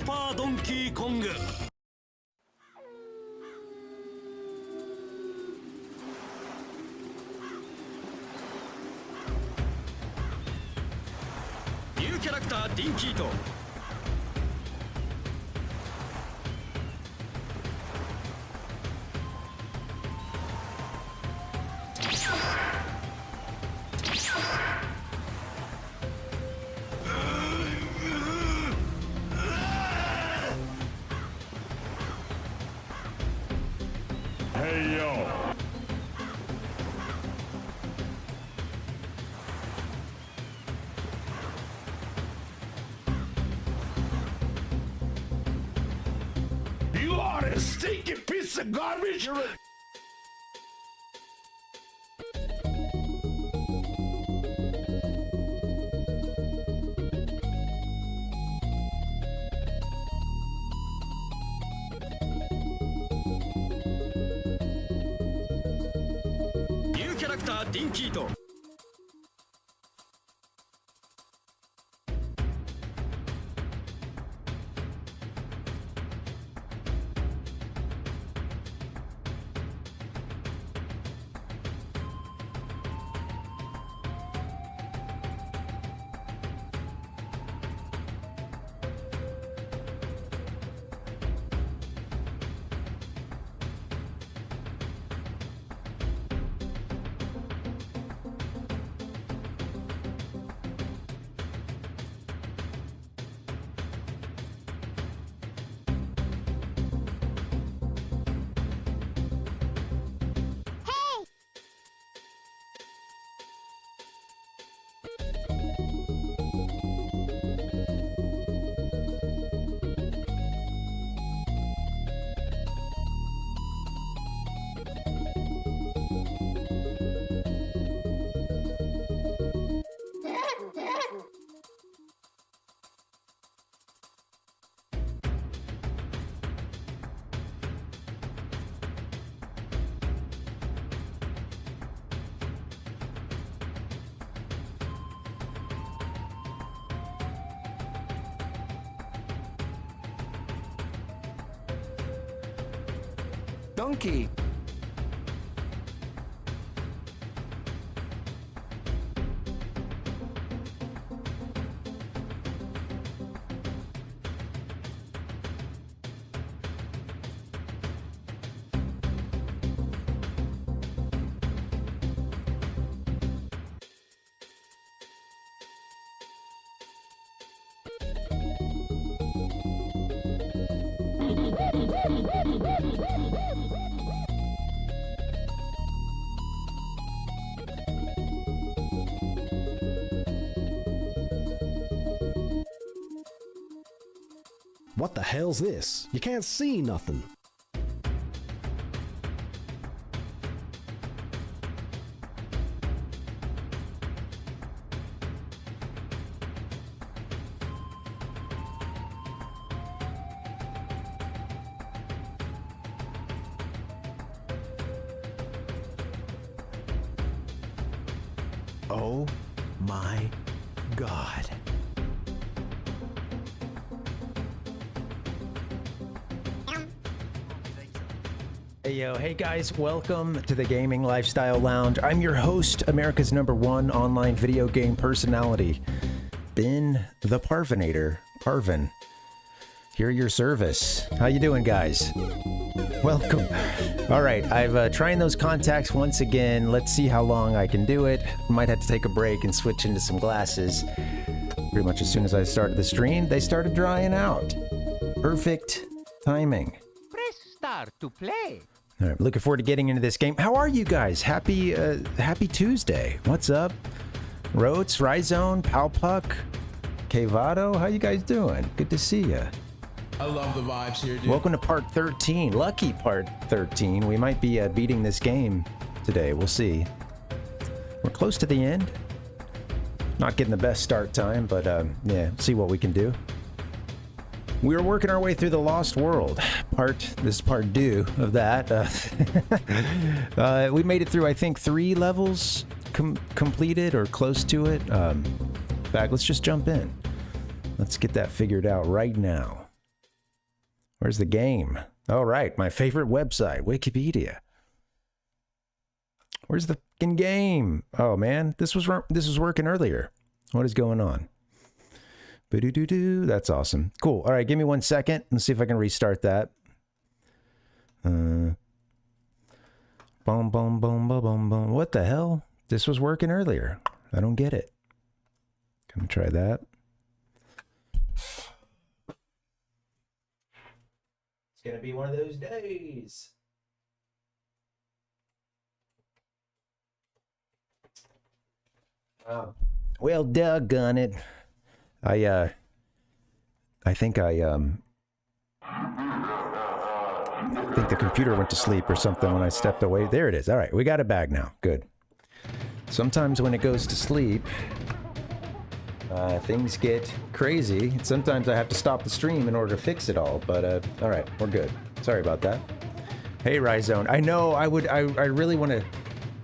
パードンキーコング。ニューキャラクターディンキーとYou are a stinky piece of garbage!ニューキャラクターディンキーとDonkey. What the hell's this? You can't see nothing. Oh my God. Hey yo, hey guys, welcome to the Gaming Lifestyle Lounge. I'm your host, America's #1 online video game personality, Ben the Parvinator, Parvin. Here at your service. How you doing, guys? Welcome. All right, I've trying those contacts once again. Let's see how long I can do it. Might have to take a break and switch into some glasses. Pretty much as soon as I started the stream, they started drying out. Perfect timing. Press start to play. All right, looking forward to getting into this game. How are you guys? Happy Tuesday. What's up? Rotes, Rhizone, Palpuck, Kevado, how you guys doing? Good to see you. I love the vibes here, dude. Welcome to part 13. Lucky part 13. We might be beating this game today. We'll see. We're close to the end. Not getting the best start time, but yeah, see what we can do. We're working our way through the Lost World. This is part 2 of that. We made it through, I think, 3 levels completed or close to it. In fact, let's just jump in. Let's get that figured out right now. Where's the game? All right, my favorite website, Wikipedia. Where's the fucking game? Oh man, this was working earlier. What is going on? Ba-do-do-do. That's awesome. Cool. All right, give me 1 second. Let's see if I can restart that. Boom, boom, boom, boom, boom, boom. What the hell? This was working earlier. I don't get it. Gonna try that. It's gonna be one of those days. Well, doggone it. I think the computer went to sleep or something when I stepped away. There it is. All right, we got it back now. Good. Sometimes when it goes to sleep, things get crazy. Sometimes I have to stop the stream in order to fix it all, but all right, we're good. Sorry about that. Hey, Rhizone. I know I really want to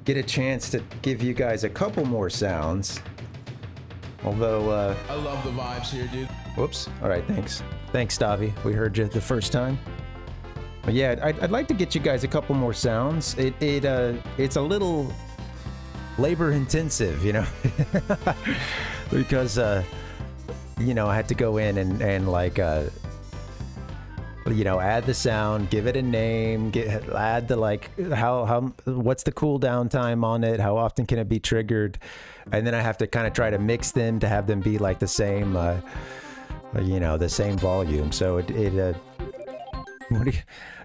get a chance to give you guys a couple more sounds. Although, I love the vibes here, dude. Whoops. All right, thanks. Thanks, Stavi. We heard you the first time. But yeah, I'd like to get you guys a couple more sounds. It's a little labor intensive, you know, because you know, I had to go in and like you know, add the sound, give it a name, add the like how what's the cooldown time on it, how often can it be triggered, and then I have to kind of try to mix them to have them be like the same you know, the same volume. So what do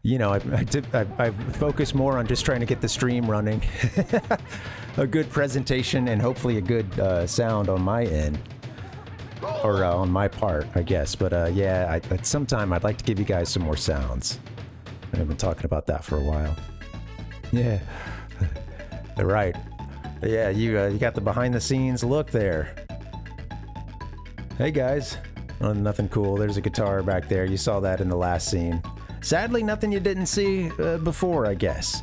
you know, I focus more on just trying to get the stream running, a good presentation, and hopefully a good sound on my end. Or on my part, I guess. But yeah, at some time I'd like to give you guys some more sounds. I've been talking about that for a while. Yeah. Right. Yeah, you got the behind the scenes look there. Hey guys. Oh, nothing cool. There's a guitar back there. You saw that in the last scene. Sadly, nothing you didn't see before, I guess.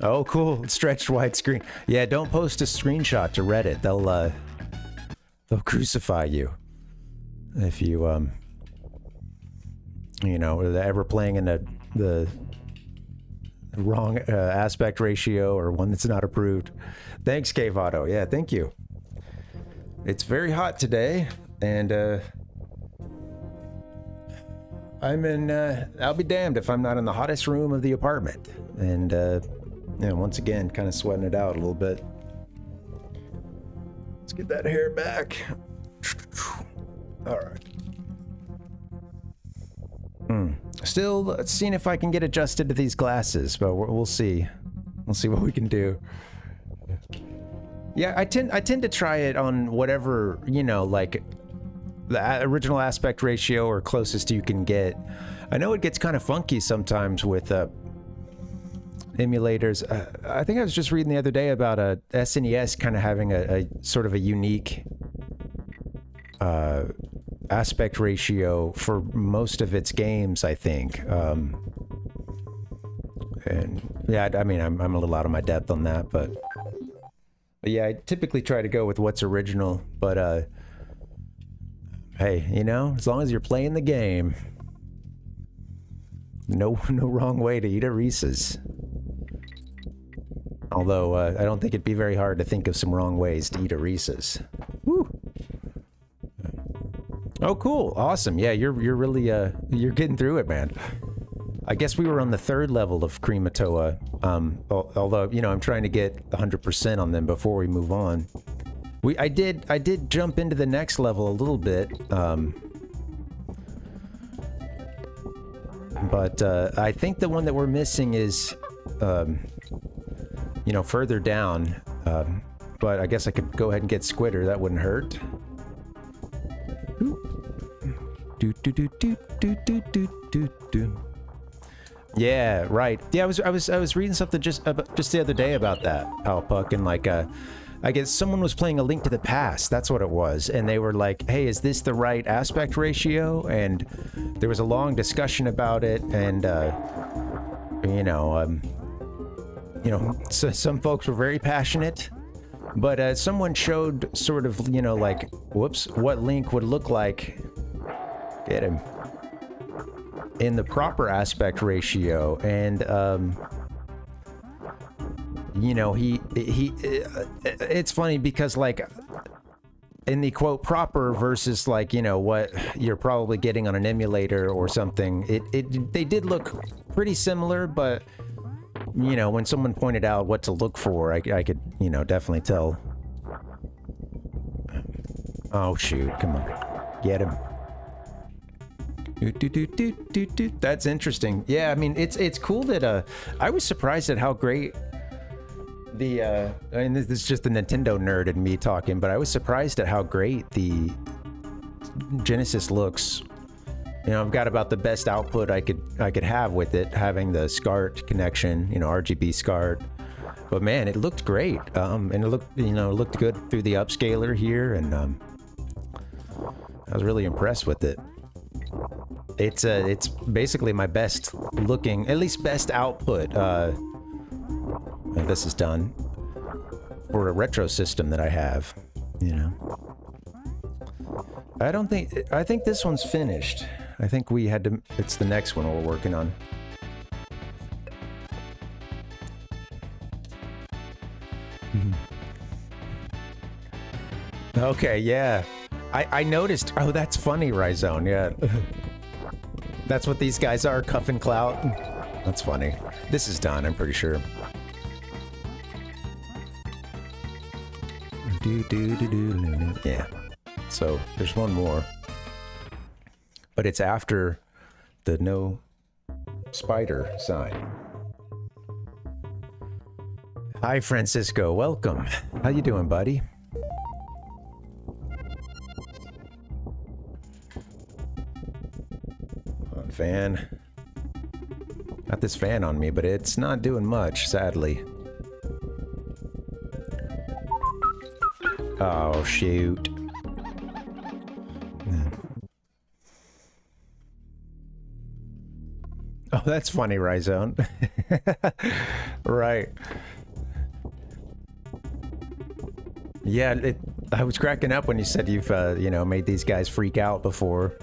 Oh, cool. Stretched widescreen. Yeah, don't post a screenshot to Reddit. They'll crucify you. If you, you know, ever playing in the wrong aspect ratio or one that's not approved. Thanks, Cave Auto. Yeah, thank you. It's very hot today, and I'm in, I'll be damned if I'm not in the hottest room of the apartment. And, yeah, once again, kind of sweating it out a little bit. Let's get that hair back. All right. Still seeing if I can get adjusted to these glasses, but we'll see. We'll see what we can do. Yeah, I tend to try it on whatever, you know, like the original aspect ratio or closest you can get. I know it gets kind of funky sometimes with emulators. I think I was just reading the other day about a SNES kind of having a sort of a unique aspect ratio for most of its games, I think. And yeah, I mean, I'm a little out of my depth on that, but yeah, I typically try to go with what's original, but hey, you know, as long as you're playing the game, no wrong way to eat a Reese's. Although, I don't think it'd be very hard to think of some wrong ways to eat a Reese's. Woo! Oh, cool. Awesome. Yeah, you're really, you're getting through it, man. I guess we were on the 3rd level of Crematoa, although, you know, I'm trying to get 100% on them before we move on. I did jump into the next level a little bit, but I think the one that we're missing is, you know, further down, but I guess I could go ahead and get Squitter. That wouldn't hurt. Yeah, right. Yeah, I was reading something just the other day about that, Palpuck, and like I guess someone was playing A Link to the Past. That's what it was, and they were like, "Hey, is this the right aspect ratio?" And there was a long discussion about it, and you know, so some folks were very passionate, but someone showed sort of, you know, like, whoops, what Link would look like Get him. In the proper aspect ratio, and you know, it's funny because like in the quote proper versus like, you know, what you're probably getting on an emulator or something, they did look pretty similar, but you know, when someone pointed out what to look for, I could, you know, definitely tell. Oh shoot, come on, get him. That's interesting. Yeah, I mean, it's cool that I was surprised at how great the I mean, this is just the Nintendo nerd in me talking, but I was surprised at how great the Genesis looks. You know, I've got about the best output I could have with it, having the SCART connection, you know, RGB SCART. But man, it looked great, and it looked, you know, looked good through the upscaler here, and I was really impressed with it. It's basically my best looking, at least best output. This is done for a retro system that I have, you know. I think this one's finished. I think we had to, it's the next one we're working on. Okay, yeah. I noticed, oh, that's funny, Rhizone, yeah. That's what these guys are, Cuff and Clout. That's funny. This is done, I'm pretty sure. Yeah. So, there's one more. But it's after the no spider sign. Hi, Francisco. Welcome. How you doing, buddy? Fan. Got this fan on me, but it's not doing much, sadly. Oh, shoot. Oh, that's funny, Rhizone. Right. Yeah, I was cracking up when you said you've, you know, made these guys freak out before.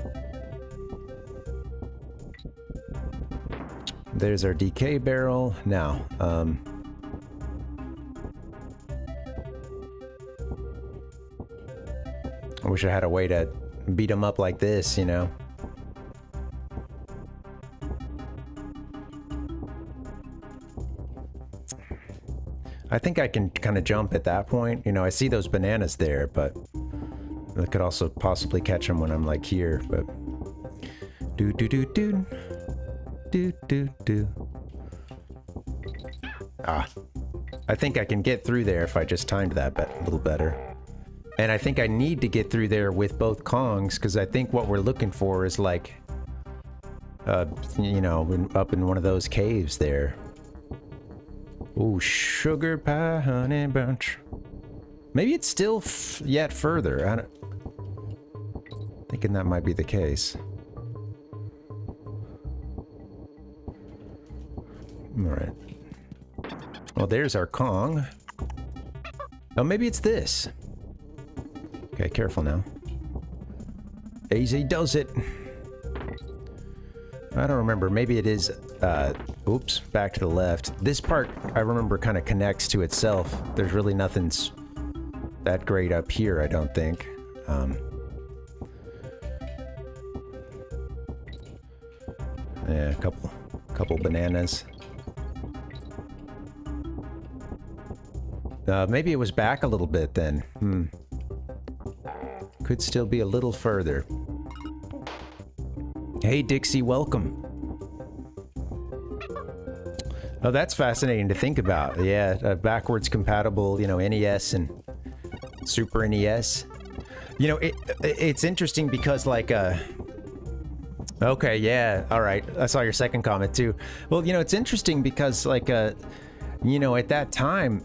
There's our DK barrel. Now, I wish I had a way to beat them up like this, you know. I think I can kind of jump at that point. You know, I see those bananas there, but I could also possibly catch them when I'm like here, but... Do. Ah, I think I can get through there if I just timed that a little better. And I think I need to get through there with both Kongs, because I think what we're looking for is like, you know, up in one of those caves there. Ooh, sugar pie, honey bunch. Maybe it's still yet further. Thinking that might be the case. Alright. Well, there's our Kong. Oh, maybe it's this. Okay, careful now. Easy does it. I don't remember. Maybe it is, oops, back to the left. This part, I remember, kind of connects to itself. There's really nothing that great up here, I don't think. Yeah, a couple bananas. Maybe it was back a little bit then. Could still be a little further. Hey, Dixie, welcome. Oh, that's fascinating to think about. Yeah, backwards compatible, you know, NES and Super NES. You know, it's interesting because, like, okay, yeah, all right. I saw your second comment, too. Well, you know, it's interesting because, like, you know, at that time,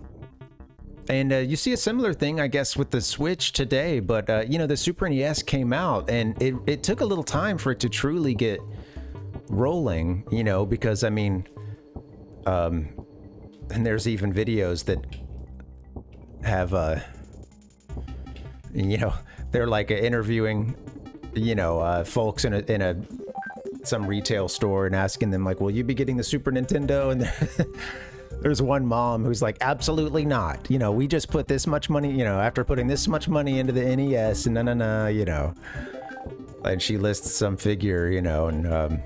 and you see a similar thing, I guess, with the Switch today, but, you know, the Super NES came out, and it took a little time for it to truly get rolling, you know, because, I mean, and there's even videos that have, you know, they're like interviewing you know, folks in a some retail store and asking them like, will you be getting the Super Nintendo? And there's one mom who's like, absolutely not. You know, we just put this much money, you know, after putting this much money into the NES and no, you know. And she lists some figure, you know, and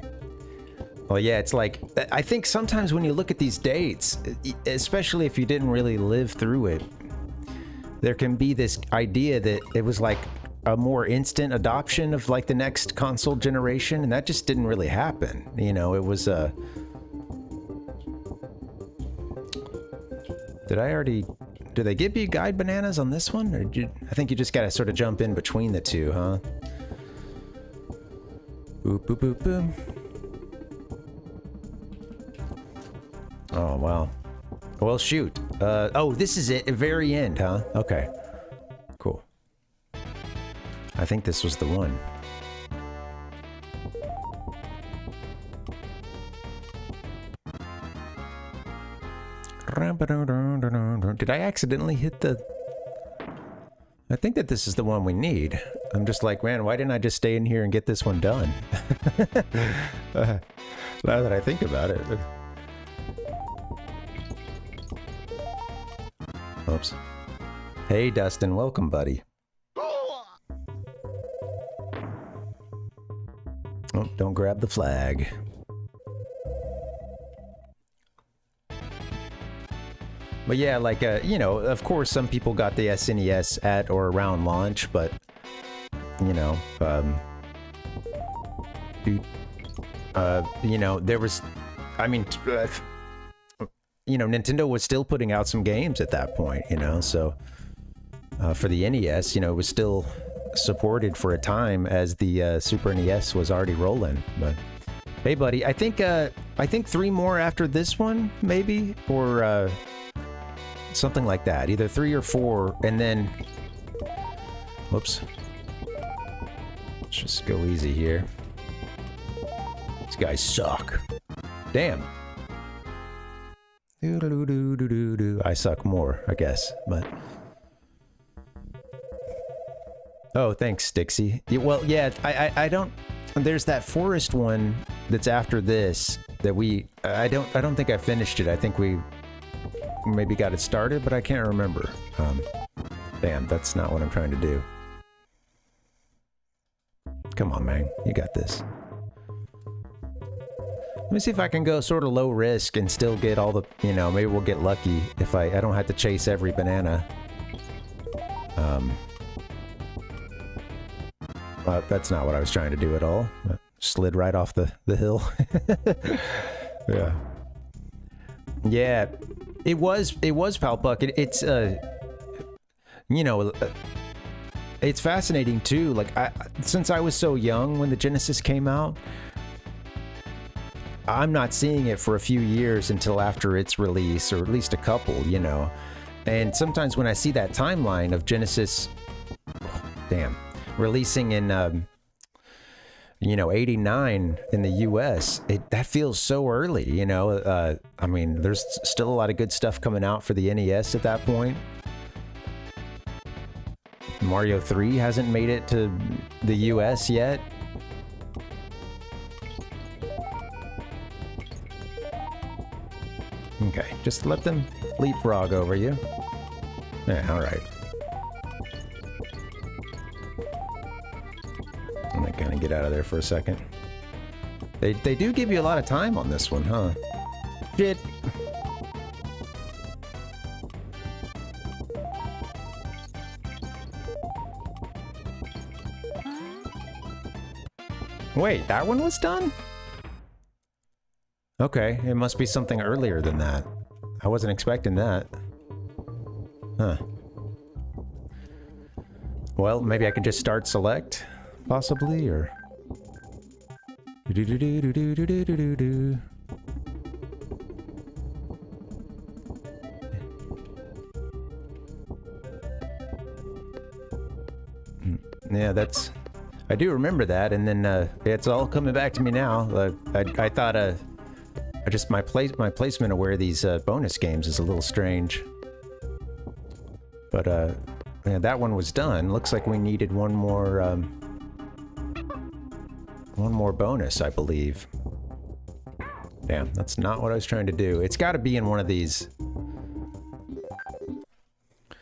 well, yeah, it's like, I think sometimes when you look at these dates, especially if you didn't really live through it, there can be this idea that it was like a more instant adoption of like the next console generation, and that just didn't really happen. You know, it was did they give you guide bananas on this one? Or I think you just gotta sort of jump in between the two, huh? Boop, boop, boop, boom. Oh, wow. Well, shoot. Oh, this is it, at very end, huh? Okay. Cool. I think this was the one. Did I accidentally hit the... I think that this is the one we need. I'm just like, man, why didn't I just stay in here and get this one done? Now that I think about it. Oops. Hey, Dustin, welcome, buddy. Oh, don't grab the flag. But yeah, like, you know, of course, some people got the SNES at or around launch, but, you know, you know, there was, I mean, you know, Nintendo was still putting out some games at that point, you know, so for the NES, you know, it was still supported for a time as the Super NES was already rolling. But hey, buddy, I think 3 more after this one, maybe, or something like that. Either 3 or 4, and then, whoops. Let's just go easy here. These guys suck. Damn. I suck more, I guess, but... Oh, thanks, Dixie. Yeah, well, yeah, I don't... There's that forest one that's after this that I don't think I finished it. I think we maybe got it started, but I can't remember. Damn, that's not what I'm trying to do. Come on, man. You got this. Let me see if I can go sort of low risk and still get all the, you know, maybe we'll get lucky if I don't have to chase every banana. That's not what I was trying to do at all. I slid right off the hill. Yeah. Yeah, it was Palpuck. It's, you know, it's fascinating too. Like, since I was so young when the Genesis came out, I'm not seeing it for a few years until after its release, or at least a couple, you know. And sometimes when I see that timeline of Genesis, releasing in, you know, 89 in the US, that feels so early, you know. I mean, there's still a lot of good stuff coming out for the NES at that point. Mario 3 hasn't made it to the US yet. Okay, just let them leapfrog over you. Yeah, alright. I'm gonna kind of get out of there for a second. They do give you a lot of time on this one, huh? Shit. Wait, that one was done? Okay, it must be something earlier than that. I wasn't expecting that. Huh. Well, maybe I could just start select, possibly, or... Yeah, that's... I do remember that, and then it's all coming back to me now. I thought my placement of where these bonus games is a little strange. But yeah, that one was done. Looks like we needed one more One more bonus, I believe. Damn, that's not what I was trying to do. It's got to be in one of these. I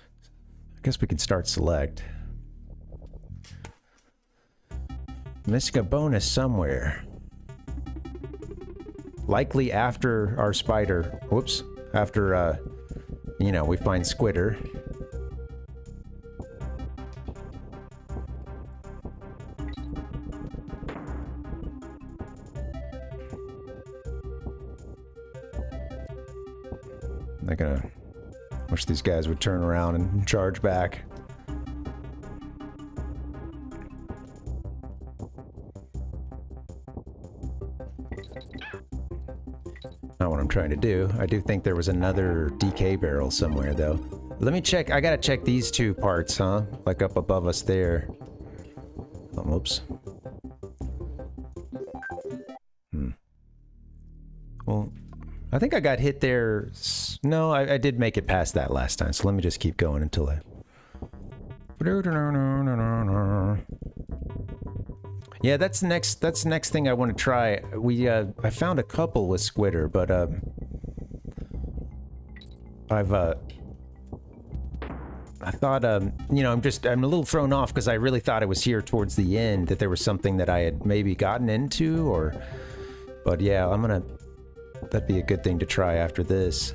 guess we can start select. Missing a bonus somewhere. Likely after our spider. Whoops. After, you know, we find Squitter. They're gonna wish these guys would turn around and charge back. Not what I'm trying to do. I do think there was another DK barrel somewhere, though. Let me check. I gotta check these two parts, huh? Like up above us there. Oh, whoops. Well, I think I got hit there. No, I did make it past that last time, so let me just keep going until I... Yeah, that's the next thing I want to try. I found a couple with Squitter, but I thought you know, I'm a little thrown off because I really thought it was here towards the end that there was something that I had maybe gotten into, or but yeah, that'd be a good thing to try after this.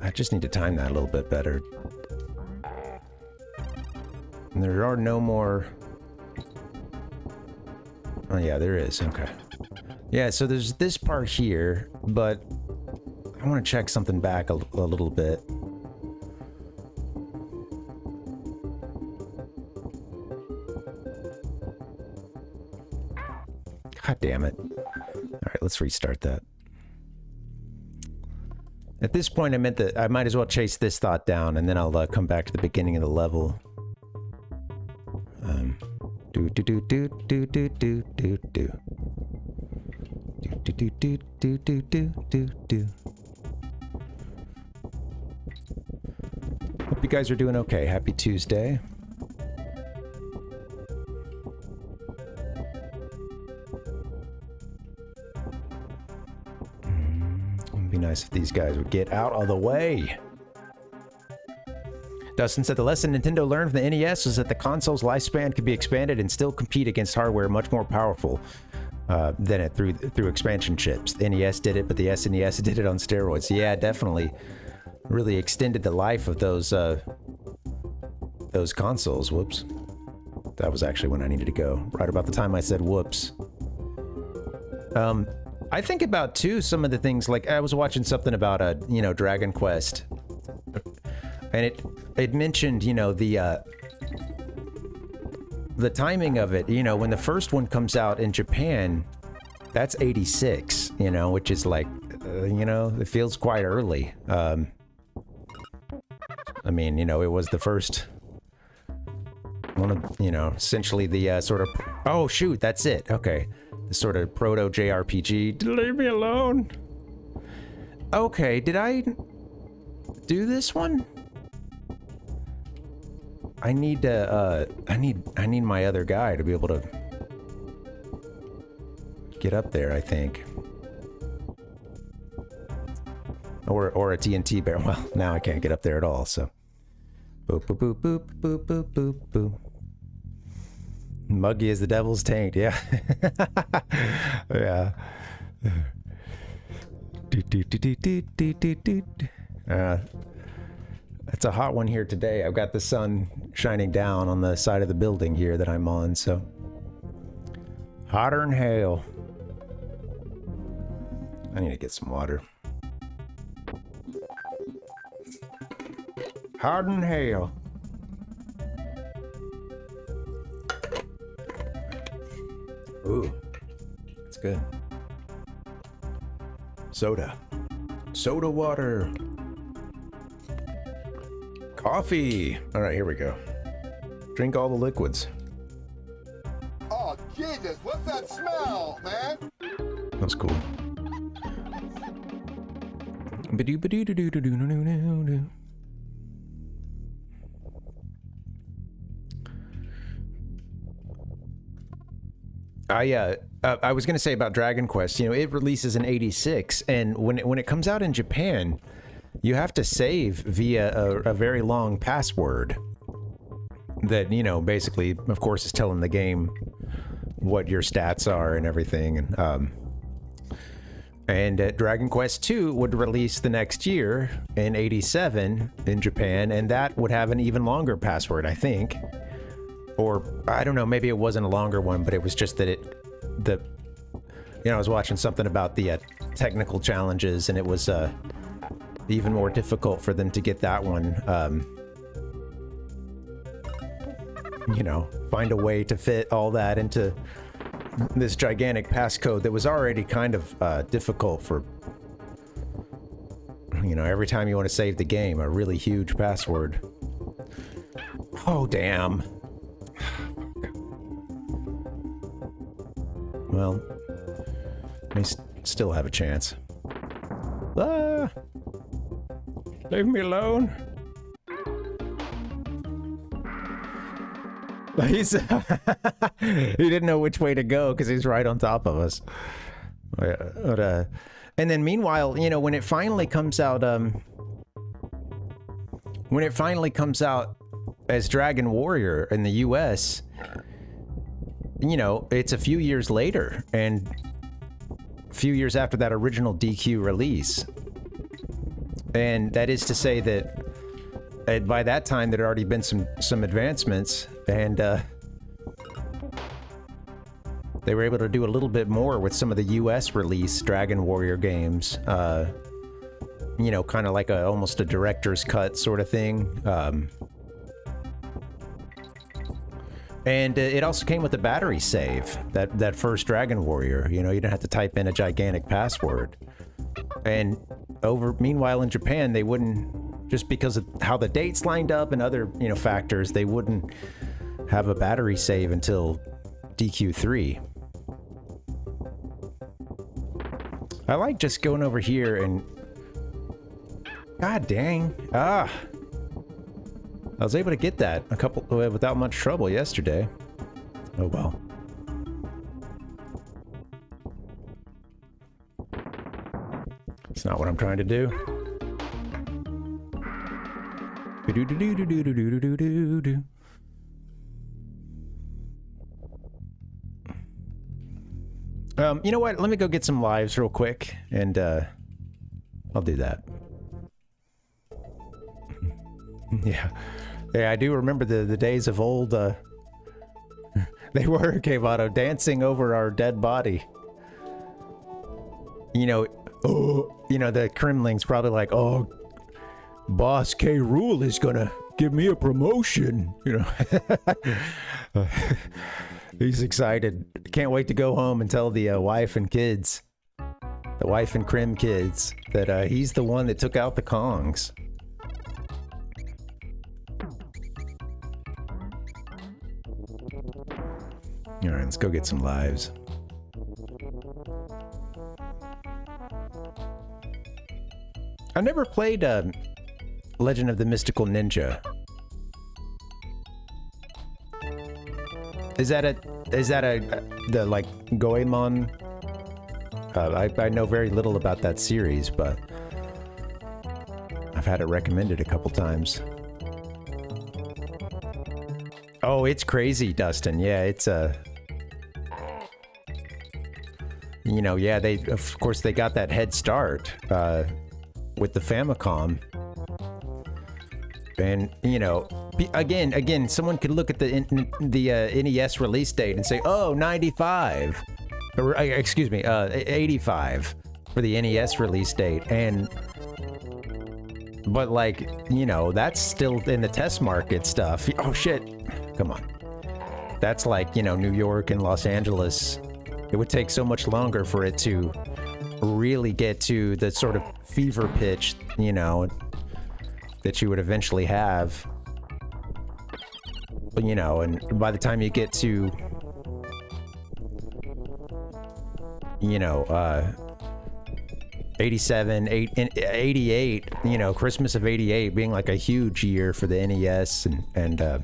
I just need to time that a little bit better. And there are no more... Oh yeah, there is. Okay. Yeah, so there's this part here, but I want to check something back a little bit. God damn it. Alright, let's restart that. At this point, I meant that I might as well chase this thought down, and then I'll come back to the beginning of the level. Do do do do do do do do do do do do do do do do do. Hope you guys are doing okay. Happy Tuesday. Be nice if these guys would get out of the way. Dustin said the lesson Nintendo learned from the NES was that the console's lifespan could be expanded and still compete against hardware much more powerful than it through expansion chips. The NES did it, but the SNES did it on steroids. Yeah, definitely. Really extended the life of those consoles. Whoops. That was actually when I needed to go. Right about the time I said whoops. I think about, too, some of the things, like, I was watching something about, you know, Dragon Quest, and it mentioned, you know, the timing of it, you know, when the first one comes out in Japan, that's 86, you know, which is like, you know, it feels quite early. I mean, you know, it was the first one of, you know, essentially the sort of, oh, shoot, that's it, okay. The sort of proto JRPG. Leave me alone. Okay, did I do this one? I need to I need my other guy to be able to get up there, I think. Or a TNT barrel. Well, now I can't get up there at all, so. Boop boop boop boop boop boop boop boop. Muggy as the devil's taint, yeah. Yeah. It's a hot one here today. I've got the sun shining down on the side of the building here that I'm on, so. Hotter than hell. I need to get some water. Hotter than hell. Ooh, it's good. Soda. Soda water. Coffee. All right, here we go. Drink all the liquids. Oh, Jesus, what's that smell, man? That's cool. Ba-doo-ba-doo-doo-doo-doo-doo-doo-doo. I was going to say about Dragon Quest, you know, it releases in '86, and when it comes out in Japan, you have to save via a very long password that, you know, basically, of course, is telling the game what your stats are and everything. And Dragon Quest II would release the next year in '87 in Japan, and that would have an even longer password, I think. Or, I don't know, maybe it wasn't a longer one, but it was just that you know, I was watching something about the technical challenges, and it was even more difficult for them to get that one, you know, find a way to fit all that into this gigantic passcode that was already kind of difficult for, you know, every time you want to save the game, a really huge password. Oh, damn. Well, may still have a chance. Ah! Leave me alone. He's he didn't know which way to go because he's right on top of us. And then meanwhile, you know, when it finally comes out as Dragon Warrior in the US, you know, it's a few years later, and a few years after that original DQ release. And that is to say that by that time there had already been some advancements, and they were able to do a little bit more with some of the US release Dragon Warrior games. You know, kind of like almost a director's cut sort of thing. And it also came with a battery save, that first Dragon Warrior. You know, you didn't have to type in a gigantic password. And meanwhile in Japan, they wouldn't, just because of how the dates lined up and other, you know, factors, they wouldn't have a battery save until DQ3. I like just going over here and... God dang. Ah! I was able to get that without much trouble yesterday. Oh well. It's not what I'm trying to do. You know what? Let me go get some lives real quick, and I'll do that. Yeah. Yeah, I do remember the days of old, they were, Kevato, dancing over our dead body. You know, you know, the Kremling's probably like, oh, Boss K. Rool is gonna give me a promotion, you know. He's excited. Can't wait to go home and tell the wife and kids, the wife and Krim kids, that he's the one that took out the Kongs. All right, let's go get some lives. I never played Legend of the Mystical Ninja. Is that the like Goemon? I know very little about that series, but I've had it recommended a couple times. Oh, it's crazy, Dustin. Yeah, it's you know, yeah, of course they got that head start with the Famicom. And, you know, again, someone could look at the NES release date and say, oh, 95. Or, excuse me, 85 for the NES release date. But, like, you know, that's still in the test market stuff. Oh, shit. Come on. That's like, you know, New York and Los Angeles. It would take so much longer for it to really get to the sort of fever pitch, you know, that you would eventually have. But, you know, and by the time you get to, you know, 87, 88, you know, Christmas of 88 being like a huge year for the NES and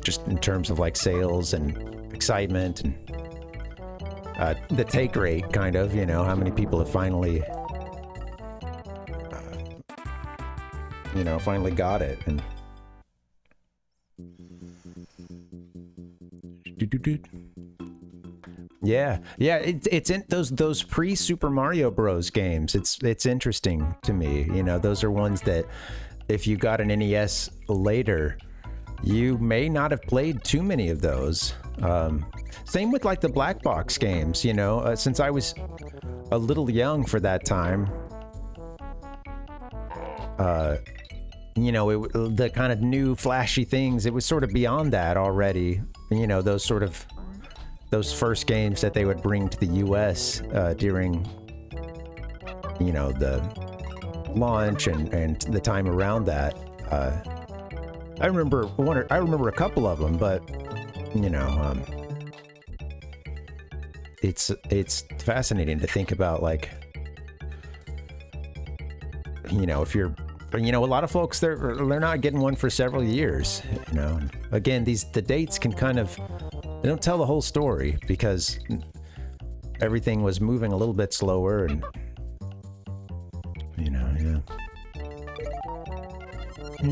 just in terms of like sales and excitement and the take rate, kind of, you know, how many people have finally, you know, finally got it. And yeah, it's in those pre-Super Mario Bros. Games. It's interesting to me. You know, those are ones that if you got an NES later, you may not have played too many of those. Same with like the black box games. You know, since I was a little young for that time, you know, the kind of new flashy things, it was sort of beyond that already. You know, those first games that they would bring to the US during, you know, the launch and the time around that. I remember a couple of them, but you know, it's fascinating to think about, like, you know, if you're, you know, a lot of folks they're not getting one for several years. You know, again, the dates can kind of, they don't tell the whole story because everything was moving a little bit slower and, you know, yeah. I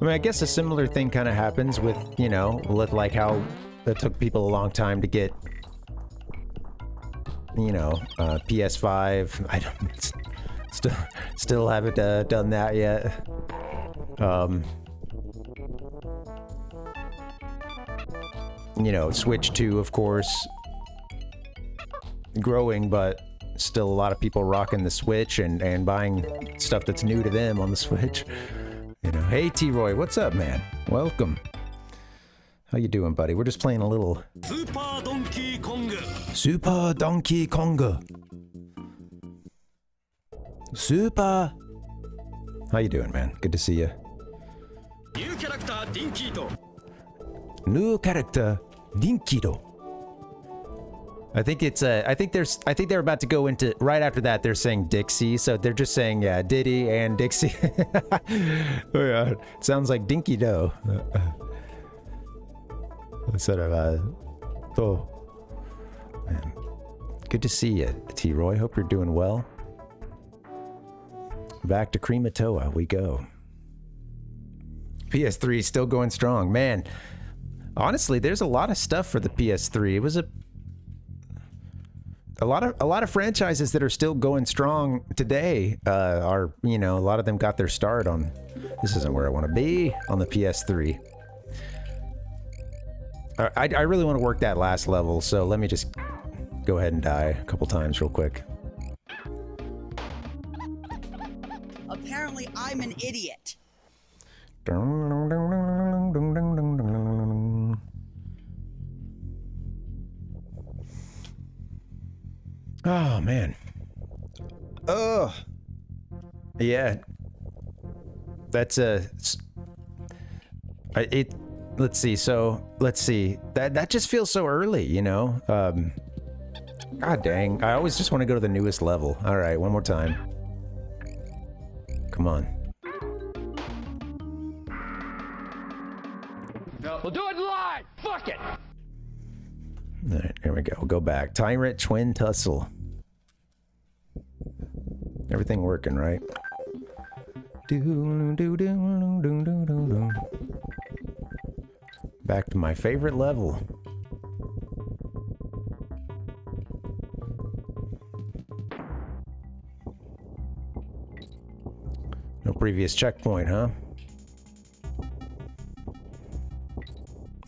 mean, I guess a similar thing kind of happens with, you know, with like how it took people a long time to get, you know, PS5. I don't still haven't done that yet. You know, Switch 2, of course, growing, but still a lot of people rocking the Switch and buying stuff that's new to them on the Switch. You know, hey T-Roy, what's up, man? Welcome. How you doing, buddy? We're just playing a little Super Donkey Kong. Super Donkey Kong. Super. How you doing, man? Good to see you. New character Dinky-to. New character Dinky-to. I think they're about to go into, right after that they're saying Dixie, so they're just saying, yeah, Diddy and Dixie. Oh yeah, it sounds like Dinky Dough. Instead of oh man. Good to see you, T-Roy. Hope you're doing well. Back to Crematoa we go. PS3 still going strong, man. Honestly, there's a lot of stuff for the PS3. It was a lot of franchises that are still going strong today. Are, you know, a lot of them got their start on, this isn't where I want to be, on the PS3. I really want to work that last level, so let me just go ahead and die a couple times real quick. Apparently, I'm an idiot. Oh man. Oh. Yeah. That's let's see. So, let's see. That just feels so early, you know? God dang. I always just want to go to the newest level. All right, one more time. Come on. No, we'll do it live. Fuck it. All right, here we go. We'll go back. Tyrant Twin Tussle. Everything working, right? Back to my favorite level. No previous checkpoint, huh?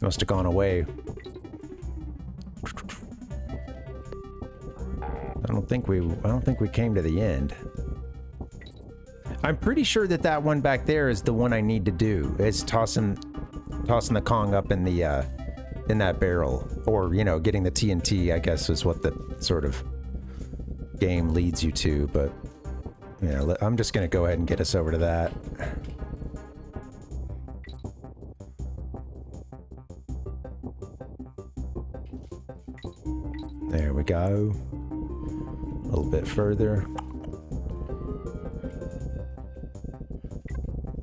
Must have gone away. I don't think we came to the end. I'm pretty sure that one back there is the one I need to do. It's tossing the Kong up in the in that barrel, or, you know, getting the TNT, I guess, is what the sort of game leads you to. But yeah, I'm just gonna go ahead and get us over to that. There we go. A little bit further.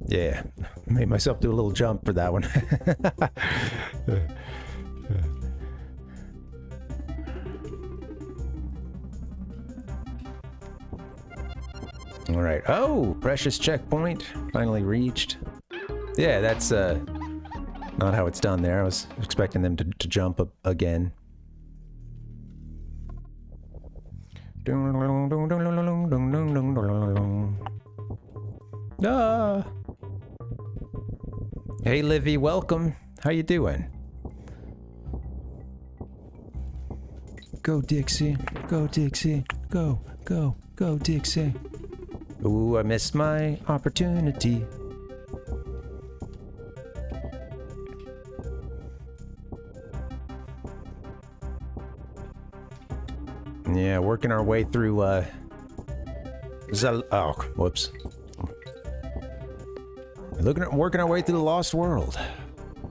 Yeah, made myself do a little jump for that one. All right. Oh, precious checkpoint. Finally reached. Yeah, that's not how it's done there. I was expecting them to jump up again. Ah. Hey, Livy, welcome. How you doing? Go, Dixie. Go, Dixie. Go, go, go, Dixie. Ooh, I missed my opportunity. Yeah, working our way through, oh, whoops. Working our way through the Lost World.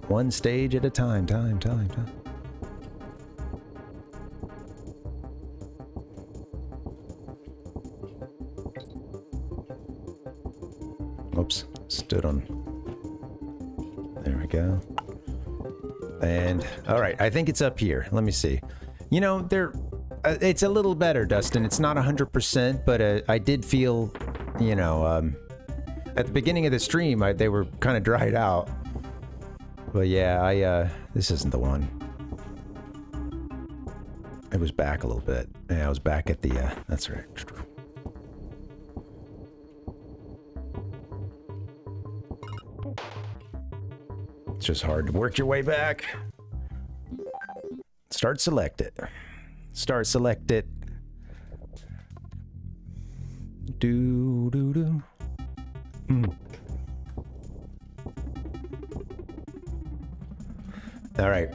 One stage at a time, time. Oops, stood on. There we go. And, alright, I think it's up here. Let me see. You know, it's a little better, Dustin. It's not 100%, but I did feel, you know, at the beginning of the stream, they were kind of dried out. But yeah, this isn't the one. It was back a little bit. Yeah, I was back at the, that's right. It's just hard to work your way back. Start selected. Start selected. Do. All right.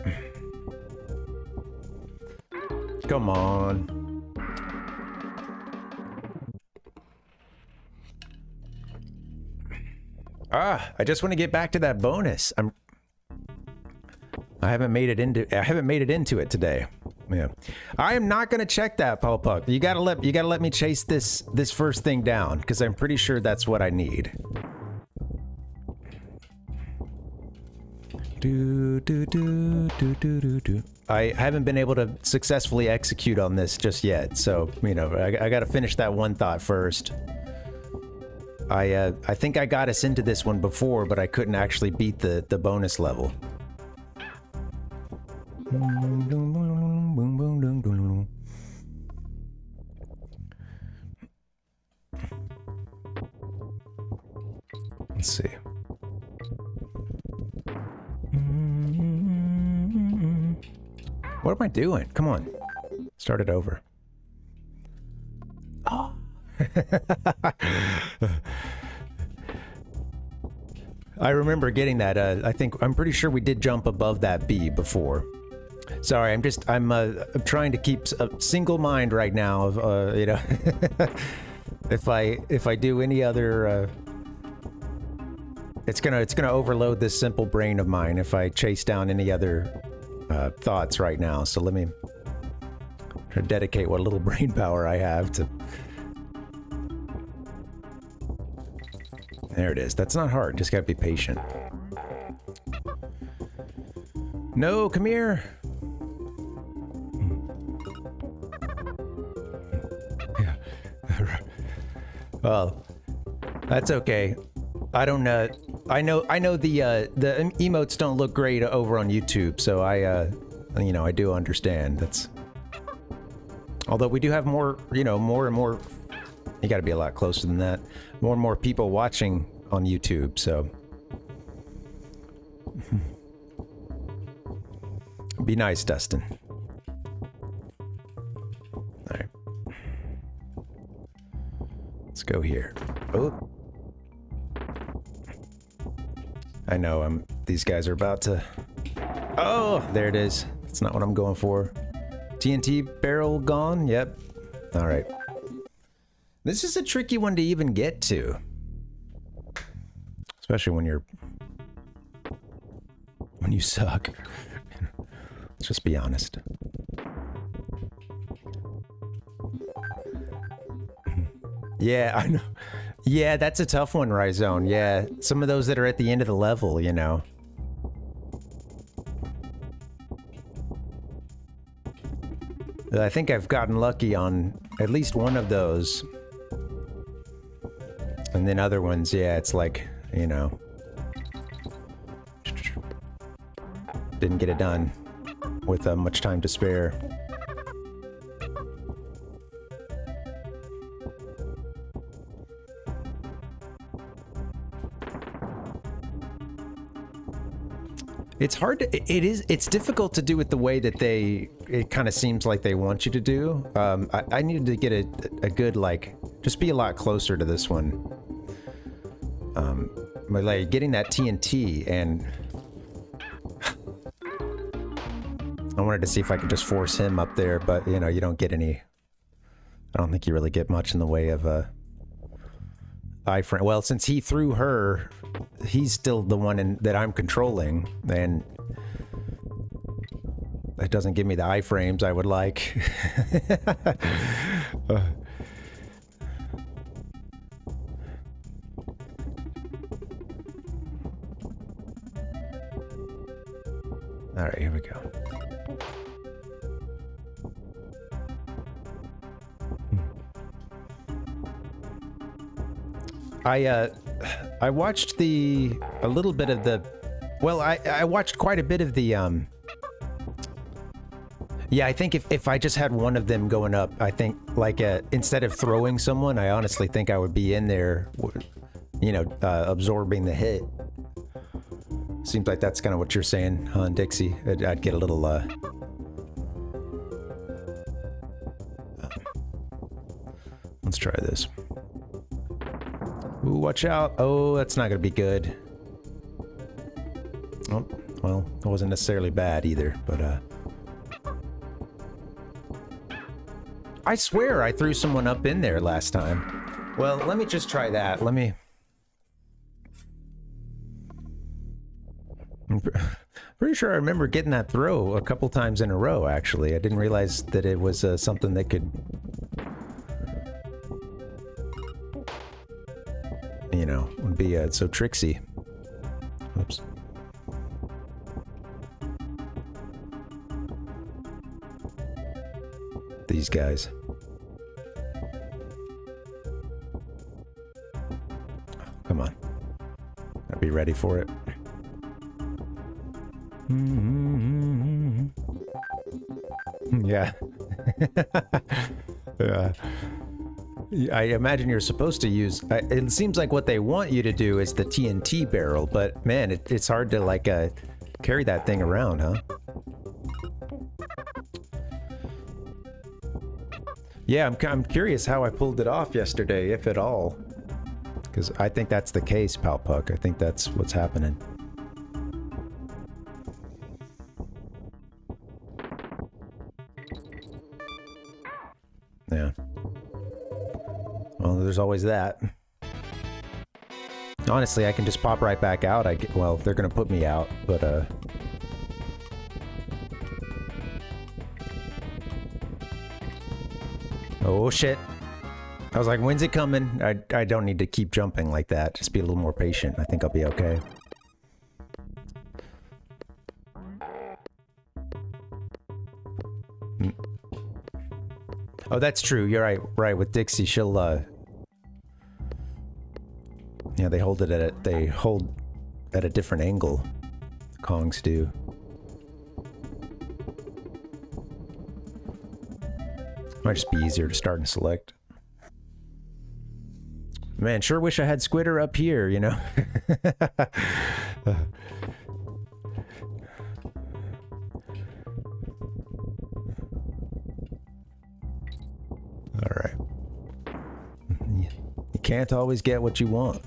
Come on. I just want to get back to that bonus. I haven't made it into it today. Yeah. I am not going to check that, Paul Puck. You got to let me chase this first thing down, because I'm pretty sure that's what I need. I haven't been able to successfully execute on this just yet, so, you know, I got to finish that one thought first. I think I got us into this one before, but I couldn't actually beat the bonus level. Let's see. What am I doing? Come on. Start it over. Oh. I remember getting that. I'm pretty sure we did jump above that B before. Sorry, I'm trying to keep a single mind right now of, you know, if I do any other, it's gonna overload this simple brain of mine if I chase down any other thoughts right now. So let me try to dedicate what little brain power I have to. There it is. That's not hard. Just gotta be patient. No, come here. Yeah. Well, that's okay. I don't know. I know the emotes don't look great over on YouTube, so you know, I do understand. That's. Although we do have more, you know, more and more. You got to be a lot closer than that. More and more people watching on YouTube, so. Be nice, Dustin. All right. Let's go here. Oh. I know these guys are about to. Oh, there it is. That's not what I'm going for. TNT barrel gone? Yep. All right. This is a tricky one to even get to. Especially when you suck. Let's just be honest. Yeah, I know. Yeah, that's a tough one, Rhizone. Yeah, some of those that are at the end of the level, you know. I think I've gotten lucky on at least one of those. And then other ones, yeah, it's like, you know, didn't get it done with much time to spare. It's hard to, it's difficult to do it the way that it kind of seems like they want you to do. I needed to get a good, like, just be a lot closer to this one. But like getting that TNT, and I wanted to see if I could just force him up there, but you know, you don't get any, I don't think you really get much in the way of iframe. Well, since he threw her, he's still the one that I'm controlling, and it doesn't give me the iframes I would like. All right, here we go. I watched a little bit of the, well, I watched quite a bit of the, yeah, I think if I just had one of them going up, I think, like, instead of throwing someone, I honestly think I would be in there, you know, absorbing the hit. Seems like that's kind of what you're saying, huh, Dixie? I'd get a little, let's try this. Ooh, watch out. Oh, that's not gonna be good. Oh, well, it wasn't necessarily bad either, but, I swear I threw someone up in there last time. Well, let me just try that. Let me... I'm pretty sure I remember getting that throw a couple times in a row, actually. I didn't realize that it was something that could... you know, would be so tricksy. Oops. These guys. Come on. Gotta be ready for it. Yeah. I imagine you're supposed to use, it seems like what they want you to do is the TNT barrel, but man, it's hard to like carry that thing around, huh? Yeah, I'm curious how I pulled it off yesterday, if at all. Because I think that's the case, Palpuck. I think that's what's happening. Yeah. Well, there's always that. Honestly, I can just pop right back out. Well, they're gonna put me out, but oh shit. I was like, when's it coming? I don't need to keep jumping like that. Just be a little more patient. I think I'll be okay. Oh, that's true. You're right. Right, with Dixie, she'll yeah, they hold at a different angle. Kongs do. Might just be easier to start and select. Man, sure wish I had Squitter up here, you know? Alright. You can't always get what you want.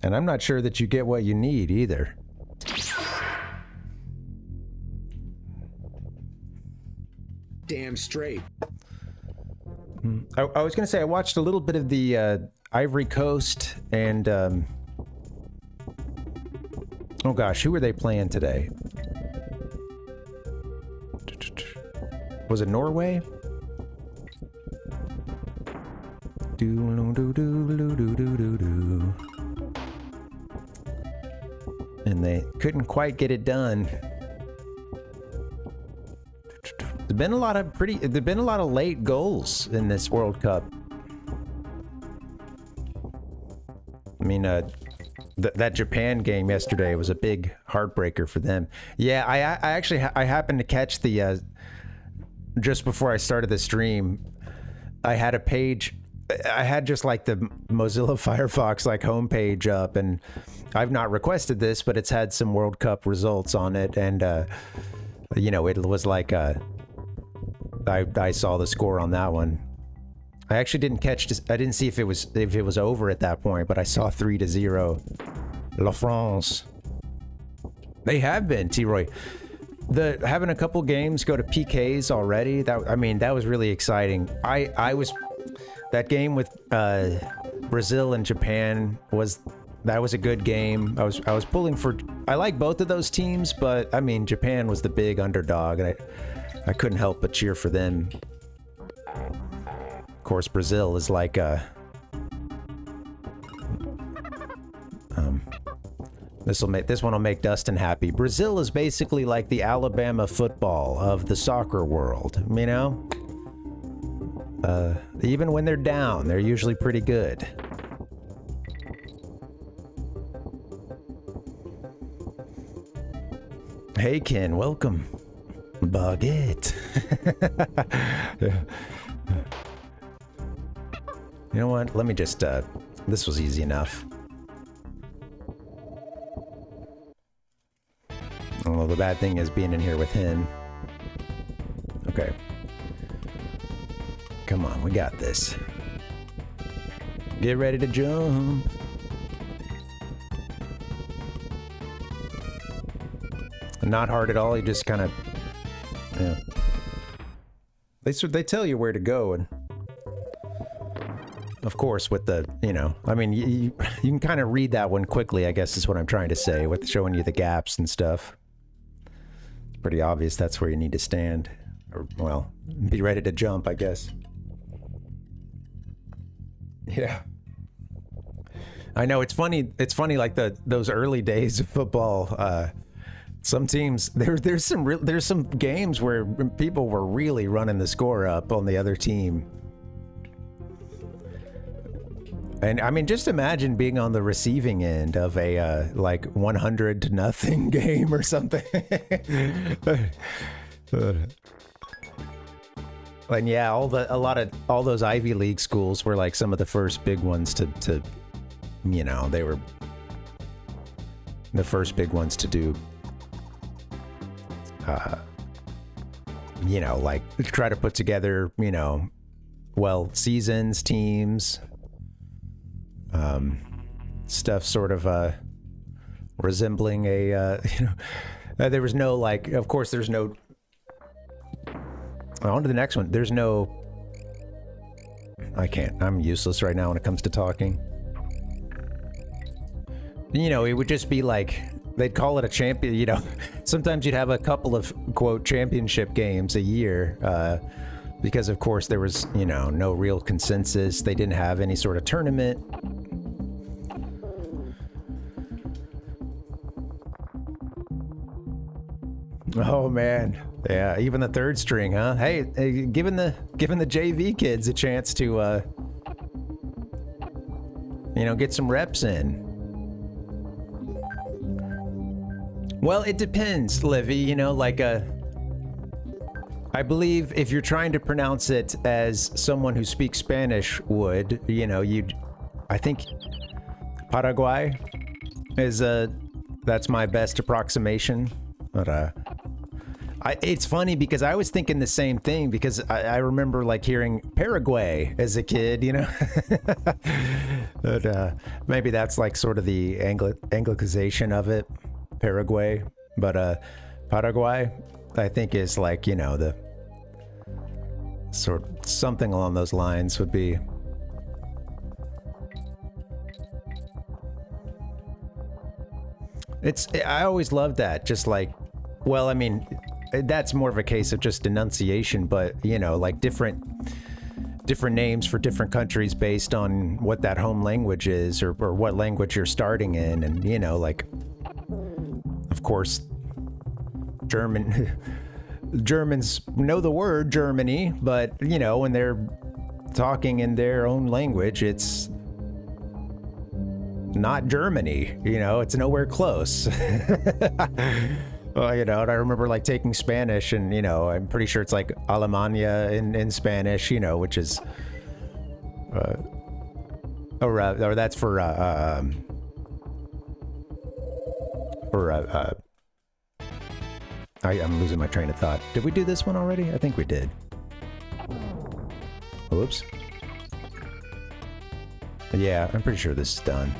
And I'm not sure that you get what you need either. Damn straight. I was gonna say, I watched a little bit of the Ivory Coast and oh gosh, who were they playing today? Was it Norway? And they couldn't quite get it done. There've been a lot of late goals in this World Cup. I mean, that Japan game yesterday was a big heartbreaker for them. Yeah, I actually happened to catch the just before I started the stream. I had a page. I had just like the Mozilla Firefox like homepage up, and I've not requested this, but it's had some World Cup results on it, and you know, it was like I saw the score on that one. I actually didn't catch this. I didn't see if it was over at that point, but I saw 3-0. La France. They have been, T-Roy. Having a couple games go to PKs already. That was really exciting. That game with Brazil and Japan was a good game. I was pulling for. I like both of those teams, but I mean Japan was the big underdog, and I couldn't help but cheer for them. Of course, Brazil is like this one will make Dustin happy. Brazil is basically like the Alabama football of the soccer world, you know? Even when they're down, they're usually pretty good. Hey Ken, welcome. Baguette. You know what? Let me just, this was easy enough. Well, the bad thing is being in here with him. Okay. Come on, we got this. Get ready to jump. Not hard at all, you just kind of, yeah. They tell you where to go, and of course with the, you know, I mean, you can kind of read that one quickly, I guess is what I'm trying to say, with showing you the gaps and stuff. It's pretty obvious that's where you need to stand, or, well, be ready to jump, I guess. Yeah. I know, it's funny like those early days of football, some teams, there's some games where people were really running the score up on the other team. And I mean, just imagine being on the receiving end of a like 100-0 game or something. And yeah, all those Ivy League schools were like some of the first big ones to you know, they were the first big ones to do you know, like try to put together, you know, well, seasons, teams, stuff sort of resembling a you know, there was no, like, of course there's no, on to the next one, there's no, I'm useless right now when it comes to talking. You know, it would just be like, they'd call it a champion, you know, sometimes you'd have a couple of, quote, championship games a year, because of course there was, you know, no real consensus. They didn't have any sort of tournament. Oh man, yeah, even the third string, huh? Hey, giving the JV kids a chance to, you know, get some reps in. Well, it depends, Livy, you know, like, I believe if you're trying to pronounce it as someone who speaks Spanish would, you know, I think Paraguay is, that's my best approximation, but, it's funny because I was thinking the same thing, because I remember like hearing Paraguay as a kid, you know. But maybe that's like sort of the Anglicization of it, Paraguay. But Paraguay, I think, is like, you know, the sort of something along those lines would be. I always loved that, just like, well, I mean, that's more of a case of just enunciation, but, you know, like different different names for different countries based on what that home language is, or what language you're starting in. And, you know, like, of course, Germans know the word Germany, but, you know, when they're talking in their own language, it's not Germany, you know, it's nowhere close. Well, you know, and I remember like taking Spanish, and, you know, I'm pretty sure it's like Alemania in Spanish, you know, which is, or that's for I'm losing my train of thought. Did we do this one already? I think we did. Whoops. Yeah, I'm pretty sure this is done.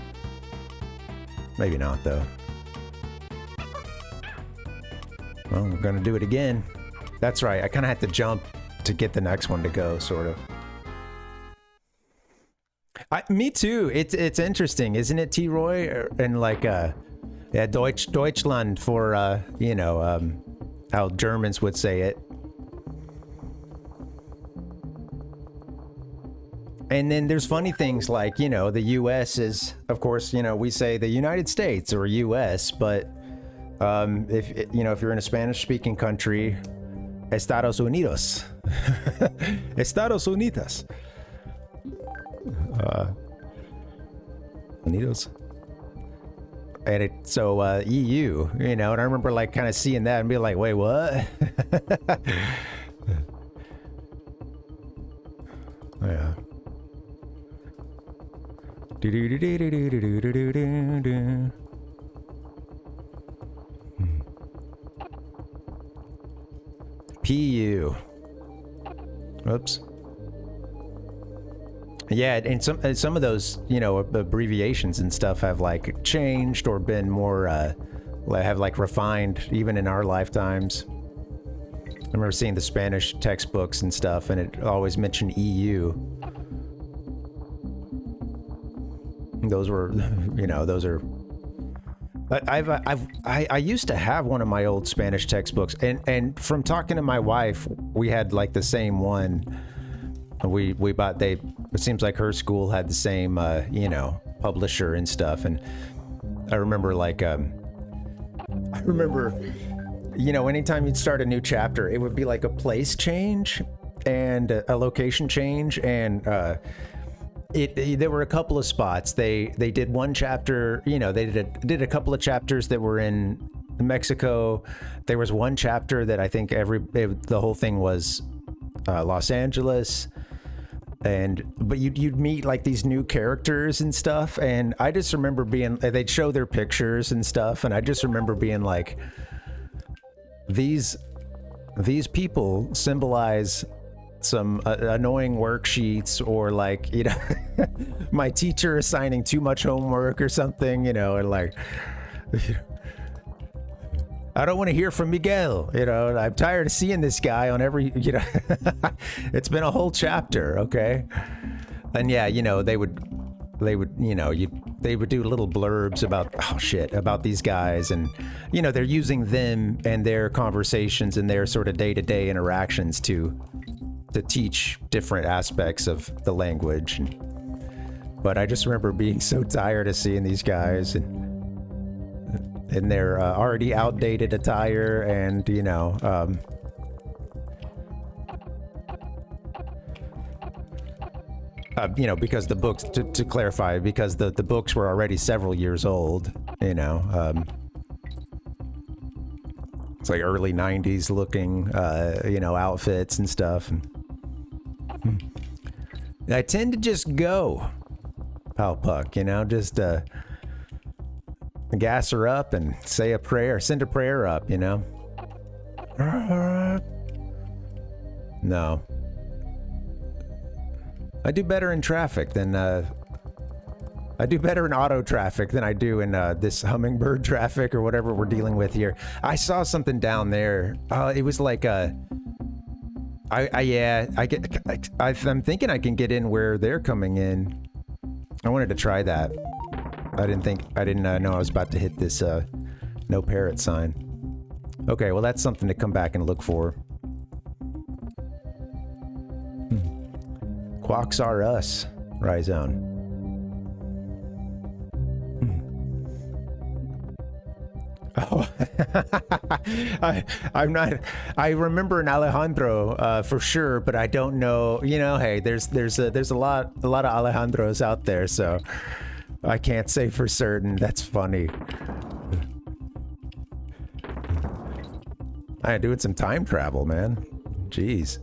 Maybe not, though. Well, we're gonna do it again. That's right, I kind of had to jump to get the next one to go, sort of. Me too. It's interesting, isn't it, T-Roy? And like, yeah, Deutschland for, you know, how Germans would say it. And then there's funny things like, you know, the U.S. is, of course, you know, we say the United States or U.S., but if, you know, if you're in a Spanish-speaking country, Estados Unidos. Estados Unidos. Unidos. And it, so, EU, you know, and I remember like kind of seeing that and be like, wait, what? Yeah. PU. Oops. Yeah, and some of those, you know, abbreviations and stuff have like changed or been more have like refined even in our lifetimes. I remember seeing the Spanish textbooks and stuff, and it always mentioned EU. Those were, you know, those are. I used to have one of my old Spanish textbooks, and from talking to my wife, we had like the same one. We bought, it seems like her school had the same, you know, publisher and stuff. And I remember like, you know, anytime you'd start a new chapter, it would be like a place change and a location change. And, there were a couple of spots. They did one chapter, you know, they did a couple of chapters that were in Mexico. There was one chapter that I think the whole thing was Los Angeles. But you'd meet like these new characters and stuff, and I just remember they'd show their pictures and stuff, and I just remember being like, these people symbolize some annoying worksheets, or like, you know, my teacher assigning too much homework or something, you know, and like, I don't want to hear from Miguel, you know, I'm tired of seeing this guy on every, you know, it's been a whole chapter, okay? And yeah, you know, they would, you know, they would do little blurbs about these guys, and, you know, they're using them and their conversations and their sort of day-to-day interactions to teach different aspects of the language. But I just remember being so tired of seeing these guys in their already outdated attire, and, you know, you know, because the books, to clarify, because the books were already several years old, you know, it's like early 90s looking, you know, outfits and stuff. And I tend to just go, Pal Puck, you know, just gas her up and say a prayer, send a prayer up, you know. No. I do better in traffic than, I do better in auto traffic than I do in this hummingbird traffic or whatever we're dealing with here. I saw something down there. It was like I'm thinking I can get in where they're coming in. I wanted to try that. I didn't know I was about to hit this no parrot sign. Okay, well, that's something to come back and look for. Quacks are us, Rhizone. Oh, I'm not. I remember an Alejandro for sure, but I don't know. You know, hey, there's a lot of Alejandros out there, so I can't say for certain. That's funny. I'm doing some time travel, man. Jeez.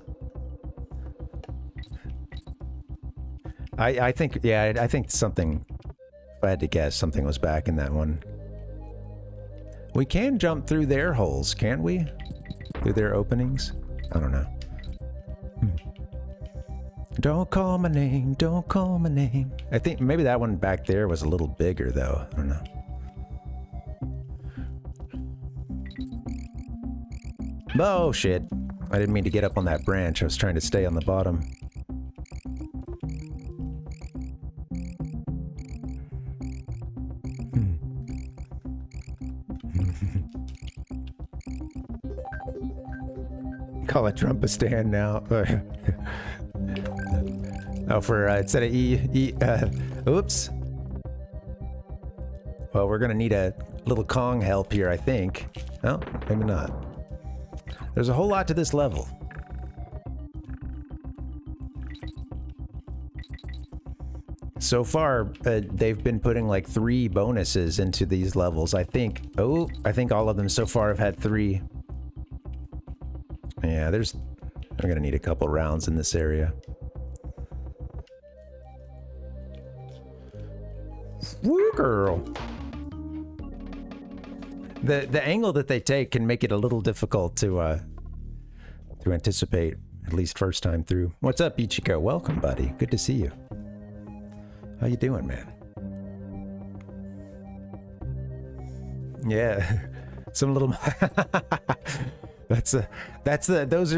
I think, yeah, I think something. If I had to guess, something was back in that one. We can jump through their holes, can't we? Through their openings? I don't know. Don't call my name, don't call my name. I think maybe that one back there was a little bigger, though. I don't know. Oh, shit. I didn't mean to get up on that branch. I was trying to stay on the bottom. Call it Trumpistan now. Oh, for instead of oops. Well, we're gonna need a little Kong help here, I think. Oh, maybe not. There's a whole lot to this level. So far, they've been putting like 3 bonuses into these levels. I think. Oh, I think all of them so far have had 3. Yeah, I'm gonna need a couple rounds in this area. Woo, girl. The angle that they take can make it a little difficult to anticipate, at least first time through. What's up, Ichiko? Welcome, buddy. Good to see you. How you doing, man? Yeah, some little. Those are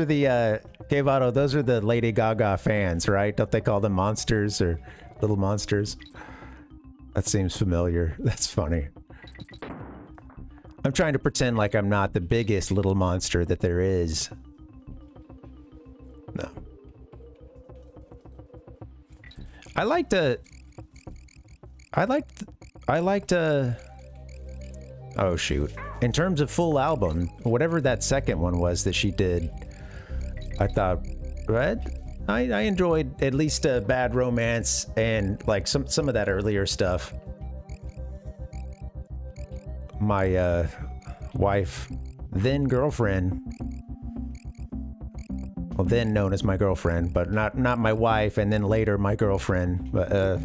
the Kevato, those are the Lady Gaga fans, right? Don't they call them monsters or little monsters? That seems familiar. That's funny. I'm trying to pretend like I'm not the biggest little monster that there is. No. I like to... Oh, shoot. In terms of full album, whatever that second one was that she did, I thought, right? I enjoyed at least Bad Romance and like some of that earlier stuff. My wife, then girlfriend, well, then known as my girlfriend, but not my wife, and then later my girlfriend. But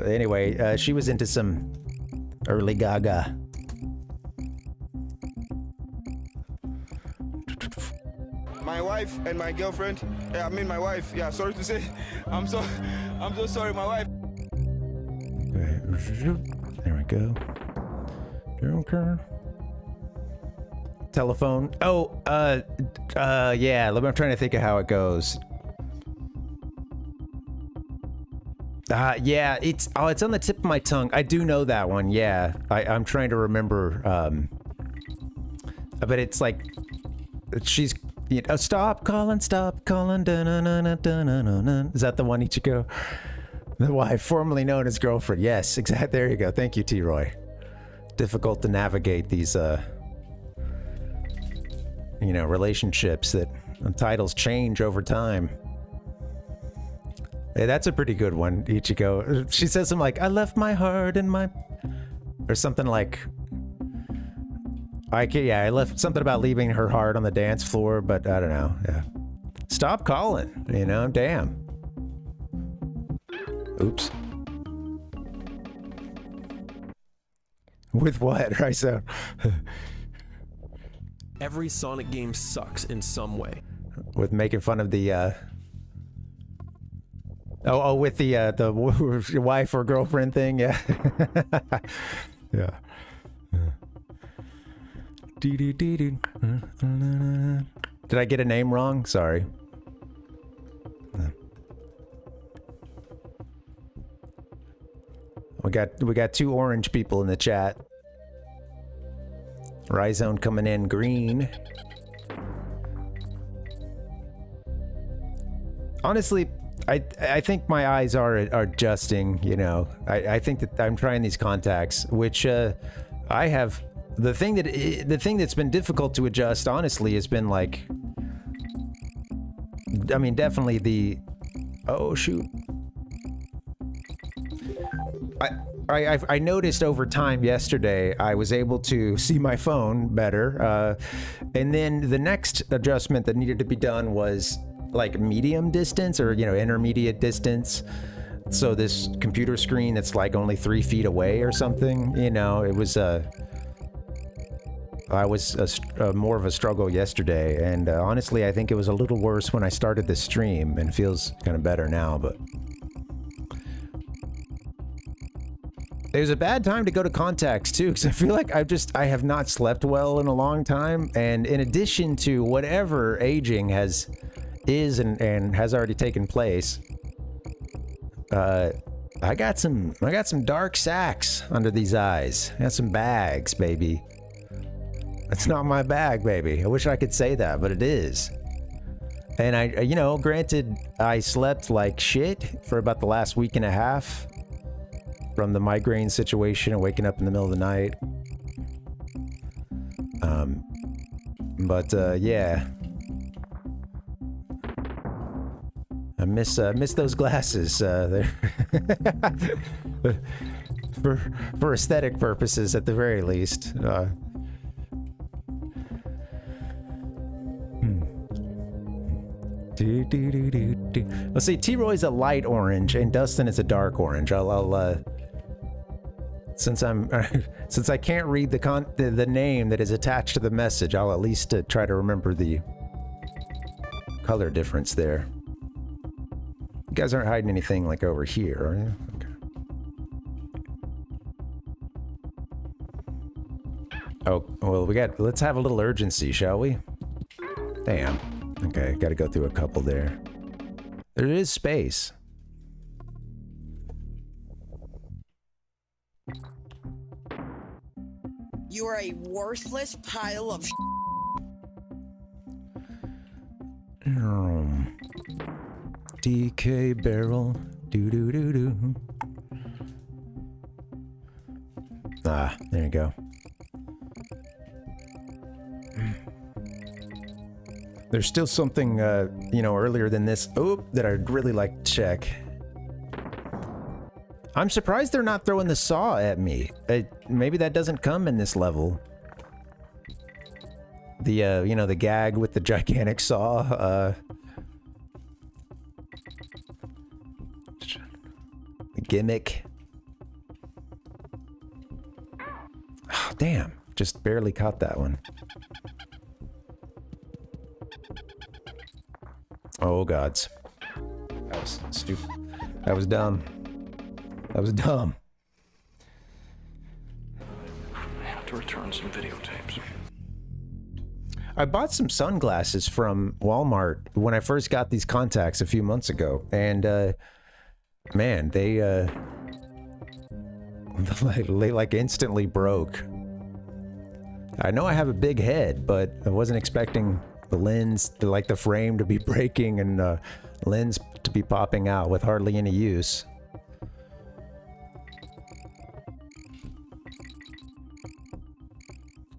anyway, she was into some early Gaga. My wife and my girlfriend. Yeah, I mean my wife. Yeah, sorry to say. I'm so sorry, my wife. There we go. Okay. Telephone. Oh, yeah. I'm trying to think of how it goes. Yeah, it's on the tip of my tongue. I do know that one. Yeah, I'm trying to remember. But it's like she's. You know, stop calling. Is that the one, Ichiko? The wife, formerly known as girlfriend. Yes, exactly. There you go. Thank you, T-Roy. Difficult to navigate these, relationships that titles change over time. Hey, that's a pretty good one, Ichiko. She says something like, I left my heart in my... Or something like... I left something about leaving her heart on the dance floor, but I don't know. Yeah. Stop calling, damn. Oops. With what, right? So every Sonic game sucks in some way. With making fun of the with the wife or girlfriend thing, yeah. Yeah. Did I get a name wrong? Sorry. We got 2 orange people in the chat. Rhizone coming in green. Honestly, I think my eyes are adjusting, you know. I think that I'm trying these contacts, which I have. The thing that's been difficult to adjust, honestly, has been like, I mean, definitely the, oh shoot. I noticed over time yesterday I was able to see my phone better, and then the next adjustment that needed to be done was like medium distance, or you know, intermediate distance. So this computer screen that's like only 3 feet away or something, you know, it was I was more of a struggle yesterday, and honestly I think it was a little worse when I started the stream, and it feels kind of better now. But it was a bad time to go to contacts too, because I feel like I have not slept well in a long time, and in addition to whatever aging is and has already taken place, I got some dark sacks under these eyes. I got some bags, baby. That's not my bag, baby. I wish I could say that, but it is. And I, you know, granted, I slept like shit for about the last week and a half from the migraine situation and waking up in the middle of the night. Yeah. I miss those glasses. They're for aesthetic purposes, at the very least. Let's see. T-Roy's a light orange and Dustin is a dark orange. I'll since I can't read the name that is attached to the message, I'll at least try to remember the color difference there. You guys aren't hiding anything like over here, are you? Okay. Oh, well, let's have a little urgency, shall we? Damn. Okay, gotta go through a couple there. There is space. You are a worthless pile of DK barrel. Do. Ah, there you go. There's still something, you know, earlier than this, that I'd really like to check. I'm surprised they're not throwing the saw at me. Maybe that doesn't come in this level. The, you know, the gag with the gigantic saw, the gimmick. Oh, damn, just barely caught that one. Oh, gods. That was stupid. That was dumb. That was dumb. I have to return some videotapes. I bought some sunglasses from Walmart when I first got these contacts a few months ago, and man, they like instantly broke. I know I have a big head, but I wasn't expecting the lens, like the frame, to be breaking and lens to be popping out with hardly any use.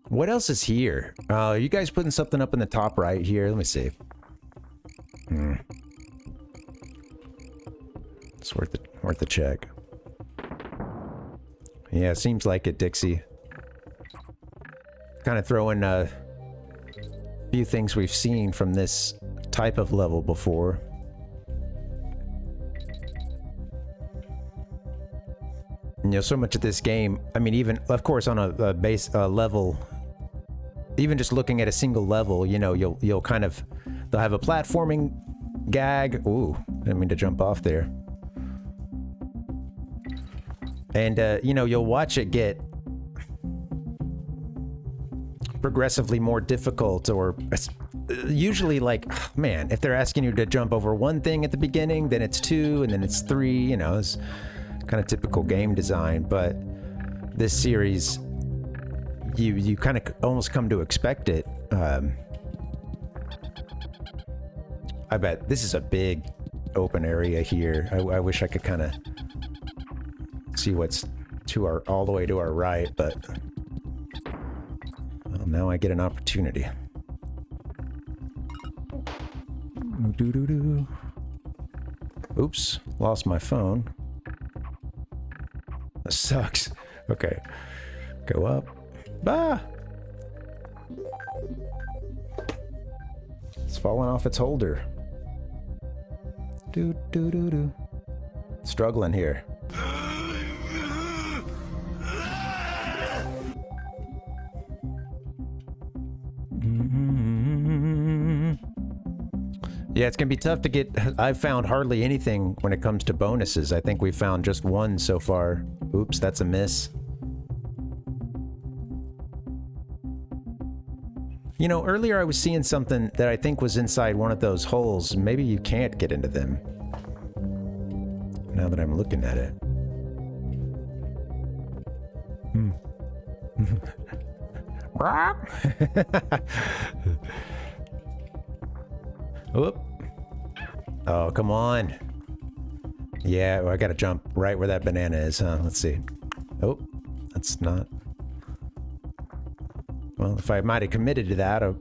What else is here? Are you guys putting something up in the top right here? Let me see. It's worth a check. Yeah, seems like it, Dixie. Kind of throwing a few things we've seen from this type of level before. You know, so much of this game, I mean, even, of course, on a base level, even just looking at a single level, you know, you'll kind of, they'll have a platforming gag. Ooh, didn't mean to jump off there. And, you know, you'll watch it get progressively more difficult, or usually like, man, if they're asking you to jump over one thing at the beginning, then it's 2, and then it's 3, you know, it's kind of typical game design. But this series, you kind of almost come to expect it. I bet this is a big open area here. I wish I could kind of see what's to our all the way to our right, but well, now I get an opportunity. Doo-doo-doo. Oops, lost my phone. That sucks. Okay, go up. Bah! It's falling off its holder. Do do do do. Struggling here. Yeah, it's gonna be tough to get. I've found hardly anything when it comes to bonuses. I think we've found just one so far. Oops, that's a miss. You know, earlier I was seeing something that I think was inside one of those holes. Maybe you can't get into them. Now that I'm looking at it. Oop. Oh, come on. Yeah, well, I gotta jump right where that banana is, huh? Let's see. Oh, that's not... Well, if I might have committed to that, I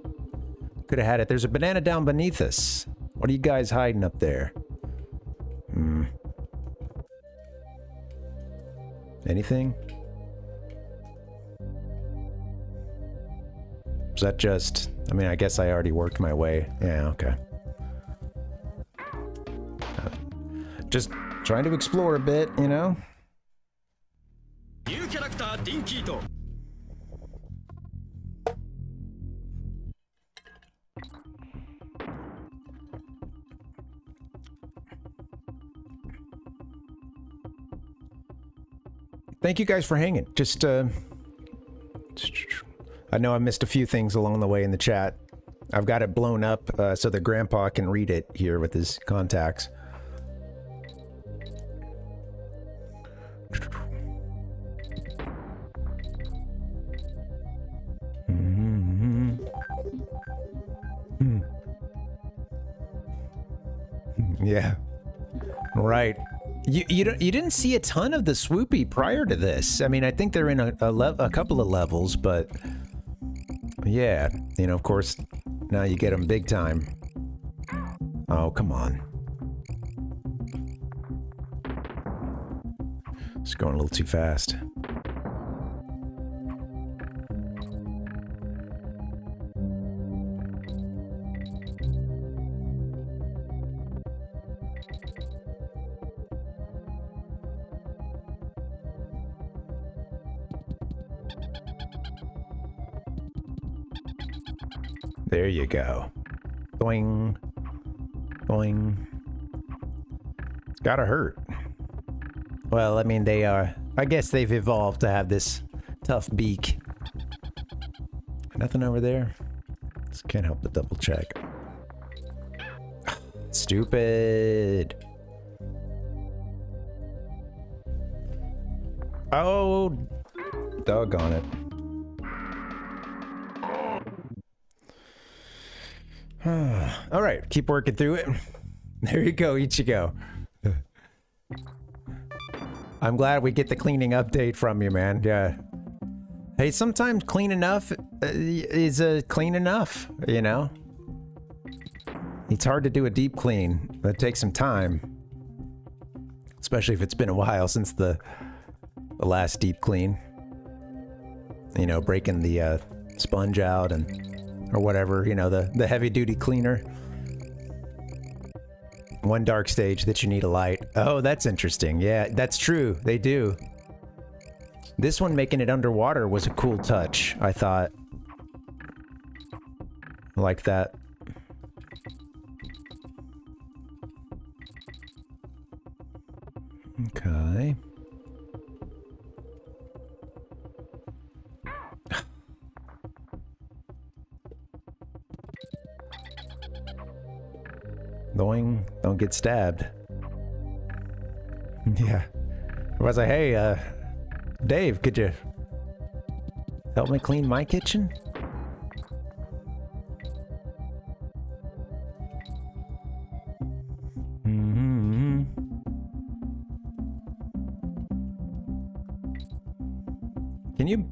could have had it. There's a banana down beneath us. What are you guys hiding up there? Anything? Is that just... I mean, I guess I already worked my way. Yeah, okay. Just trying to explore a bit, you know? New character Dinky. Thank you guys for hanging. Just, I know I missed a few things along the way in the chat. I've got it blown up so that Grandpa can read it here with his contacts. Yeah. Right. You didn't see a ton of the swoopy prior to this. I mean, I think they're in a couple of levels, but yeah, you know, of course, now you get them big time. Oh, come on. It's going a little too fast. There you go. Boing. Boing. It's gotta hurt. Well, I mean, they are... I guess they've evolved to have this tough beak. Nothing over there? Just can't help but double check. Stupid. Oh, doggone it. All right, keep working through it. There you go, Ichigo. I'm glad we get the cleaning update from you, man. Yeah. Hey, sometimes clean enough is clean enough, you know? It's hard to do a deep clean. That takes some time. Especially if it's been a while since the last deep clean. You know, breaking the sponge out and... or whatever, you know, the heavy-duty cleaner. One dark stage that you need a light. Oh, that's interesting. Yeah, that's true. They do. This one making it underwater was a cool touch, I thought. Like that. Okay. Going, don't get stabbed. Yeah. I was like, hey, Dave, could you help me clean my kitchen? Mm-hmm. Can you...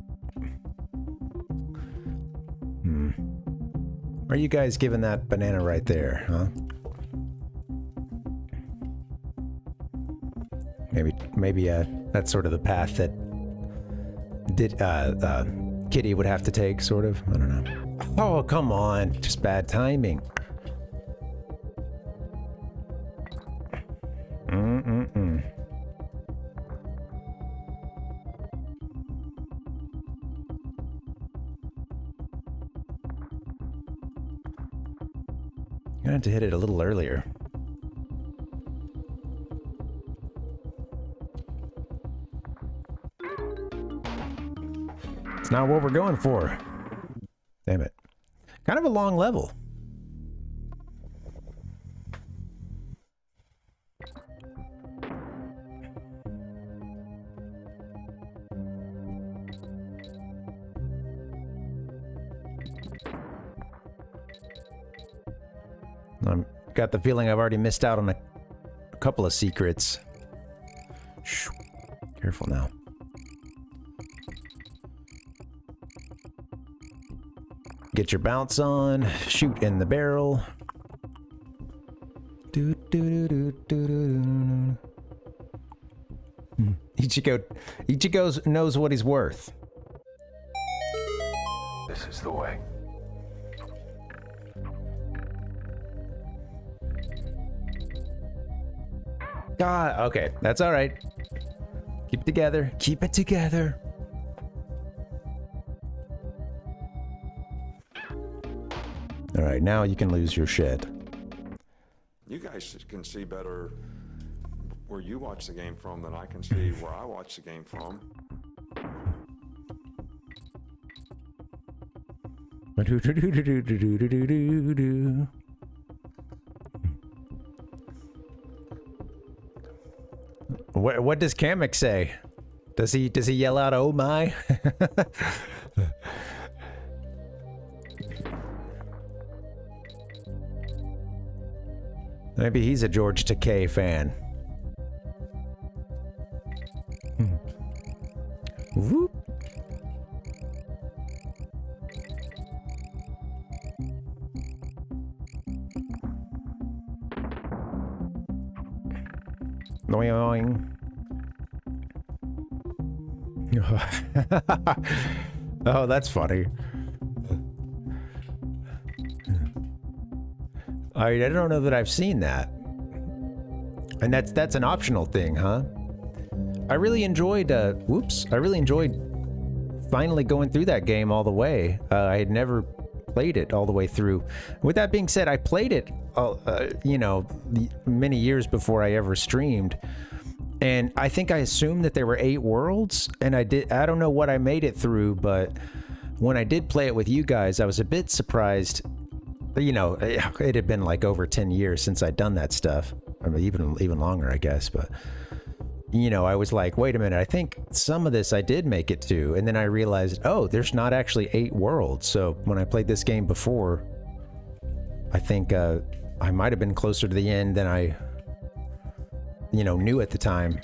Are you guys giving that banana right there, huh? Maybe that's sort of the path that Kitty would have to take, sort of. I don't know. Oh, come on. Just bad timing. I had to hit it a little earlier. It's not what we're going for. Damn it. Kind of a long level. I've got the feeling I've already missed out on a couple of secrets. Shh. Careful now. Get your bounce on. Shoot in the barrel. Ichigo knows what he's worth. This is the way. Ah, okay. That's all right. Keep it together. Keep it together. All right, now you can lose your shit. You guys can see better where you watch the game from than I can see where I watch the game from. What does Kamek say? Does he yell out, "Oh my"? Maybe he's a George Takei fan. Whoop. Noing. Oh, that's funny. I don't know that I've seen that. And that's an optional thing, huh? I really enjoyed, I really enjoyed finally going through that game all the way. I had never played it all the way through. With that being said, I played it, you know, many years before I ever streamed. And I think I assumed that there were 8 worlds, and I don't know what I made it through, but when I did play it with you guys, I was a bit surprised. You know, it had been like over 10 years since I'd done that stuff. I mean, even longer, I guess, but you know, I was like, wait a minute, I think some of this I did make it to, and then I realized, oh, there's not actually 8 worlds. So when I played this game before, I think I might have been closer to the end than I, you know, knew at the time.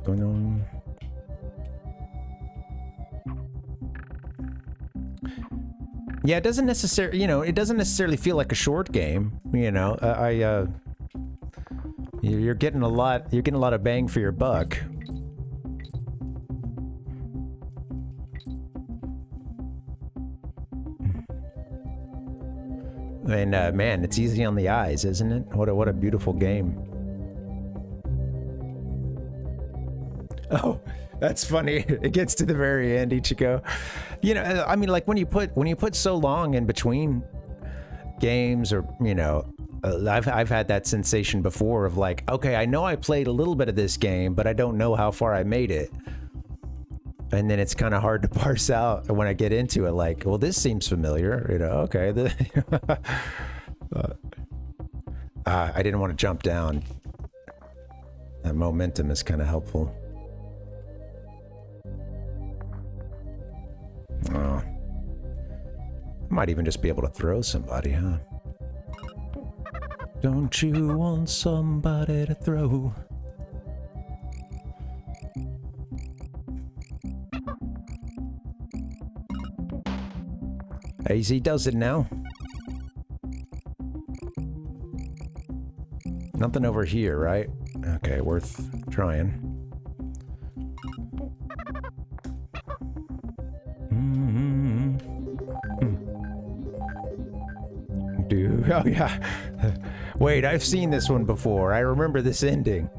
Going on. Yeah, it doesn't necessarily, you know, it doesn't necessarily feel like a short game, you know. You're getting a lot of bang for your buck. And man, it's easy on the eyes, isn't it? What a beautiful game. Oh, that's funny. It gets to the very end, Ichigo. You know, I mean, like when you put so long in between games, or you know, I've had that sensation before of like, okay, I know I played a little bit of this game, but I don't know how far I made it. And then it's kind of hard to parse out when I get into it. Like, well, this seems familiar, you know? Okay, I didn't want to jump down. That momentum is kind of helpful. Oh. Might even just be able to throw somebody, huh? Don't you want somebody to throw? AZ does it now. Nothing over here, right? Okay, worth trying. Dude, oh yeah. Wait, I've seen this one before. I remember this ending.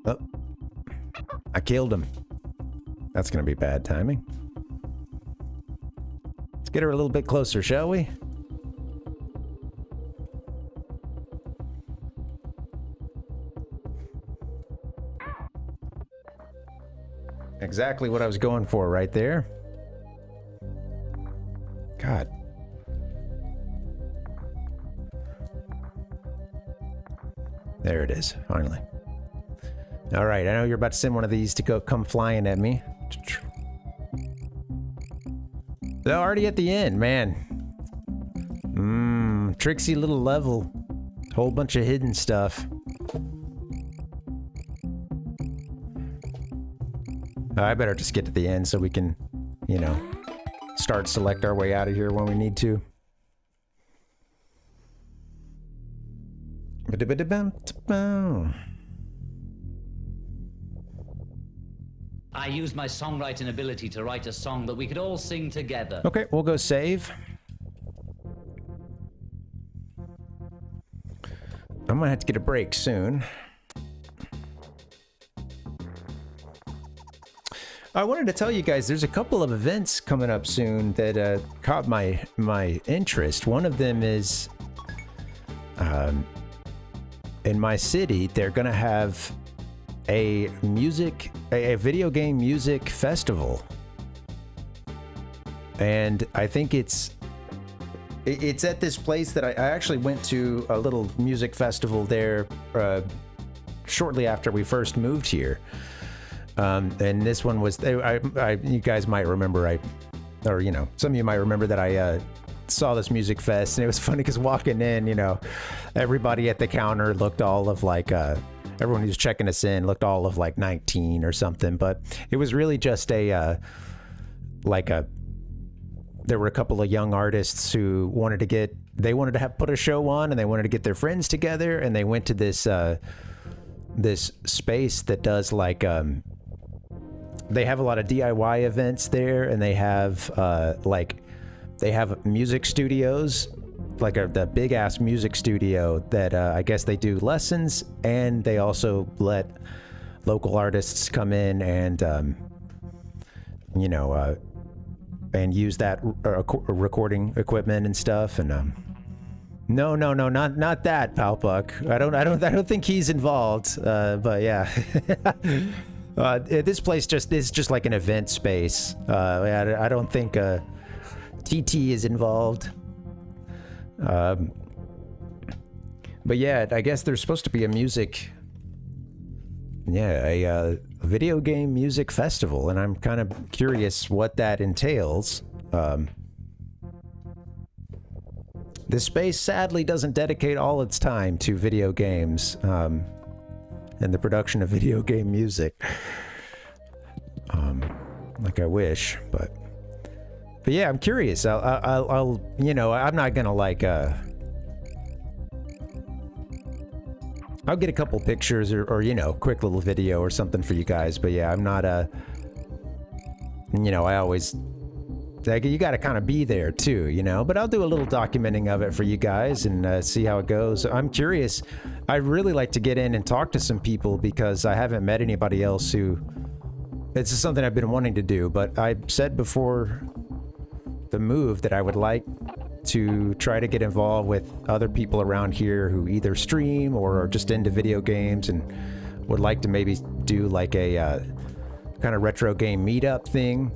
Oh. I killed him. That's gonna be bad timing. Let's get her a little bit closer, shall we? Exactly what I was going for right there. God. There it is, finally. All right, I know you're about to send one of these to come flying at me. They're already at the end, man. Tricksy little level. Whole bunch of hidden stuff. I better just get to the end so we can, you know, select our way out of here when we need to. I used my songwriting ability to write a song that we could all sing together. Okay, we'll go save. I'm gonna have to get a break soon. I wanted to tell you guys there's a couple of events coming up soon that caught my interest. One of them is in my city. They're gonna have a video game music festival, and I think it's at this place that I actually went to a little music festival there shortly after we first moved here. And this one was, you guys might remember, some of you might remember that I saw this music fest, and it was funny because walking in, you know, everybody at the counter looked all of like, everyone who's checking us in looked all of like 19 or something, but it was really just there were a couple of young artists who wanted to put a show on, and they wanted to get their friends together, and they went to this space that does like, they have a lot of DIY events there, and they have music studios, like the big ass music studio that I guess they do lessons, and they also let local artists come in and and use that recording equipment and stuff. And no, not that, Palpuck. I don't think he's involved. But yeah. This place is just like an event space. I don't think TT is involved. But yeah, I guess there's supposed to be a video game music festival, and I'm kind of curious what that entails. This space sadly doesn't dedicate all its time to video games. And the production of video game music, like I wish, but yeah, I'm curious. I'll I'm not gonna like I'll get a couple pictures or quick little video or something for you guys, but yeah, I'm not I always you got to kind of be there too, but I'll do a little documenting of it for you guys and see how it goes. I'm curious. I'd really like to get in and talk to some people because I haven't met anybody else who, it's just something I've been wanting to do, but I said before the move that I would like to try to get involved with other people around here who either stream or are just into video games and would like to maybe do like a kind of retro game meetup thing.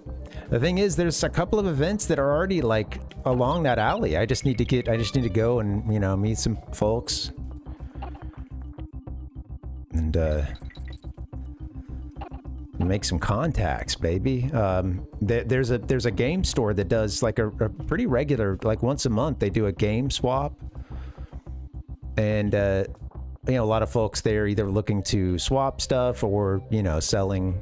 The thing is, there's a couple of events that are already like along that alley. I just need to go and, meet some folks. And make some contacts, baby. There's a game store that does like a pretty regular, like once a month, they do a game swap. And you know, a lot of folks there either looking to swap stuff or, you know, selling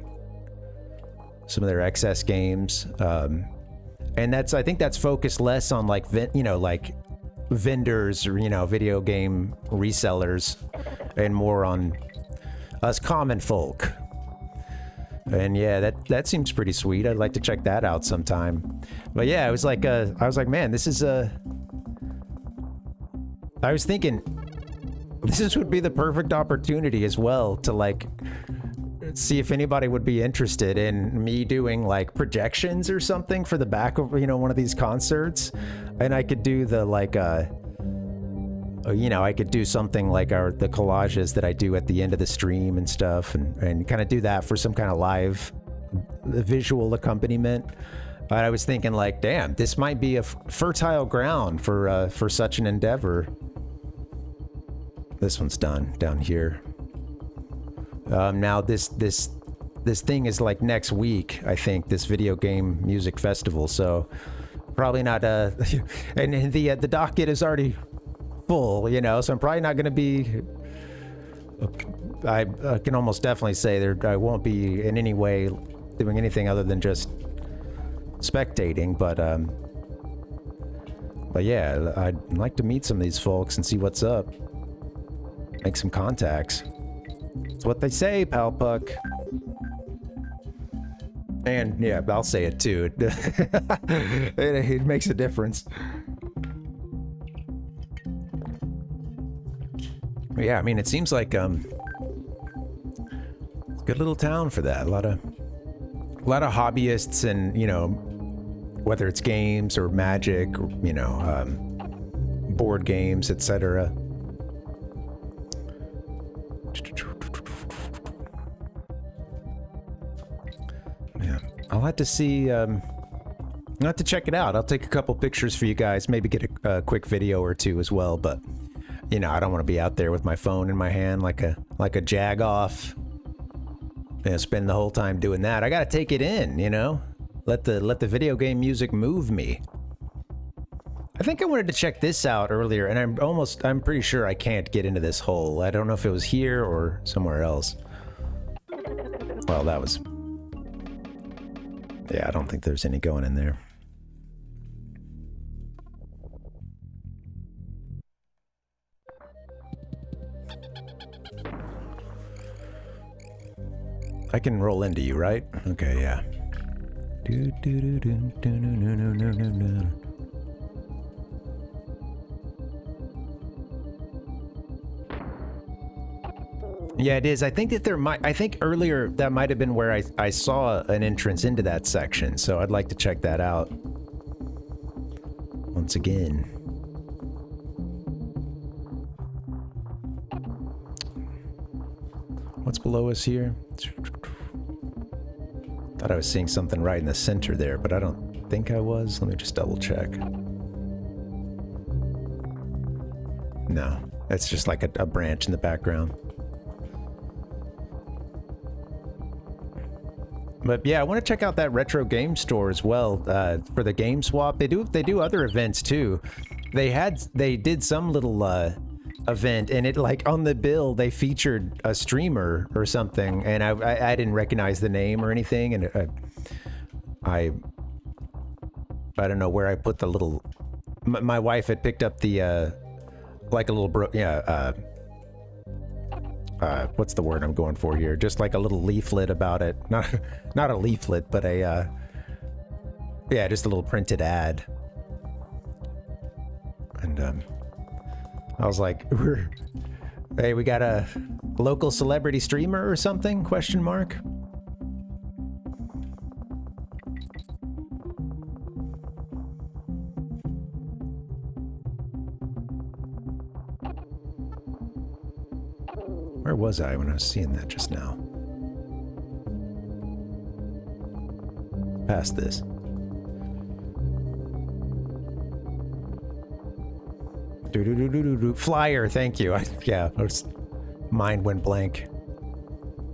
some of their excess games. And I think that's focused less on like, you know, like vendors or, you know, video game resellers, and more on us common folk. And yeah, that seems pretty sweet. I'd like to check that out sometime. But yeah, I was like, man, this is I was thinking this would be the perfect opportunity as well to like see if anybody would be interested in me doing like projections or something for the back of, you know, one of these concerts. And I could do the like, you know, I could do something like the collages that I do at the end of the stream and stuff, and kind of do that for some kind of live visual accompaniment. But I was thinking like, damn, this might be a fertile ground for such an endeavor. This one's done down here. Now this thing is like next week, I think, this video game music festival. So probably not, and the docket is already full, you know, so I'm probably not going to be, I can almost definitely say I won't be in any way doing anything other than just spectating, but yeah, I'd like to meet some of these folks and see what's up. Make some contacts. That's what they say, pal Puck. And yeah, I'll say it too. It makes a difference. Yeah, I mean, it seems like it's a good little town for that. A lot of hobbyists, and you know, whether it's games or Magic, or, you know, board games, etc. Yeah, I'll have to see. I'll have to check it out. I'll take a couple pictures for you guys. Maybe get a quick video or two as well. But you know, I don't want to be out there with my phone in my hand like a jag-off. You know, spend the whole time doing that. I gotta take it in, you know? Let the video game music move me. I think I wanted to check this out earlier, and I'm pretty sure I can't get into this hole. I don't know if it was here or somewhere else. Well, that was... Yeah, I don't think there's any going in there. I can roll into you, right? Okay, yeah. Yeah, it is. I think that I think earlier that might have been where I saw an entrance into that section, so I'd like to check that out once again. What's below us here? Thought I was seeing something right in the center there, but I don't think I was. Let me just double check. No, it's just like a branch in the background. But yeah, I want to check out that retro game store as well for the game swap. They do other events too. They did some little event, and it like on the bill they featured a streamer or something, and I didn't recognize the name or anything, and I don't know where I put the little. My wife had picked up the like a little what's the word I'm going for here? Just like a little leaflet about it. Not a leaflet, but a yeah, just a little printed ad. And I was like, hey, we got a local celebrity streamer or something? Question mark. Where was I when I was seeing that just now? Past this. Flyer, thank you. Yeah, mind went blank.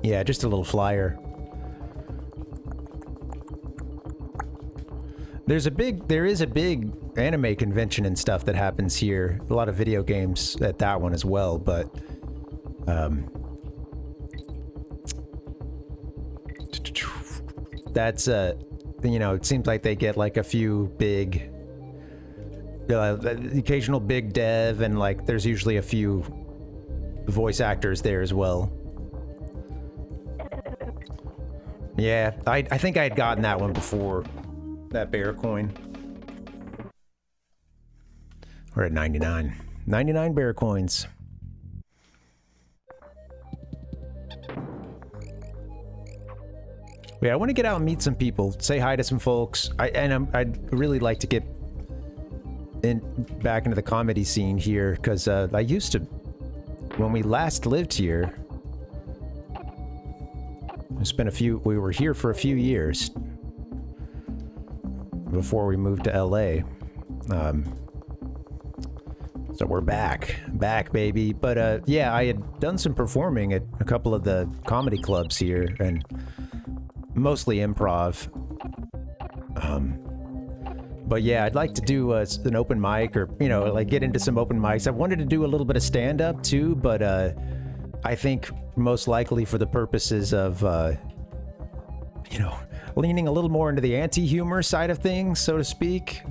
Yeah, just a little flyer. There is a big anime convention and stuff that happens here. A lot of video games at that one as well, but That's you know, it seems like they get like a few big, occasional big dev, and like there's usually a few voice actors there as well. Yeah, I think I had gotten that one before, that bear coin. We're at 99. 99 bear coins. Yeah, I want to get out and meet some people, say hi to some folks. I'd really like to get back into the comedy scene here, because I used to, when we last lived here, we were here for a few years before we moved to LA. So we're back, baby. But yeah, I had done some performing at a couple of the comedy clubs here, and mostly improv. But yeah, I'd like to do an open mic, or, you know, like get into some open mics. I wanted to do a little bit of stand-up too, but I think most likely for the purposes of, you know, leaning a little more into the anti-humor side of things, so to speak.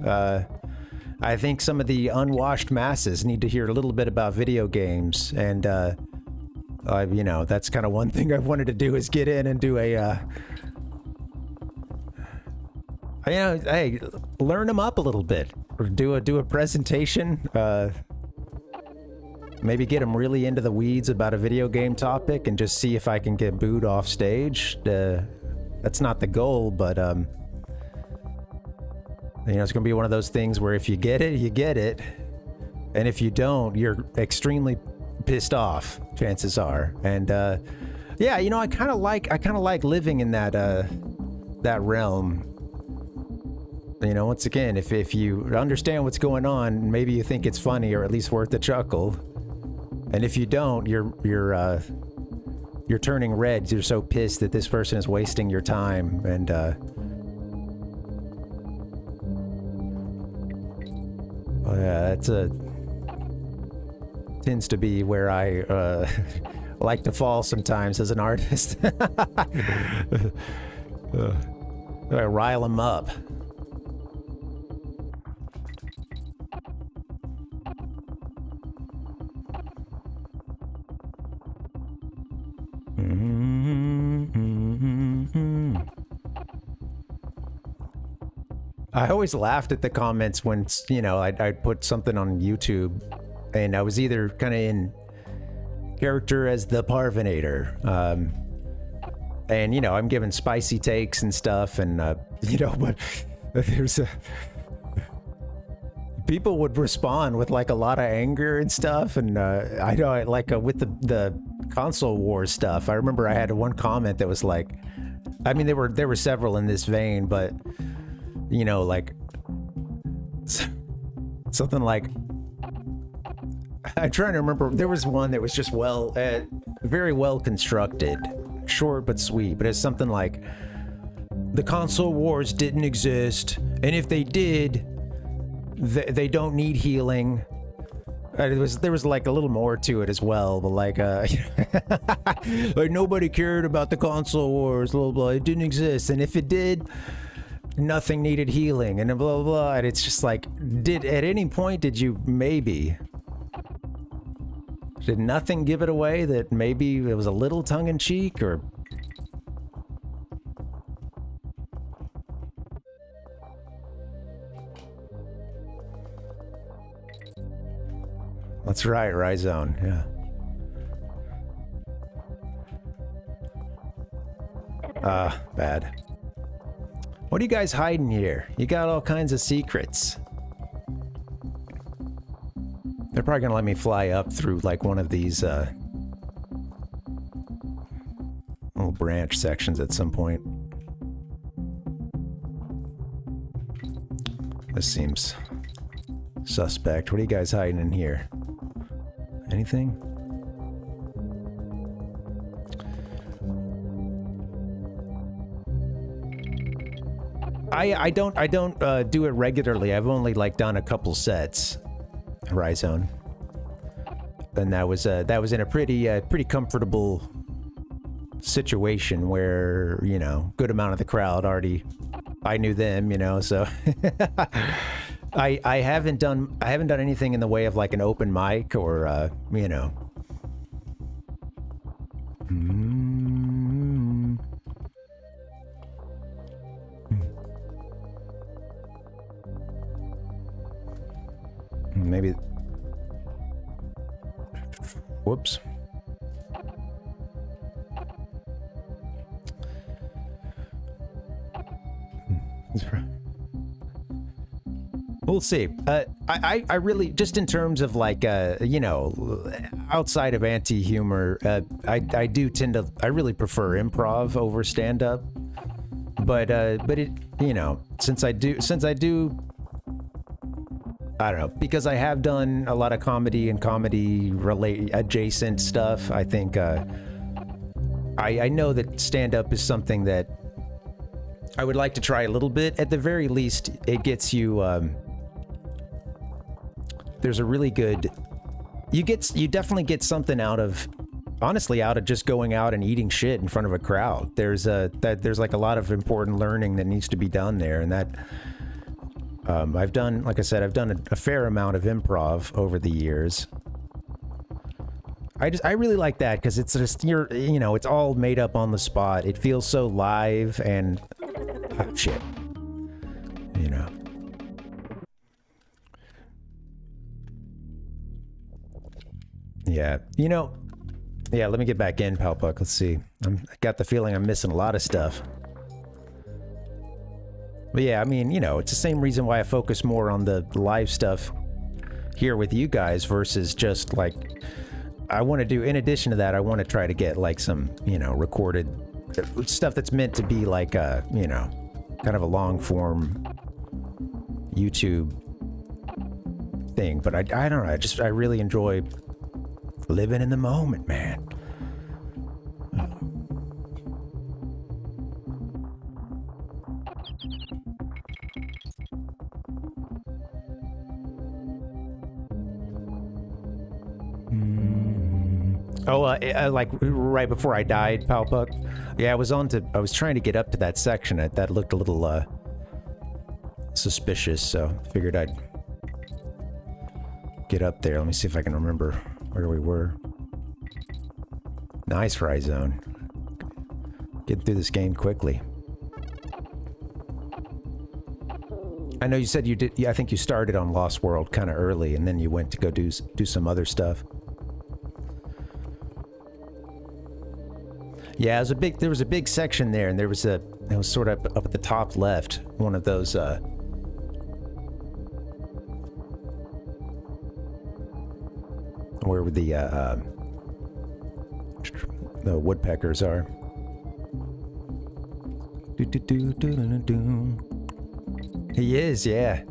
I think some of the unwashed masses need to hear a little bit about video games, and you know, that's kind of one thing I've wanted to do, is get in and do a, you know, hey, learn them up a little bit, or do a presentation. Maybe get them really into the weeds about a video game topic and just see if I can get booed off stage. That's not the goal, but you know, it's gonna be one of those things where if you get it, you get it, and if you don't, you're extremely pissed off, chances are. And yeah, you know, I kind of like living in that that realm. You know, once again, if you understand what's going on, maybe you think it's funny, or at least worth a chuckle. And if you don't, you're turning red. You're so pissed that this person is wasting your time. And well, yeah, that's tends to be where I like to fall sometimes as an artist. I rile them up. I always laughed at the comments when, you know, I'd put something on YouTube, and I was either kind of in character as the Parvinator, and, you know, I'm giving spicy takes and stuff, and, you know, but there's people would respond with, like, a lot of anger and stuff, and I know, like, with the console wars stuff, I remember I had one comment that was like, I mean, there were several in this vein, but, you know, like, something like, I'm trying to remember, there was one that was just very well constructed, short but sweet, but it's something like, the console wars didn't exist, and if they did, they don't need healing. There was like a little more to it as well, but like, like nobody cared about the console wars, blah, blah, blah, it didn't exist, and if it did, nothing needed healing, and blah, blah, blah, and it's just like, at any point did nothing give it away that maybe it was a little tongue-in-cheek, or... That's right, Rhizone, yeah. Bad. What are you guys hiding here? You got all kinds of secrets. They're probably gonna let me fly up through, like, one of these, little branch sections at some point. This seems suspect. What are you guys hiding in here? Anything? I don't do it regularly. I've only, like, done a couple sets. Rhizone. and that was in a pretty comfortable situation where, you know, good amount of the crowd already, I knew them, you know, so I haven't done anything in the way of like an open mic or you know. Maybe. Whoops. We'll see. I really, just in terms of like, you know, outside of anti-humor, I do tend to, I really prefer improv over stand-up. But it, you know, since I do, I don't know, because I have done a lot of comedy and comedy-related adjacent stuff, I think, I know that stand-up is something that I would like to try a little bit. At the very least, it gets you, there's a really good, you definitely get something out of, honestly, out of just going out and eating shit in front of a crowd. There's like a lot of important learning that needs to be done there, and that, I've done, like I said, I've done a fair amount of improv over the years. I really like that because it's just, you know, it's all made up on the spot. It feels so live and, oh, shit, you know. Yeah, you know, yeah, let me get back in, Palpuck. Let's see. I got the feeling I'm missing a lot of stuff. But yeah, I mean, you know, it's the same reason why I focus more on the live stuff here with you guys versus just like, I want to do, in addition to that, I want to try to get like some, you know, recorded stuff that's meant to be like a, you know, kind of a long form YouTube thing. But I don't know, I really enjoy living in the moment, man. Oh, like right before I died, Palpuck. Yeah, I was trying to get up to that section. That looked a little suspicious, so figured I'd get up there. Let me see if I can remember where we were. Nice, Rhizone. Get through this game quickly. I know you said you did. Yeah, I think you started on Lost World kind of early, and then you went to go do some other stuff. Yeah, there was a big section there, and it was sort of up at the top left, one of those, where the woodpeckers are. He is, yeah.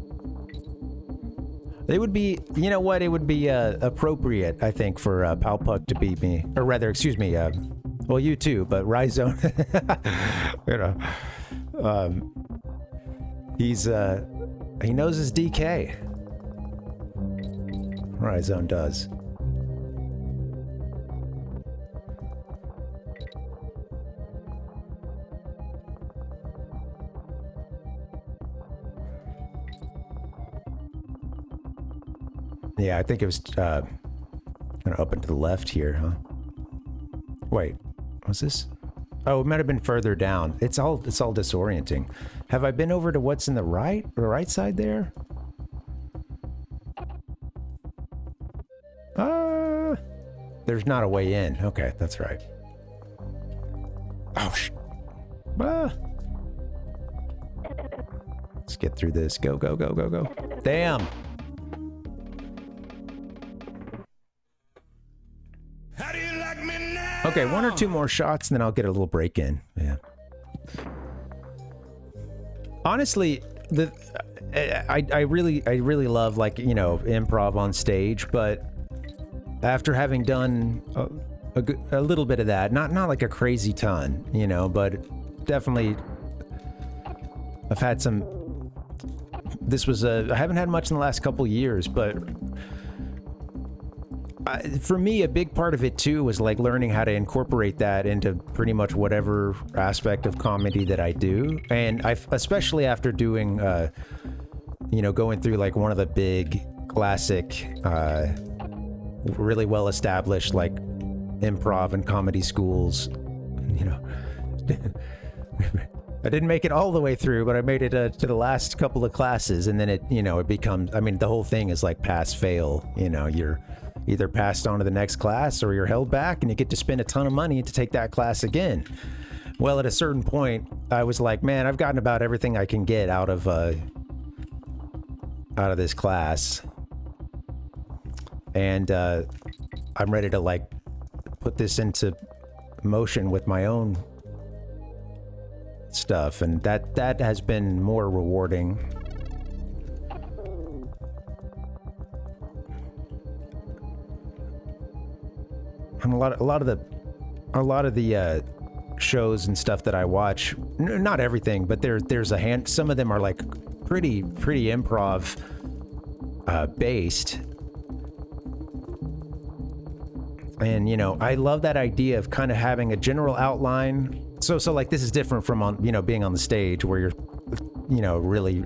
It would be, you know what, it would be appropriate, I think, for Palpuck to beat me, or rather, excuse me, well, you too, but Rhizone, you know, he knows his DK. Rhizone does. Yeah, I think it was kind of up and to the left here, huh? Wait. What's this? Oh, it might have been further down. It's all disorienting. Have I been over to what's in the right side there? There's not a way in. Okay, that's right. Oh, let's get through this. Go, go, go, go, go. Damn. Okay, one or two more shots, and then I'll get a little break in. Yeah. Honestly, I really love, like, you know, improv on stage, but after having done a little bit of that, not like a crazy ton, you know, but definitely I've had some. This was I haven't had much in the last couple years, but for me, a big part of it too was like learning how to incorporate that into pretty much whatever aspect of comedy that I do. And especially after doing, going through like one of the big classic, really well established like improv and comedy schools, I didn't make it all the way through, but I made it to the last couple of classes, and then it becomes, the whole thing is like pass fail. You're either passed on to the next class or you're held back and you get to spend a ton of money to take that class again. Well, at a certain point, I was like, man, I've gotten about everything I can get out of this class. And I'm ready to like put this into motion with my own stuff, and that has been more rewarding. And a lot of the shows and stuff that I watch, not everything, but there's a hand. Some of them are like pretty improv based. And I love that idea of kind of having a general outline. So like this is different from being on the stage where you're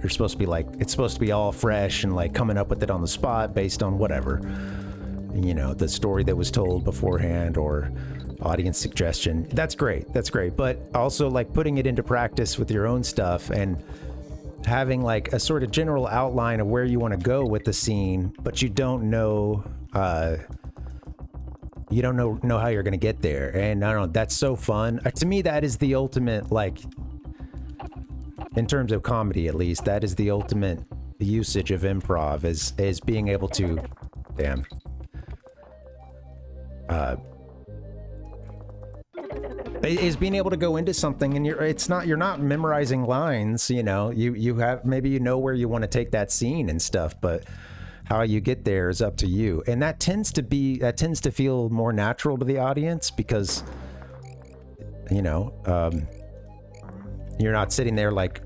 supposed to be like, it's supposed to be all fresh and like coming up with it on the spot based on whatever, the story that was told beforehand or audience suggestion. That's great. But also like putting it into practice with your own stuff and having like a sort of general outline of where you want to go with the scene, but you don't know how you're gonna get there. And I don't know, that's so fun. To me, that is the ultimate, like, in terms of comedy at least, that is the ultimate usage of improv, is being able to is being able to go into something and you're not memorizing lines, you have, maybe where you want to take that scene and stuff, but how you get there is up to you. And that tends to feel more natural to the audience because, you're not sitting there like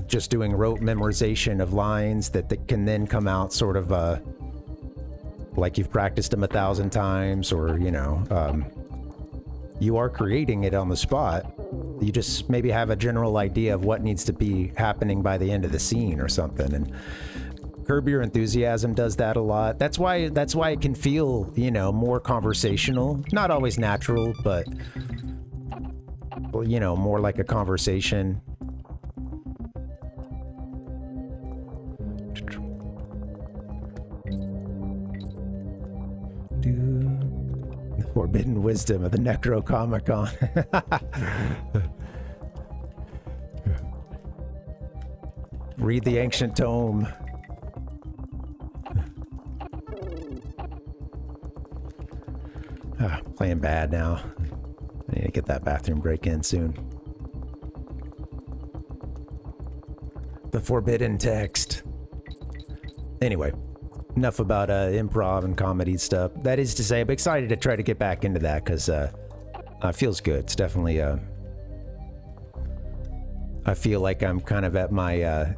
just doing rote memorization of lines that can then come out sort of like you've practiced them 1,000 times, or, you are creating it on the spot. You just maybe have a general idea of what needs to be happening by the end of the scene or something. And Curb Your Enthusiasm does that a lot. That's why it can feel, more conversational. Not always natural, but, more like a conversation. The forbidden wisdom of the Necrocomicon. Read the ancient tome. Playing bad now. I need to get that bathroom break in soon. The forbidden text. Anyway, enough about improv and comedy stuff. That is to say, I'm excited to try to get back into that because it feels good. It's definitely I feel like I'm kind of at my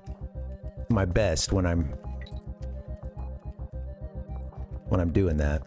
my best when I'm doing that.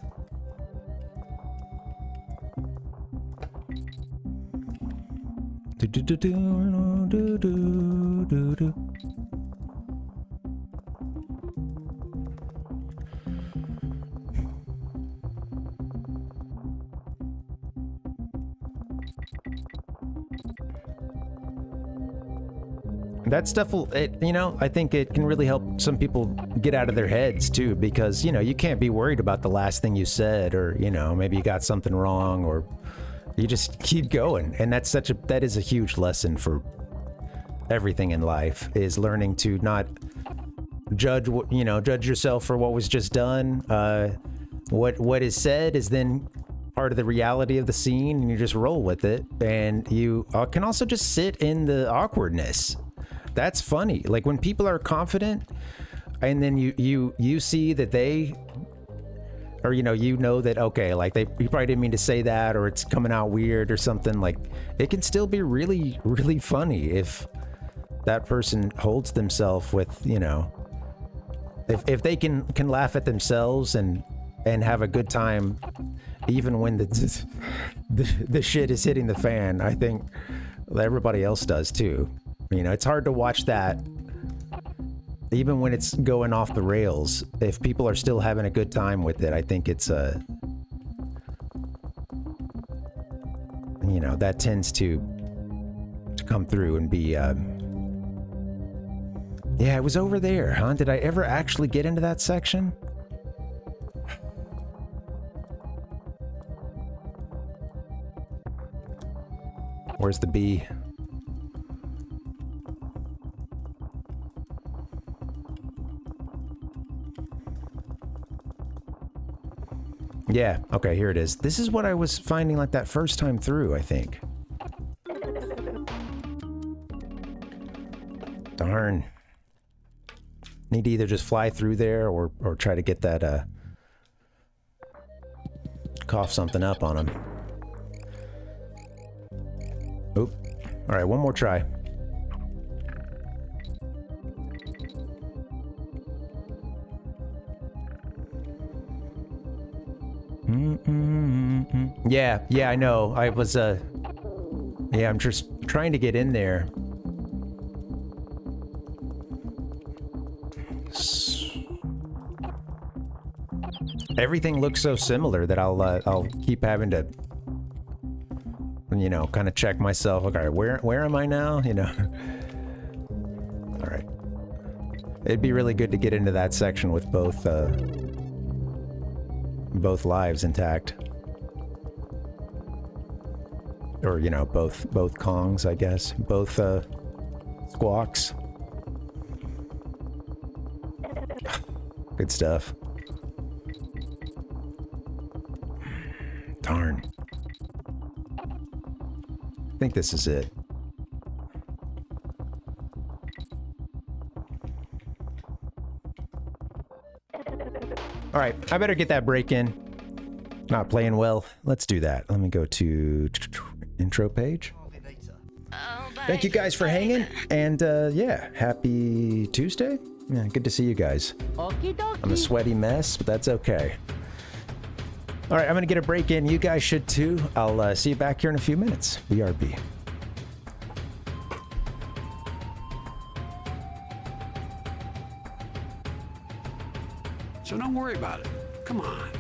That stuff will, I think it can really help some people get out of their heads too, because, you can't be worried about the last thing you said, or, maybe you got something wrong, or you just keep going. And that is a huge lesson for everything in life, is learning to not judge yourself for what was just done. What is said is then part of the reality of the scene, and you just roll with it. And you can also just sit in the awkwardness. That's funny. Like when people are confident and then you see that they, or that, okay, like you probably didn't mean to say that, or it's coming out weird or something, like it can still be really, really funny if that person holds themselves with, if they can laugh at themselves and and have a good time even when the shit is hitting the fan. I think everybody else does too. You know, it's hard to watch that even when it's going off the rails. If people are still having a good time with it, I think it's you know, that tends to come through and be yeah, it was over there, huh? Did I ever actually get into that section? Where's the bee? Yeah, okay, here it is. This is what I was finding like that first time through, I think. Darn. Need to either just fly through there or try to get that, cough something up on him. Oop. Alright, one more try. Yeah, I know. I was, yeah, I'm just trying to get in there. Everything looks so similar that I'll keep having to, you know, kind of check myself. Okay, where am I now? You know. All right. It'd be really good to get into that section with both lives intact, or you know, both Kongs, I guess, both squawks. Good stuff. Darn. I think this is it. All right, I better get that break in. Not playing well. Let's do that. Let me go to intro page. Thank you guys for hanging, and yeah, happy Tuesday. Yeah, good to see you guys. I'm a sweaty mess, but that's okay. All right, I'm gonna get a break in. You guys should too. I'll see you back here in a few minutes. BRB. So don't worry about it. Come on.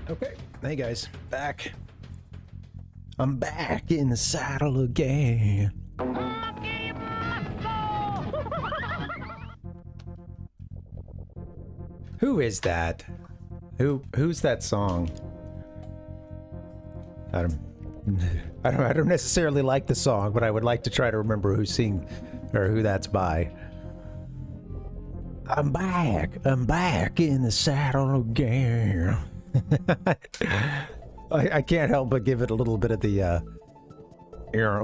Okay, hey guys, back. I'm back in the saddle again. Who is that? Who's that song? I don't necessarily like the song, but I would like to try to remember who that's by. I'm back in the saddle again. I can't help but give it a little bit of the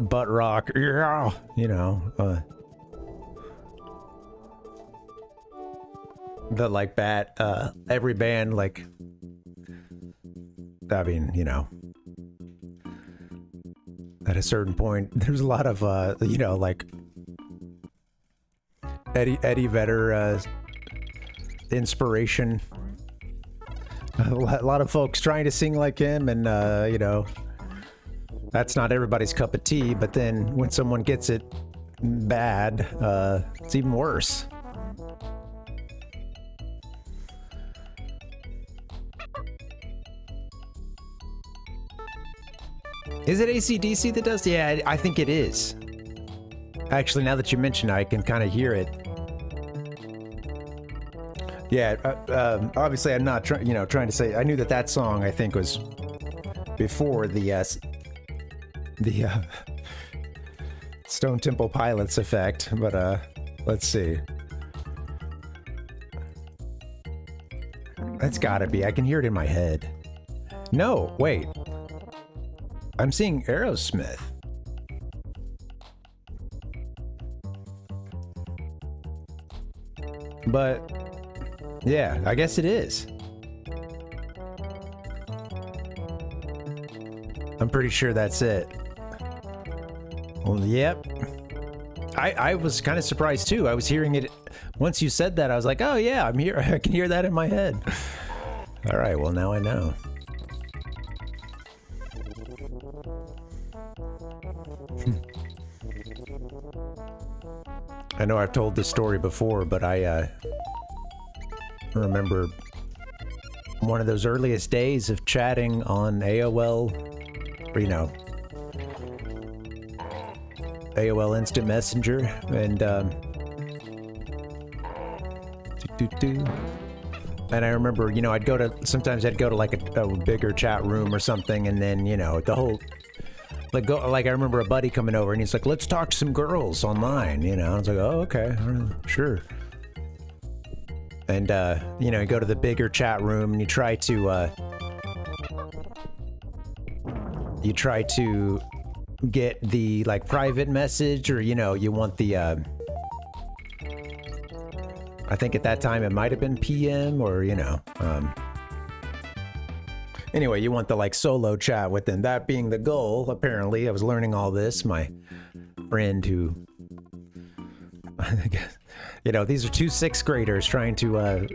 butt rock, you know, the like bat. Every band, like, I mean, you know, at a certain point, there's a lot of you know, like Eddie Vedder inspiration. A lot of folks trying to sing like him, and you know, that's not everybody's cup of tea. But then when someone gets it bad, it's even worse. Is it AC/DC that does? Yeah, I think it is. Actually, now that you mention it, I can kind of hear it. Yeah, obviously I'm not trying to say, I knew that song I think was before the Stone Temple Pilots effect, but let's see. That's gotta be, I can hear it in my head. No, wait. I'm seeing Aerosmith. But yeah, I guess it is. I'm pretty sure that's it. Well, yep. I was kind of surprised too. I was hearing it once you said that. I was like, oh yeah, I'm here. I can hear that in my head. All right, well now I know. I know I've told this story before, but I remember one of those earliest days of chatting on AOL, or, you know, AOL Instant Messenger, and and I remember, you know, sometimes I'd go to like a bigger chat room or something, and then, you know, the whole, like I remember a buddy coming over and he's like, let's talk to some girls online, you know. I was like, oh, okay, sure. And, you know, you go to the bigger chat room and you try to get the, like, private message, or, you know, you want the, I think at that time it might have been PM, or, you know, anyway, you want the, like, solo chat with them. That being the goal, apparently. I was learning all this. My friend who, I guess, you know, these are two 6th graders trying to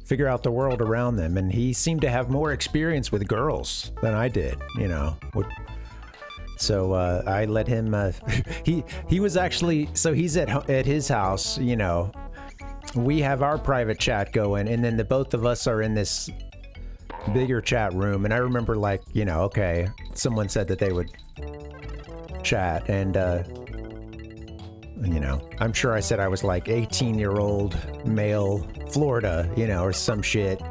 figure out the world around them, and he seemed to have more experience with girls than I did, you know. So I let him, he was actually, so he's at his house, you know. We have our private chat going, and then the both of us are in this bigger chat room. And I remember, like, you know, okay, someone said that they would chat, and you know, I'm sure I said I was like 18-year-old male, Florida, you know, or some shit.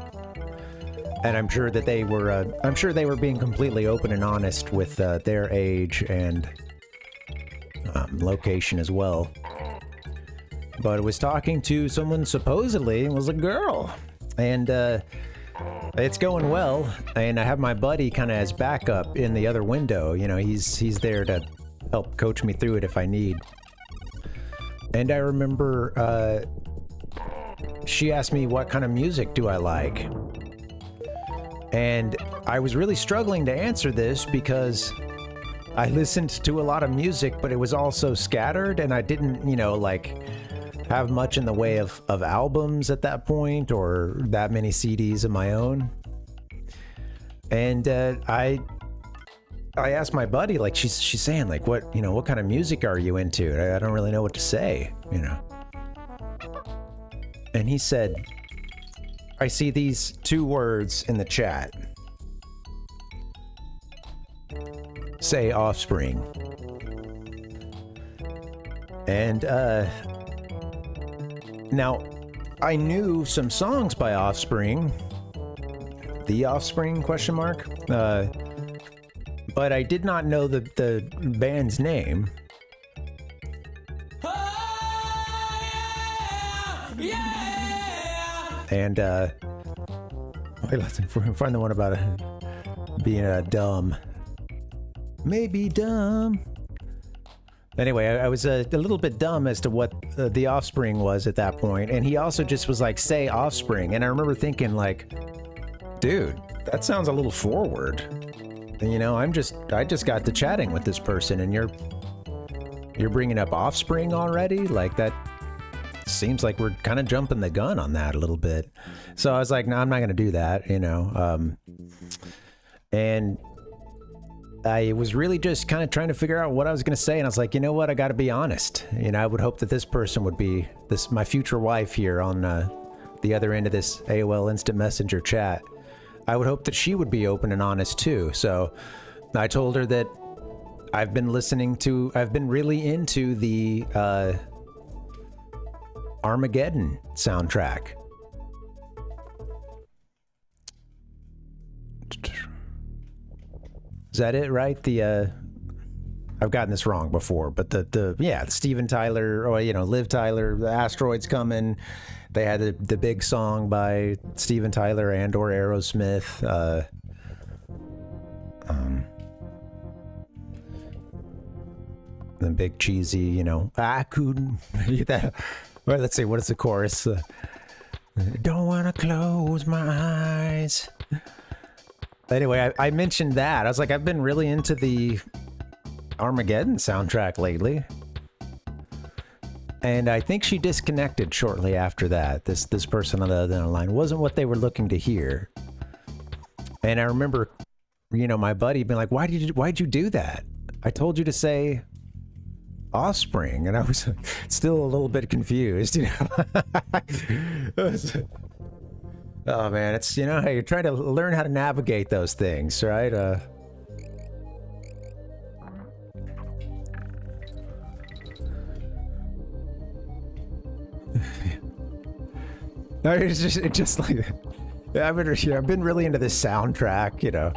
And I'm sure that they were being completely open and honest with their age and location as well. But I was talking to someone supposedly was a girl, and it's going well. And I have my buddy kind of as backup in the other window. You know, he's there to help coach me through it if I need. And I remember she asked me, what kind of music do I like? And I was really struggling to answer this because I listened to a lot of music, but it was all so scattered, and I didn't, you know, like, have much in the way of albums at that point, or that many CDs of my own. And I I asked my buddy, like, she's saying, like, what kind of music are you into? I don't really know what to say, you know. And he said, I see these 2 words in the chat. Say Offspring. And, now, I knew some songs by Offspring. The Offspring, question mark? But I did not know the band's name. And wait, let's find the one about being dumb. Maybe dumb. Anyway, I was a little bit dumb as to what the Offspring was at that point, and he also just was like, "Say Offspring," and I remember thinking, like, dude, that sounds a little forward. And, you know, I just got to chatting with this person, and you're bringing up Offspring already? Like, that seems like we're kind of jumping the gun on that a little bit. So I was like, no, I'm not going to do that, you know. And I was really just kind of trying to figure out what I was going to say, and I was like, you know what, I got to be honest. You know, I would hope that this person would be my future wife here on the other end of this AOL Instant Messenger chat. I would hope that she would be open and honest too. So I told her that I've been really into the Armageddon soundtrack. Is that it, right? I've gotten this wrong before, but the Steven Tyler, or, you know, Liv Tyler, the Asteroids Coming. They had the big song by Steven Tyler and or Aerosmith. The big cheesy, you know, I couldn't. That. Well, let's see, what is the chorus? Don't want to close my eyes. Anyway, I mentioned that. I was like, I've been really into the Armageddon soundtrack lately. And I think she disconnected shortly after that. This person on the other line wasn't what they were looking to hear. And I remember, you know, my buddy being like, why'd you do that? I told you to say Offspring. And I was still a little bit confused, you know. Oh man, it's, you know, you're trying to learn how to navigate those things, right? No, it's just like, I've been really into this soundtrack, you know.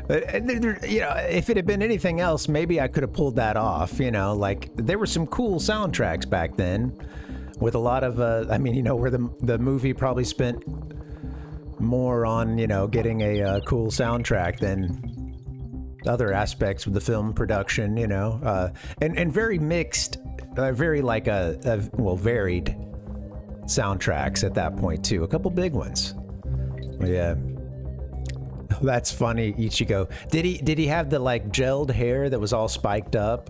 And you know, if it had been anything else, maybe I could have pulled that off, you know. Like, there were some cool soundtracks back then, with a lot of, I mean, you know, where the movie probably spent more on, you know, getting a cool soundtrack than other aspects of the film production, you know, and very mixed, very like varied soundtracks at that point too. A couple big ones. Yeah. That's funny, Ichigo. Did he have the like gelled hair that was all spiked up?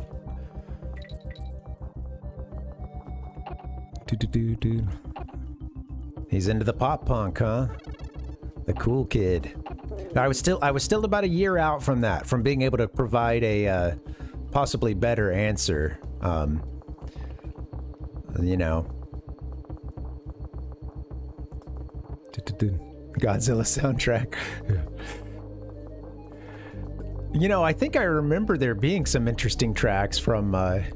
He's into the pop punk, huh? The cool kid. I was still about a year out from that, from being able to provide a possibly better answer. You know. Godzilla soundtrack. You know, I think I remember there being some interesting tracks from at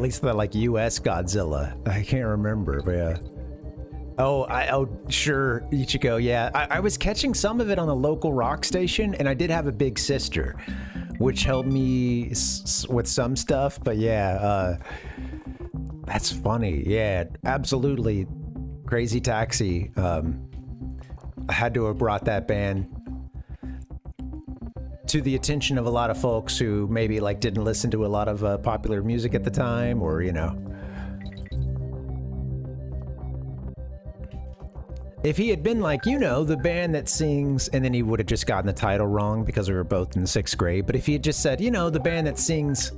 least the like US Godzilla. I can't remember, but yeah. Oh, sure, Ichigo, yeah. I was catching some of it on a local rock station, and I did have a big sister, which helped me with some stuff, but yeah, that's funny. Yeah, absolutely. Crazy Taxi. I had to have brought that band to the attention of a lot of folks who maybe like didn't listen to a lot of popular music at the time, or, you know. If he had been like, you know, the band that sings, and then he would have just gotten the title wrong because we were both in 6th grade. But if he had just said, you know, the band that sings,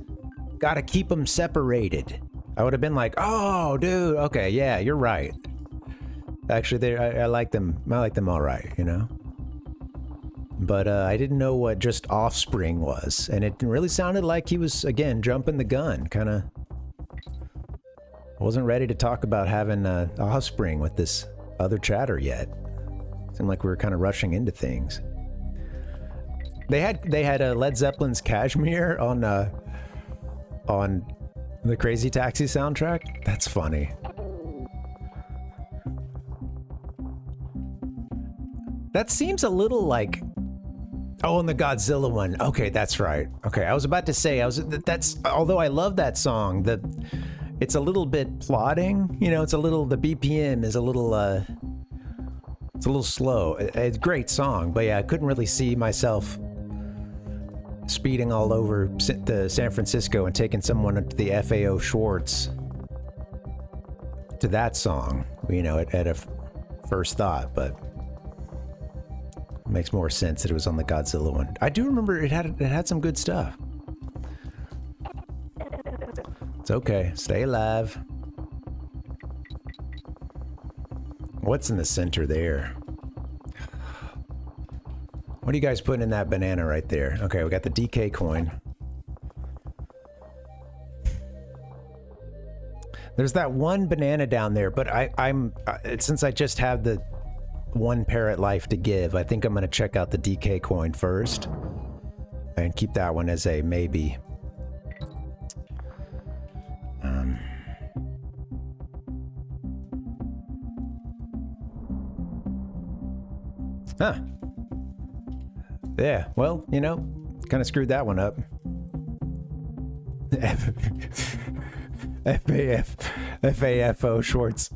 gotta keep them separated, I would have been like, oh, dude, okay, yeah, you're right. Actually, I like them. I like them all right, you know? but I didn't know what just Offspring was, and it really sounded like he was, again, jumping the gun, kind of. Wasn't ready to talk about having Offspring with this other chatter yet. Seemed like we were kind of rushing into things. They had Led Zeppelin's Kashmir on the Crazy Taxi soundtrack. That's funny. That seems a little like, oh, and the Godzilla one. Okay, that's right. Okay, I was about to say, that's, although I love that song, it's a little bit plodding, you know, it's a little, the BPM is a little, it's a little slow. It's a great song, but yeah, I couldn't really see myself speeding all over the San Francisco and taking someone to the FAO Schwartz to that song, you know, at a first thought, but makes more sense that it was on the Godzilla one. I do remember it had some good stuff. It's okay. Stay alive. What's in the center there? What are you guys putting in that banana right there? Okay, we got the DK coin. There's that one banana down there, but since I just have the one parrot life to give, I think I'm going to check out the DK coin first and keep that one as a maybe. Huh. Yeah, well, you know, kind of screwed that one up. FAFO Schwartz.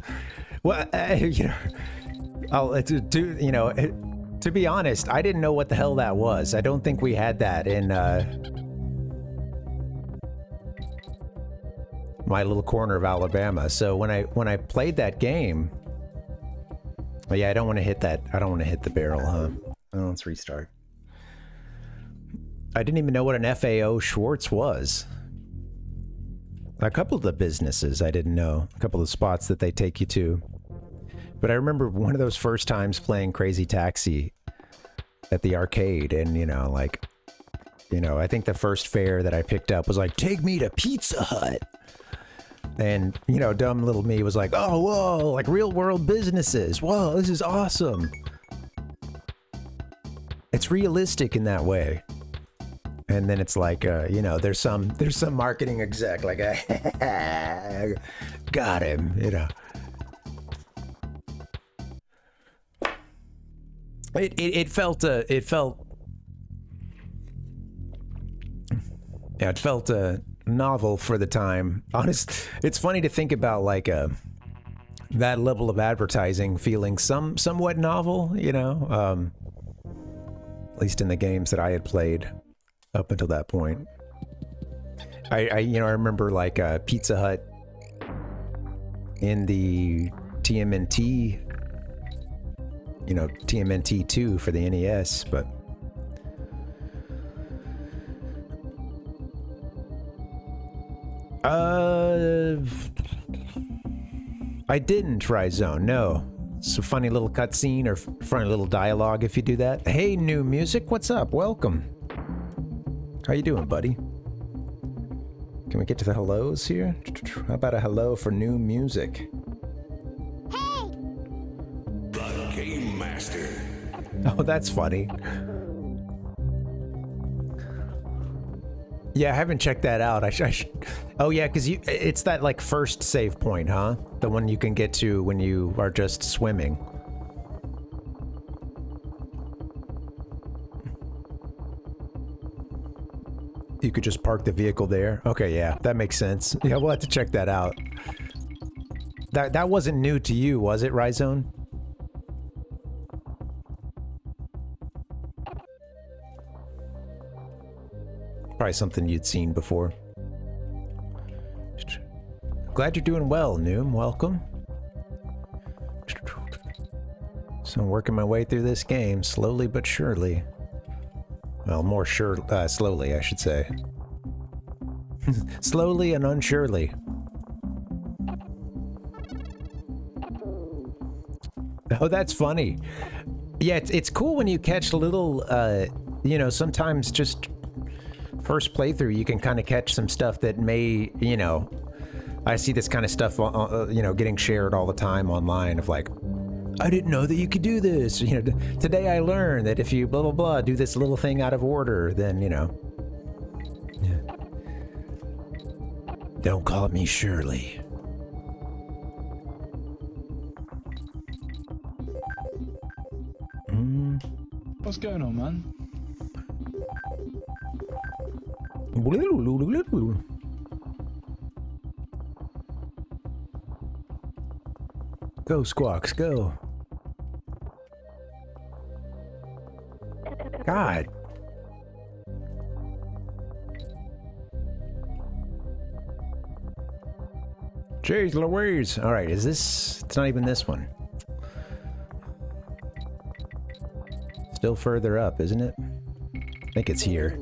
Well, you know, to be honest, I didn't know what the hell that was. I don't think we had that in my little corner of Alabama. So when I played that game, yeah, I don't want to hit that. I don't want to hit the barrel, huh? Oh, let's restart. I didn't even know what an FAO Schwartz was. A couple of the businesses I didn't know. A couple of the spots that they take you to. But I remember one of those first times playing Crazy Taxi at the arcade, and, you know, like, you know, I think the first fare that I picked up was like, take me to Pizza Hut. And, you know, dumb little me was like, oh, whoa, like real world businesses. Whoa, this is awesome. It's realistic in that way. And then it's like, you know, there's some marketing exec like, got him, you know. It felt novel for the time. Honest, it's funny to think about like that level of advertising feeling somewhat novel, you know, at least in the games that I had played up until that point. I remember like Pizza Hut in the TMNT, you know, TMNT 2 for the NES, but I didn't try Zone, no. It's a funny little cutscene or funny little dialogue if you do that. Hey, New Music, what's up? Welcome. How you doing, buddy? Can we get to the hellos here? How about a hello for New Music? Hey! The Game Master. Oh, that's funny. Yeah, I haven't checked that out. I should. Oh yeah, because it's that like first save point, huh? The one you can get to when you are just swimming. You could just park the vehicle there. Okay, yeah, that makes sense. Yeah, we'll have to check that out. That wasn't new to you, was it, Rhizone? Probably something you'd seen before. Glad you're doing well, Noom. Welcome. So I'm working my way through this game, slowly but surely. Well, more slowly, I should say. Slowly and unsurely. Oh, that's funny. Yeah, it's cool when you catch little, you know, sometimes just first playthrough, you can kind of catch some stuff that may, you know, I see this kind of stuff, you know, getting shared all the time online of like, I didn't know that you could do this. You know, today I learned that if you blah, blah, blah, do this little thing out of order, then, you know. Yeah. Don't call me Shirley. What's going on, man? Go, Squawks, go. God. Jeez Louise. All right, is this... It's not even this one. Still further up, isn't it? I think it's here.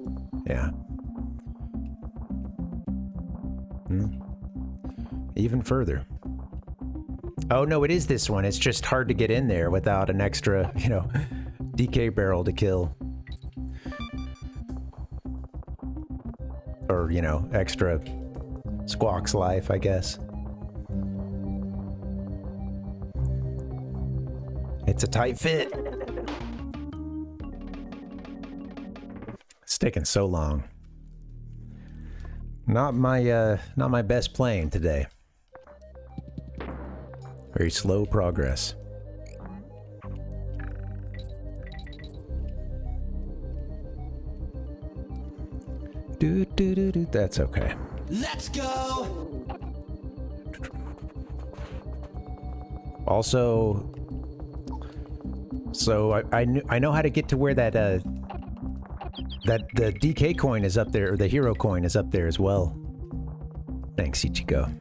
Yeah. Even further. Oh, no, it is this one. It's just hard to get in there without an extra, you know, DK barrel to kill. Or, you know, extra Squawk's life, I guess. It's a tight fit. It's taking so long. Not my best playing today. Very slow progress. That's okay. Let's go. Also, so I know how to get to where that the DK coin is up there, or the hero coin is up there as well. Thanks, Ichigo.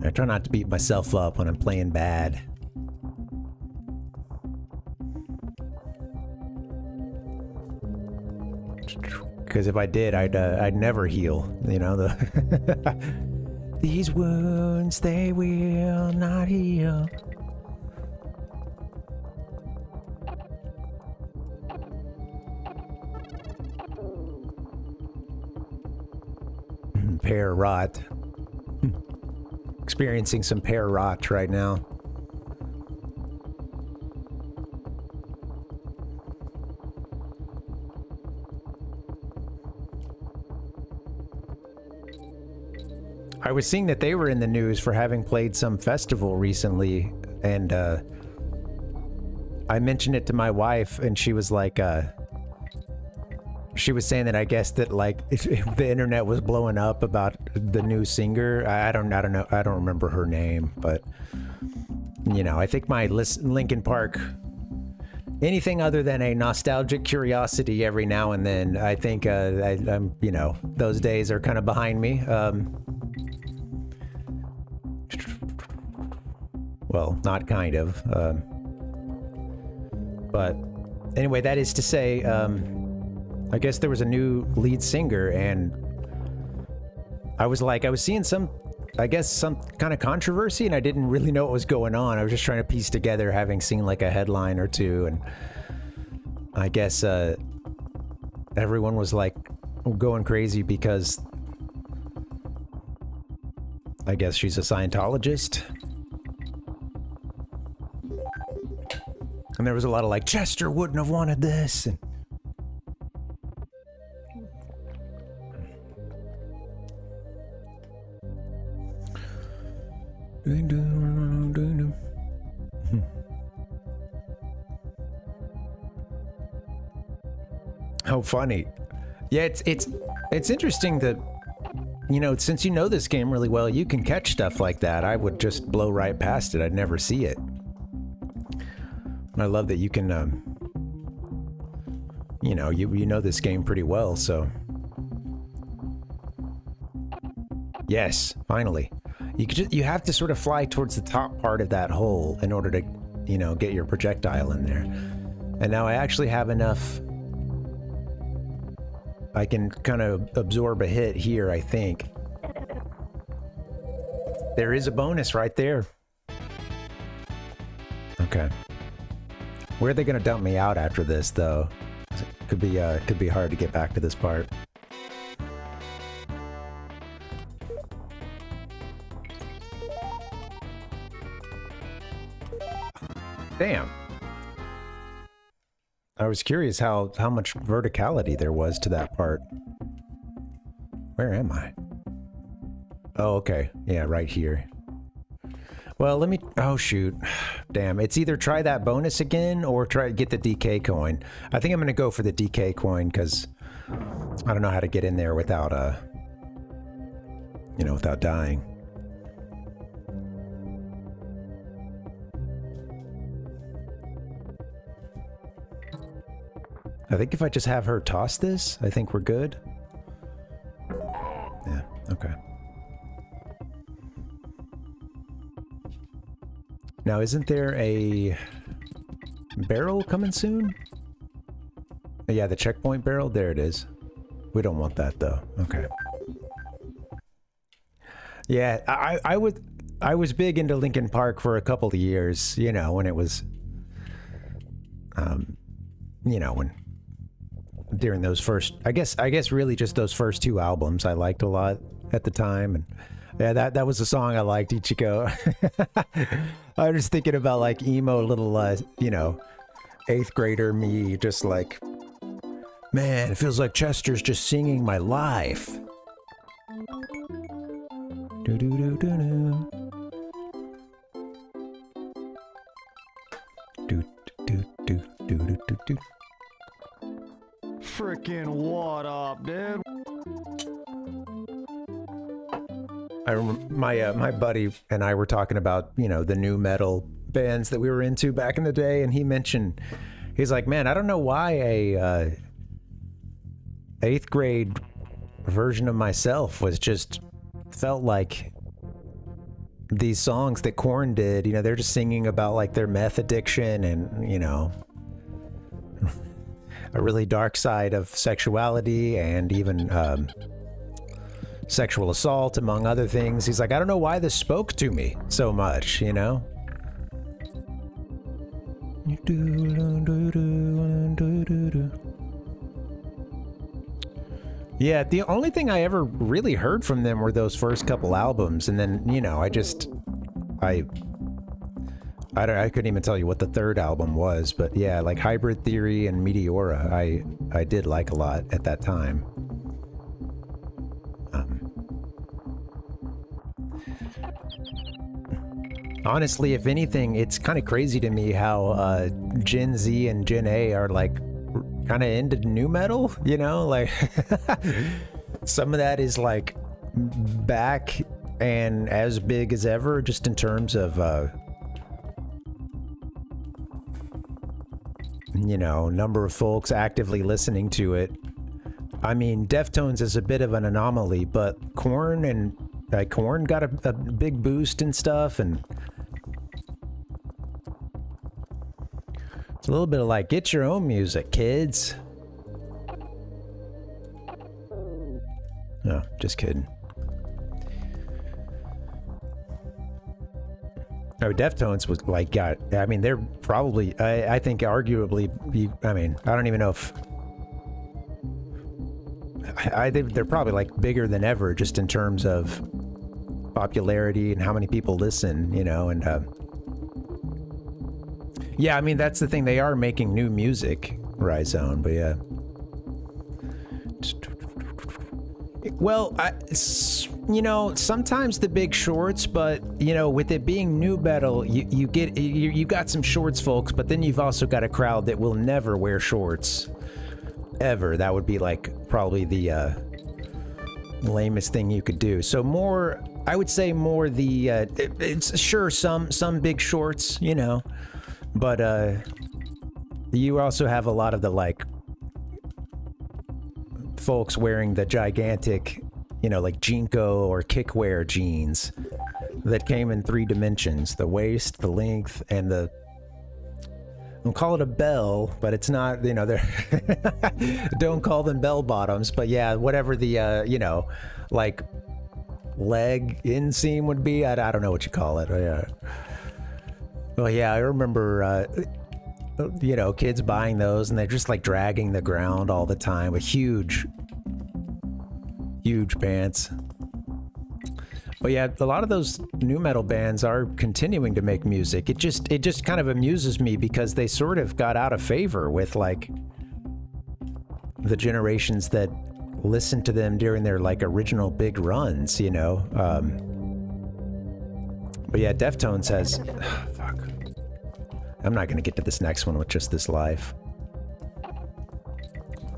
I try not to beat myself up when I'm playing bad. Because if I did, I'd never heal. You know, these wounds, they will not heal. Pear rot. Experiencing some pear rot right now. I was seeing that they were in the news for having played some festival recently, and I mentioned it to my wife, and she was like, she was saying that I guess that like if the internet was blowing up about the new singer. I don't know. I don't remember her name, but you know, I think my Linkin Park, anything other than a nostalgic curiosity every now and then, I think I'm, you know, those days are kind of behind me. Well, not kind of. But anyway, that is to say, I guess there was a new lead singer, and I was seeing some, I guess, some kind of controversy, and I didn't really know what was going on. I was just trying to piece together, having seen like a headline or two, and I guess everyone was like going crazy because I guess she's a Scientologist. And there was a lot of like, Chester wouldn't have wanted this, and how funny. Yeah, it's interesting that, you know, since you know this game really well, you can catch stuff like that. I would just blow right past it. I'd never see it. And I love that you can, you know, you know this game pretty well, so. Yes, finally. You have to sort of fly towards the top part of that hole in order to, you know, get your projectile in there. And now I actually have enough. I can kind of absorb a hit here, I think. There is a bonus right there. Okay. Where are they gonna dump me out after this, though? Could be hard to get back to this part. Damn. I was curious how much verticality there was to that part. Where am I? Oh, okay. Yeah, right here. Well, let me... Oh, shoot. Damn. It's either try that bonus again or try to get the DK coin. I think I'm going to go for the DK coin because I don't know how to get in there without, you know, without dying. I think if I just have her toss this, I think we're good. Yeah, okay. Now, isn't there a barrel coming soon? Oh, yeah, the checkpoint barrel. There it is. We don't want that, though. Okay. Yeah, I was big into Linkin Park for a couple of years, you know, when it was, you know, when during those first, I guess really just those first two albums I liked a lot at the time, and yeah, that was a song I liked, Ichiko. I was just thinking about like emo little, you know, 8th grader me, just like, man, it feels like Chester's just singing my life. Do do do do do. Do do do do do do do. Frickin' what up, dude? I remember my buddy and I were talking about, you know, the new metal bands that we were into back in the day, and he mentioned, he's like, man, I don't know why a 8th grade version of myself was just felt like these songs that Korn did, you know, they're just singing about like their meth addiction and, you know, a really dark side of sexuality and even sexual assault, among other things. He's like, I don't know why this spoke to me so much, you know? Yeah, the only thing I ever really heard from them were those first couple albums, and then, you know, I couldn't even tell you what the third album was, but yeah, like Hybrid Theory and Meteora, I did like a lot at that time. Honestly, if anything, it's kind of crazy to me how Gen Z and Gen A are like kind of into new metal, you know, like some of that is like back and as big as ever, just in terms of you know, number of folks actively listening to it. I mean, Deftones is a bit of an anomaly, but Korn got a big boost and stuff, and it's a little bit of like, get your own music, kids. No, just kidding. Oh, Deftones was like, I mean, they're probably, I think arguably, I mean, I don't even know if, I think they're probably like bigger than ever just in terms of popularity and how many people listen, you know, and yeah, I mean, that's the thing, they are making new music, Rhizone, but yeah. Well, you know, sometimes the big shorts, but you know, with it being new metal, you got some shorts folks, but then you've also got a crowd that will never wear shorts ever. That would be like probably the lamest thing you could do. So more, I would say more the it's sure some big shorts, you know, but you also have a lot of the like folks wearing the gigantic, you know, like Jinko or kickwear jeans that came in 3 dimensions: the waist, the length, and the, don't call it a bell, but it's not, you know, they're don't call them bell bottoms, but yeah, whatever the you know, like leg inseam would be. I don't know what you call it. Yeah. Well, yeah, I remember you know, kids buying those and they're just like dragging the ground all the time with huge pants. But yeah, a lot of those new metal bands are continuing to make music. It just kind of amuses me because they sort of got out of favor with like the generations that listened to them during their like original big runs, you know. But yeah, Deftones has fuck. I'm not gonna get to this next one with just this life.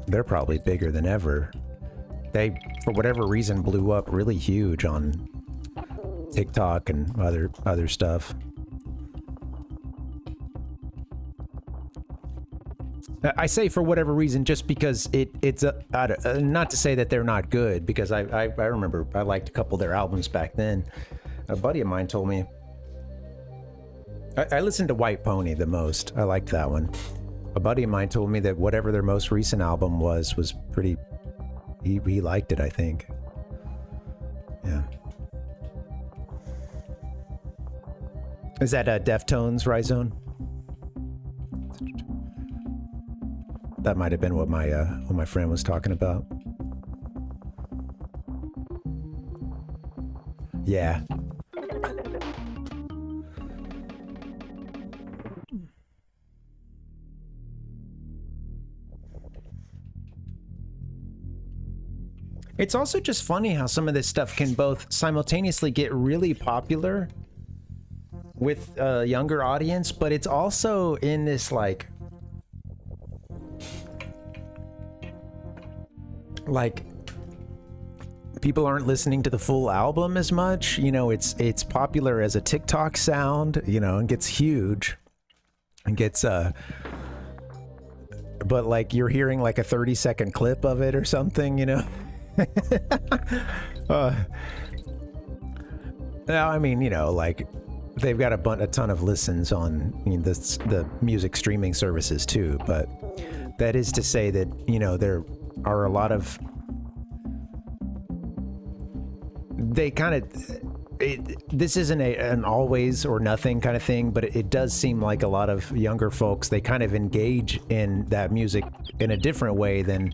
They're probably bigger than ever. They, for whatever reason, blew up really huge on TikTok and other stuff. I say for whatever reason just because it's not to say that they're not good, because I remember I liked a couple of their albums back then. A buddy of mine told me I listened to White Pony the most. I liked that one. A buddy of mine told me that whatever their most recent album was pretty. He liked it, I think. Yeah. Is that Deftones, Rhizone? That might have been what my friend was talking about. Yeah. It's also just funny how some of this stuff can both simultaneously get really popular with a younger audience, but it's also in this like people aren't listening to the full album as much. You know, it's popular as a TikTok sound, you know, and gets huge and gets but like you're hearing like a 30-second clip of it or something, you know. Now, I mean, you know, like they've got a ton of listens on the music streaming services too, but that is to say that, you know, there are a lot of this isn't an always or nothing kind of thing, but it does seem like a lot of younger folks, they kind of engage in that music in a different way than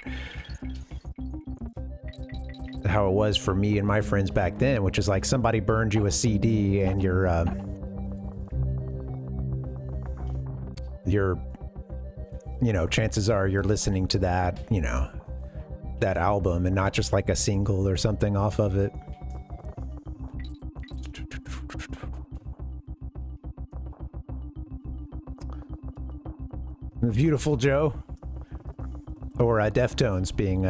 how it was for me and my friends back then, which is like somebody burned you a CD and you're you know, chances are you're listening to that, you know, that album and not just like a single or something off of it. Beautiful Joe. Or Deftones being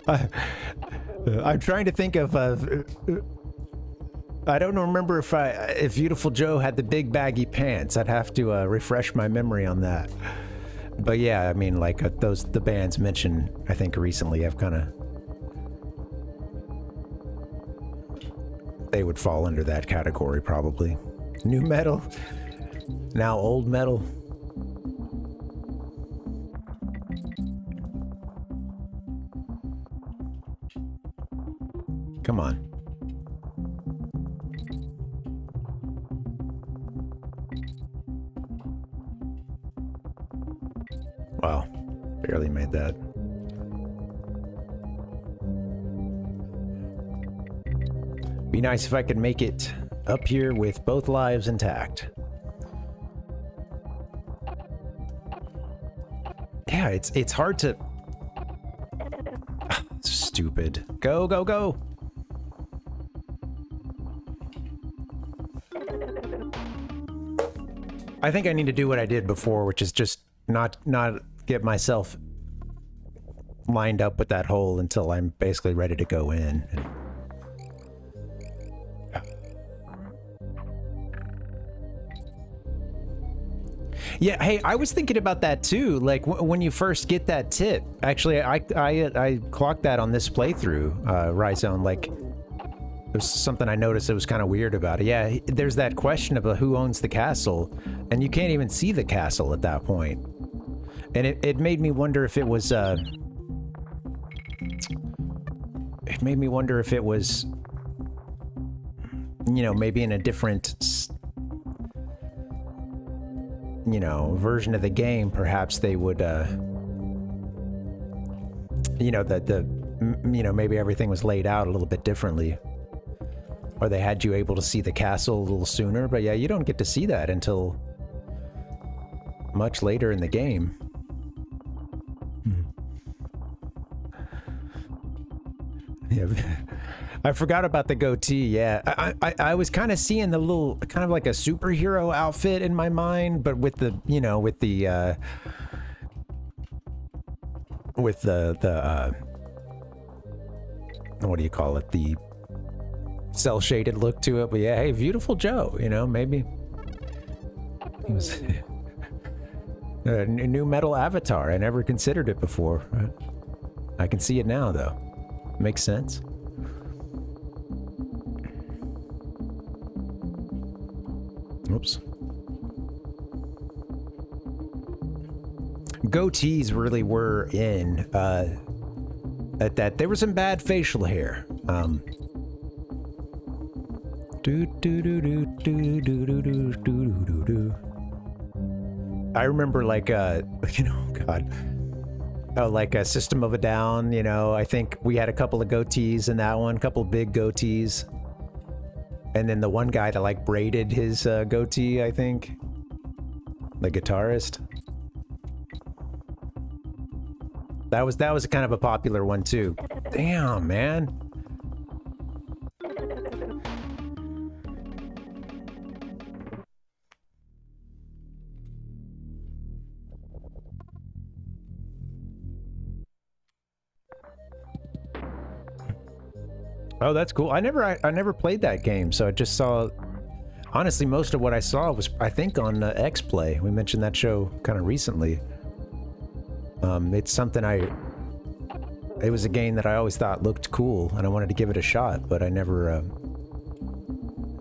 I'm trying to think of I don't remember if Beautiful Joe had the big baggy pants. I'd have to refresh my memory on that. But yeah, I mean, like the bands mentioned, I think recently have kind of, they would fall under that category probably. New metal, now old metal. Come on. Wow, barely made that. Be nice if I could make it up here with both lives intact. Yeah, it's hard to... Stupid. Go, go, go! I think I need to do what I did before, which is just not get myself lined up with that hole until I'm basically ready to go in. Yeah, hey, I was thinking about that too. Like when you first get that tip, actually, I clocked that on this playthrough, Rhizone. Like, there's something I noticed that was kind of weird about it. Yeah, there's that question about who owns the castle, and you can't even see the castle at that point. And it made me wonder if it was, it made me wonder if it was, you know, maybe in a different, you know, version of the game, perhaps they would, you know, you know, maybe everything was laid out a little bit differently. Or they had you able to see the castle a little sooner. But yeah, you don't get to see that until much later in the game. Yeah. I forgot about the goatee. Yeah, I was kind of seeing the little, kind of like a superhero outfit in my mind, but with the, you know, with the what do you call it? The cell shaded look to it. But yeah, hey, Beautiful Joe. You know, maybe it was a new metal avatar. I never considered it before. I can see it now, though. Makes sense. Oops. Goatees really were in at that. There was some bad facial hair. I remember, like, you know, God, like a System of a Down. You know, I think we had a couple of goatees in that one, a couple big goatees. And then the one guy that like braided his goatee, I think. The guitarist. That was kind of a popular one too. Damn, man. Oh, that's cool. I never played that game, so I just saw. Honestly, most of what I saw was, I think, on X-Play. We mentioned that show kind of recently. It's something it was a game that I always thought looked cool, and I wanted to give it a shot, but I never.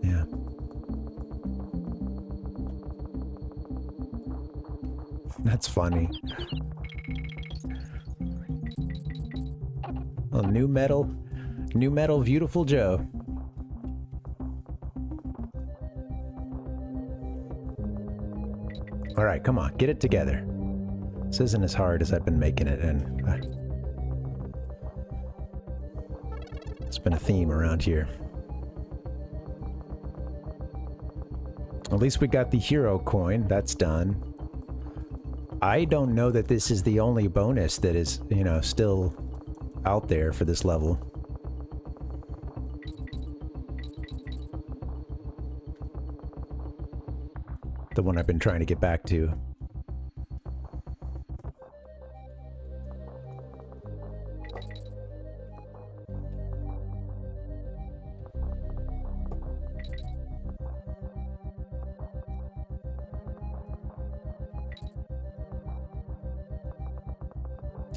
Yeah. That's funny. Oh, new metal. New metal, Beautiful Joe. All right, come on, get it together. This isn't as hard as I've been making it, and it's been a theme around here. At least we got the hero coin. That's done. I don't know that this is the only bonus that is, you know, still out there for this level. The one I've been trying to get back to.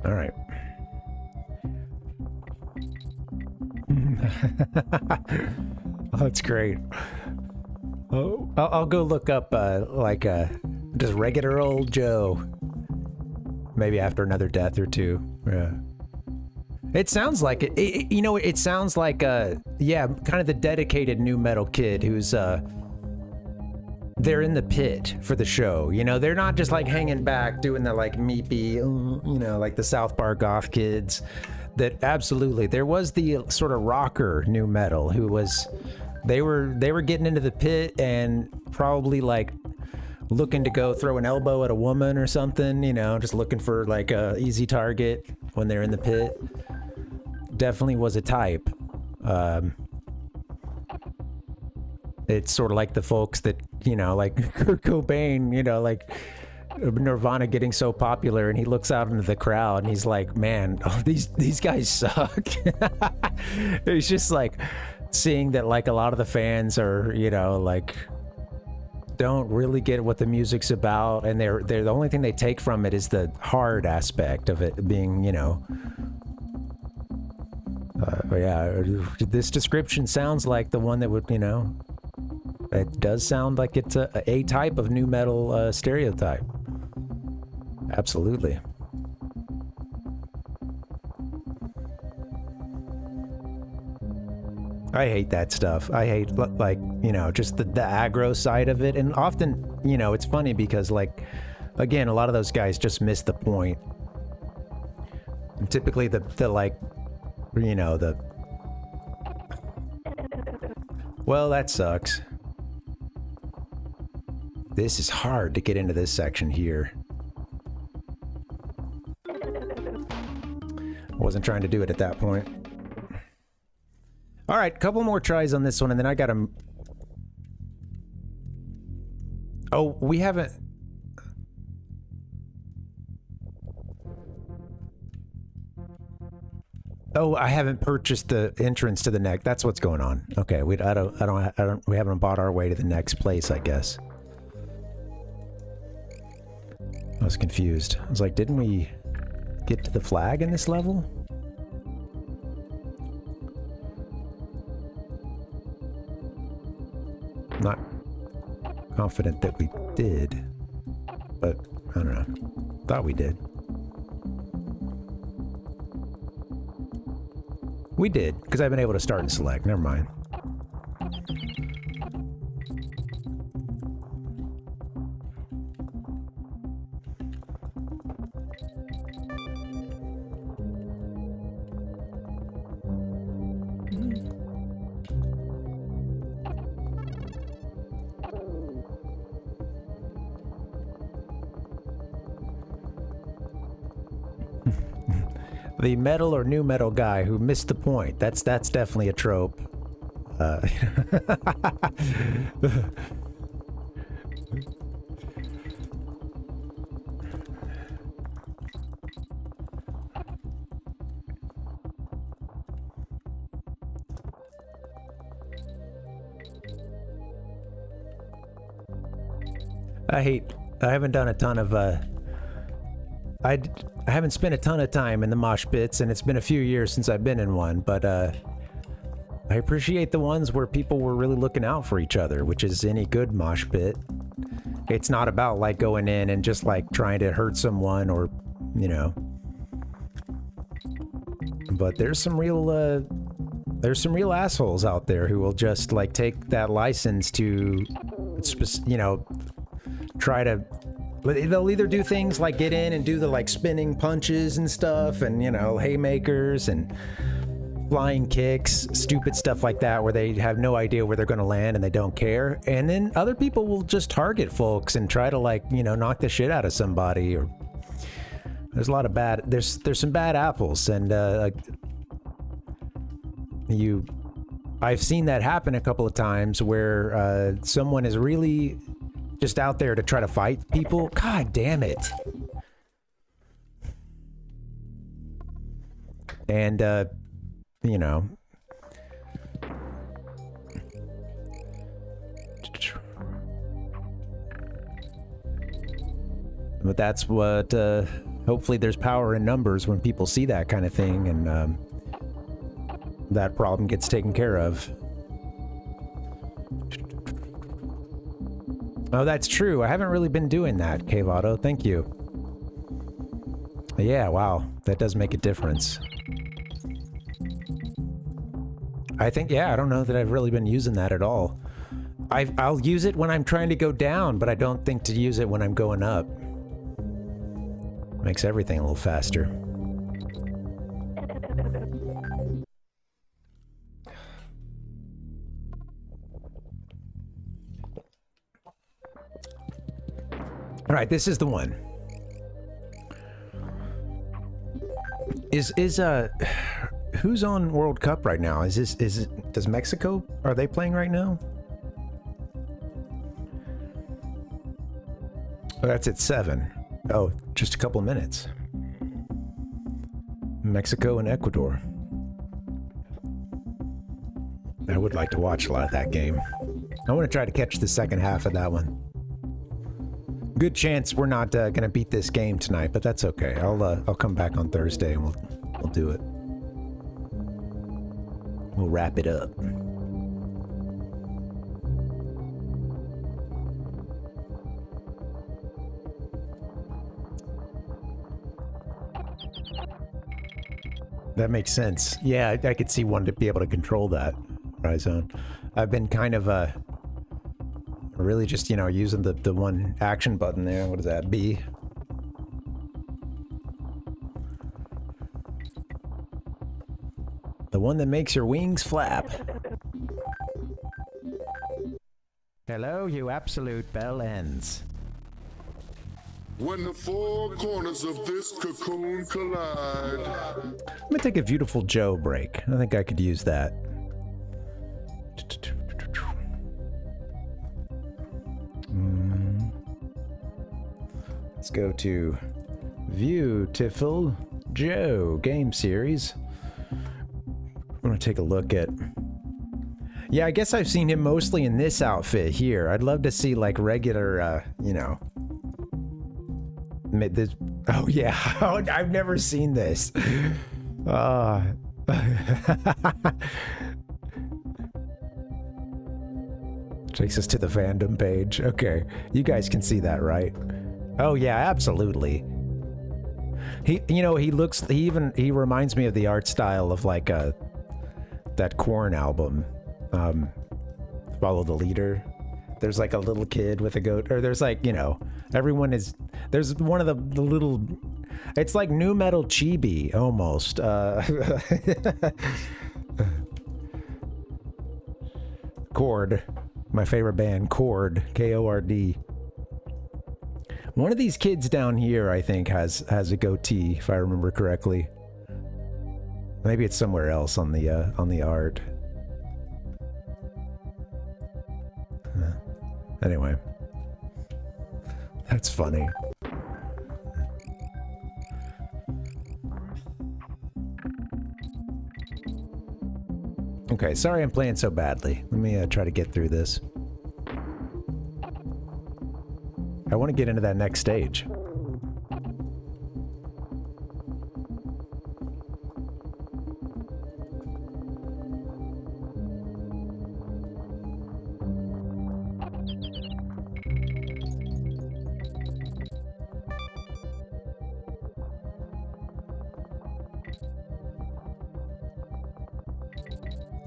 All right. Oh, that's great. Oh, I'll go look up, like, just regular old Joe. Maybe after another death or two. Yeah. It sounds like it. You know, it sounds like, yeah, kind of the dedicated new metal kid who's, they're in the pit for the show. You know, they're not just, like, hanging back doing the, like, meepy, you know, like the South Park goth kids. That absolutely. There was the sort of rocker new metal who was... They were getting into the pit and probably like looking to go throw an elbow at a woman or something, you know, just looking for like a easy target when they're in the pit. Definitely was a type. It's sort of like the folks that, you know, like Kurt Cobain, you know, like Nirvana getting so popular, and he looks out into the crowd and he's like, man, oh, these guys suck. It's just like seeing that, like, a lot of the fans are, you know, like, don't really get what the music's about, and they're the only thing they take from it is the hard aspect of it being, you know. Yeah, this description sounds like the one that would, you know, it does sound like it's a type of new metal stereotype. Absolutely. I hate that stuff. I hate, like, you know, just the aggro side of it. And often you know, it's funny because, like, again, a lot of those guys just miss the point. And typically the like, you know, the... Well, that sucks. This is hard to get into this section here. I wasn't trying to do it at that point. All right, couple more tries on this one, and then I gotta... Oh, we haven't... Oh, I haven't purchased the entrance to the next. That's what's going on. Okay, we haven't bought our way to the next place, I guess. I was confused. I was like, didn't we get to the flag in this level? I'm not confident that we did, but I don't know. Thought we did. We did, because I've been able to start and select. Never mind. The metal or new metal guy who missed the point. That's definitely a trope. I haven't done a ton of I haven't spent a ton of time in the mosh pits, and it's been a few years since I've been in one, but I appreciate the ones where people were really looking out for each other, which is any good mosh pit. It's not about like going in and just like trying to hurt someone or, you know. But there's some real assholes out there who will just like take that license to, you know, try to... They'll either do things like get in and do the like spinning punches and stuff and, you know, haymakers and flying kicks, stupid stuff like that where they have no idea where they're going to land and they don't care. And then other people will just target folks and try to like, you know, knock the shit out of somebody. Or there's a lot of bad, there's some bad apples, and I've seen that happen a couple of times where someone is really just out there to try to fight people. God damn it. And, you know. But that's what, hopefully there's power in numbers when people see that kind of thing, and that problem gets taken care of. Oh, that's true. I haven't really been doing that, Kvato. Thank you. Yeah, wow. That does make a difference. I think, yeah, I don't know that I've really been using that at all. I'll use it when I'm trying to go down, but I don't think to use it when I'm going up. Makes everything a little faster. All right, this is the one. Who's on World Cup right now? Does Mexico, are they playing right now? Oh, that's at 7. Oh, just a couple of minutes. Mexico and Ecuador. I would like to watch a lot of that game. I want to try to catch the second half of that one. Good chance we're not gonna beat this game tonight, but that's okay. I'll come back on Thursday and we'll do it. We'll wrap it up. That makes sense. Yeah, I could see one to be able to control that. Rhizone. I've been kind of really just, you know, using the one action button there. What is that? B. The one that makes your wings flap. Hello, you absolute bell ends. When the four corners of this cocoon collide. I'm gonna take a Beautiful Joe break. I think I could use that. Let's go to Beautiful Joe game series. I'm gonna take a look at... Yeah, I guess I've seen him mostly in this outfit here. I'd love to see like regular, you know... This... Oh yeah, I've never seen this. Takes us to the fandom page. Okay, you guys can see that, right? Oh yeah, absolutely. He, you know, he reminds me of the art style of like that Korn album, Follow the Leader. There's like a little kid with a goat, or there's like, you know, there's one of the little, it's like nu metal chibi almost. Chord, my favorite band, Chord, K-O-R-D. One of these kids down here, I think, has a goatee, if I remember correctly. Maybe it's somewhere else on the art. Anyway, that's funny. Okay, sorry I'm playing so badly. Let me try to get through this. I want to get into that next stage.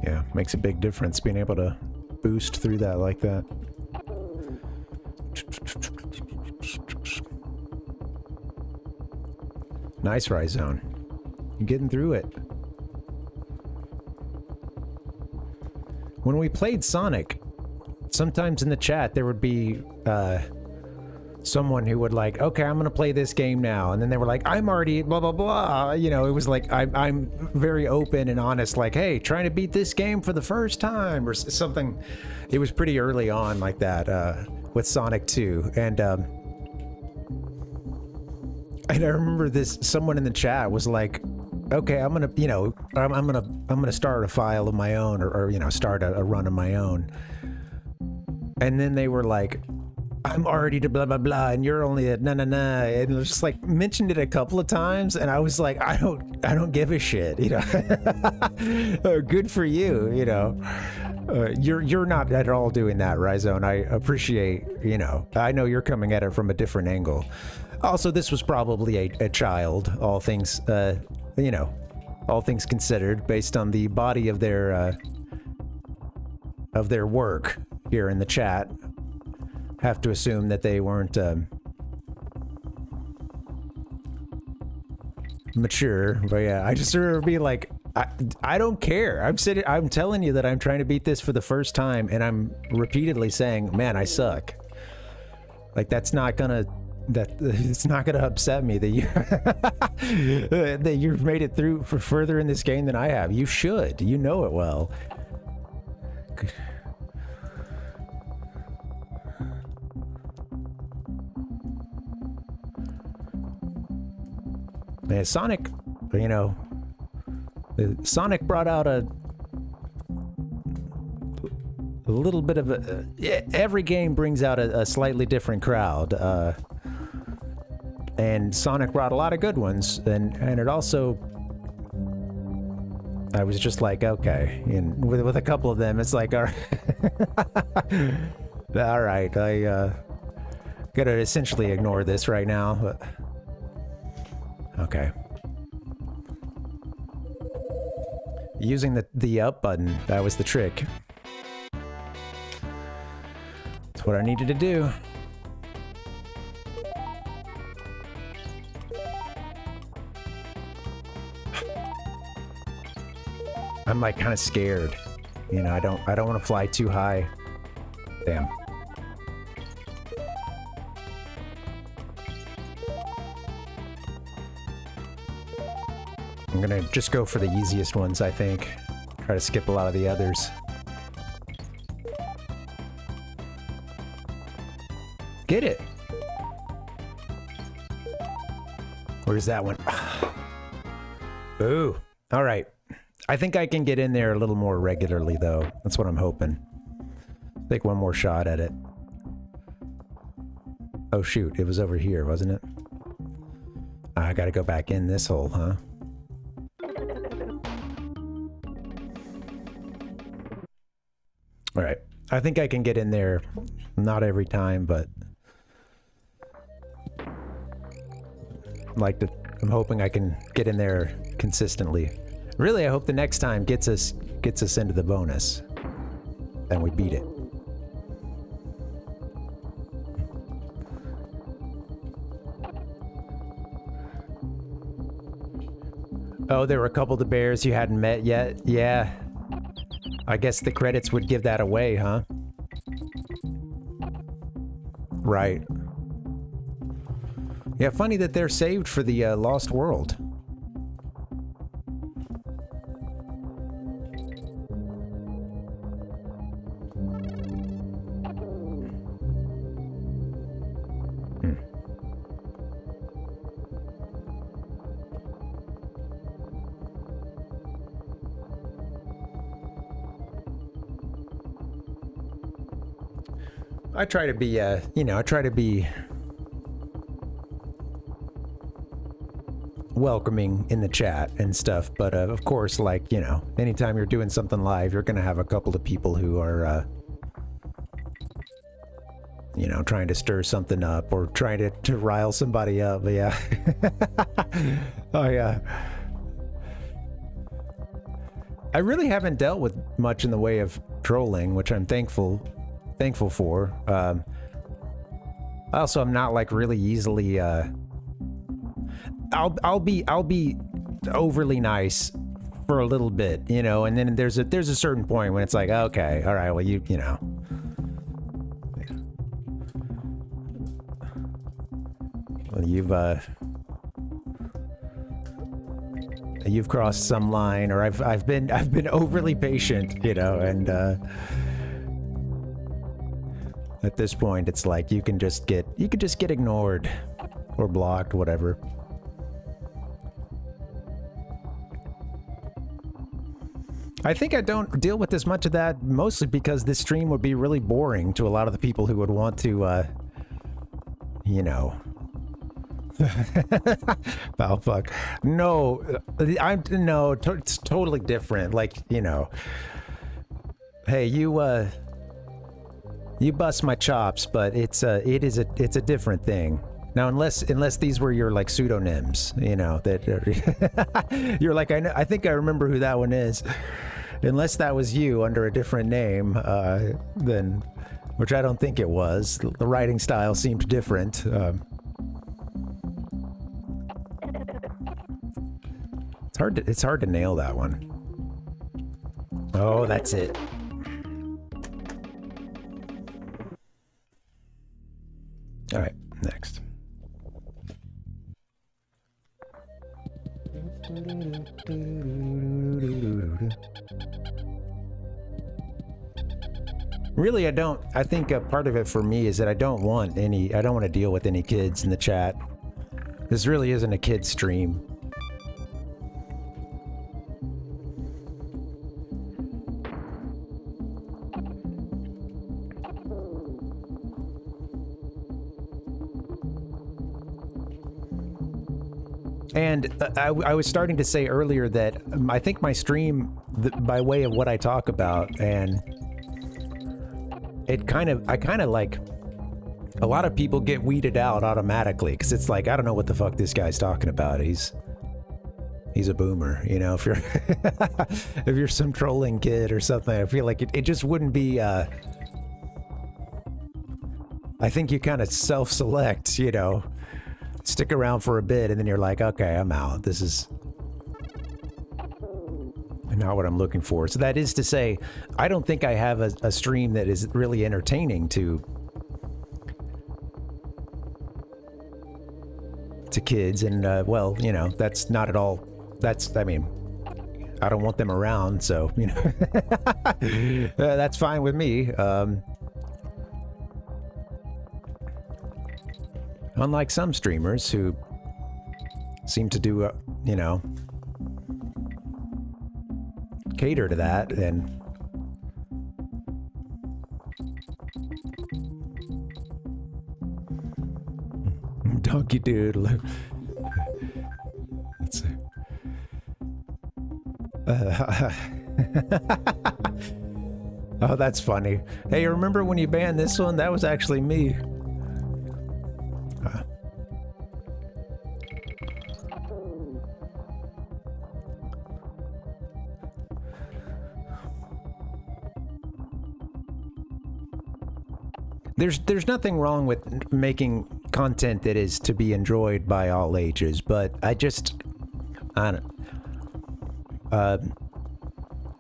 Yeah, makes a big difference being able to boost through that like that. Nice, Rhizone. You're getting through it. When we played Sonic, sometimes in the chat there would be someone who would like, okay, I'm gonna play this game now, and then they were like, I'm already blah blah blah. You know, it was like I'm very open and honest, like, hey, trying to beat this game for the first time or something. It was pretty early on like that with Sonic 2, and I remember someone in the chat was like, okay, I'm gonna, you know, I'm gonna start a file of my own, or you know, start a run of my own, and then they were like, I'm already to blah blah blah, and you're only at na na na, and it was just like mentioned it a couple of times, and I was like, I don't give a shit, you know. Good for you, you know. You're not at all doing that, Rhizone. I appreciate, you know. I know you're coming at it from a different angle. Also, this was probably a child, all things, you know, all things considered, based on the body of their work here in the chat. Have to assume that they weren't mature, but yeah, I just remember being like, I don't care. I'm telling you that I'm trying to beat this for the first time, and I'm repeatedly saying, man, I suck. Like it's not gonna upset me that you that you've made it through for further in this game than I have. You should. You know it well. Yeah, Sonic, you know, Sonic brought out a little bit of a... Every game brings out a slightly different crowd, and Sonic brought a lot of good ones, and it also... I was just like, okay, and with a couple of them, it's like, all right, I gotta essentially ignore this right now, but... Okay. Using the up button, that was the trick. That's what I needed to do. I'm like kind of scared. You know, I don't want to fly too high. Damn. I'm gonna just go for the easiest ones, I think. Try to skip a lot of the others. Get it! Where's that one? Ooh. Alright. I think I can get in there a little more regularly, though. That's what I'm hoping. Take one more shot at it. Oh, shoot. It was over here, wasn't it? I gotta go back in this hole, huh? Alright. I think I can get in there. Not every time, but... I'm hoping I can get in there consistently. Really, I hope the next time gets us into the bonus. And we beat it. Oh, there were a couple of the bears you hadn't met yet? Yeah. I guess the credits would give that away, huh? Right. Yeah, funny that they're saved for the Lost World. I try to be, you know, I try to be welcoming in the chat and stuff, but of course, like, you know, anytime you're doing something live, you're gonna have a couple of people who are, you know, trying to stir something up or trying to rile somebody up, yeah. Oh, yeah. I really haven't dealt with much in the way of trolling, which I'm thankful for. Also, I'm not like really easily, I'll be overly nice for a little bit, you know, and then there's a certain point when it's like, okay, all right, well, you know. Well, you've crossed some line, or I've been overly patient, you know, and at this point, it's like you can just get ignored or blocked, whatever. I think I don't deal with as much of that, mostly because this stream would be really boring to a lot of the people who would want to, you know. Foul fuck. No, it's totally different. Like, you know, hey, you bust my chops, but it's a different thing. Now, unless these were your like pseudonyms, you know, that you're like, I think I remember who that one is. Unless that was you under a different name, then, which I don't think it was. The writing style seemed different. It's hard to nail that one. Oh, that's it. All right, next. Really, I think a part of it for me is that I don't want to deal with any kids in the chat. This really isn't a kid stream. And I was starting to say earlier that I think my stream, by way of what I talk about, and I kind of like, a lot of people get weeded out automatically, because it's like, I don't know what the fuck this guy's talking about. He's a boomer, you know, if you're, if you're some trolling kid or something, I feel like it just wouldn't be, I think you kind of self-select, you know, stick around for a bit and then you're like, okay, I'm out. This is not what I'm looking for. So that is to say, I don't think I have a stream that is really entertaining to kids. And, well, you know, that's not at all, I mean, I don't want them around, so, you know, that's fine with me. Unlike some streamers who seem to do, you know, cater to that, and Donkey Dude. Let's see. Oh, that's funny. Hey, remember when you banned this one? That was actually me. There's nothing wrong with making content that is to be enjoyed by all ages, but I don't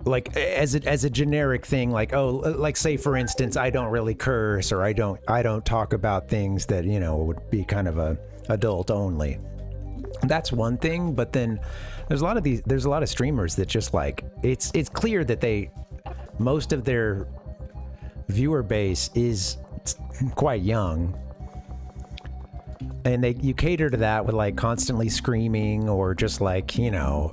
like as a generic thing, like, oh, like say for instance, I don't really curse, or I don't talk about things that, you know, would be kind of a adult only. That's one thing, but then there's a lot of streamers that just like it's clear that most of their viewer base is quite young, and you cater to that with like constantly screaming, or just like, you know,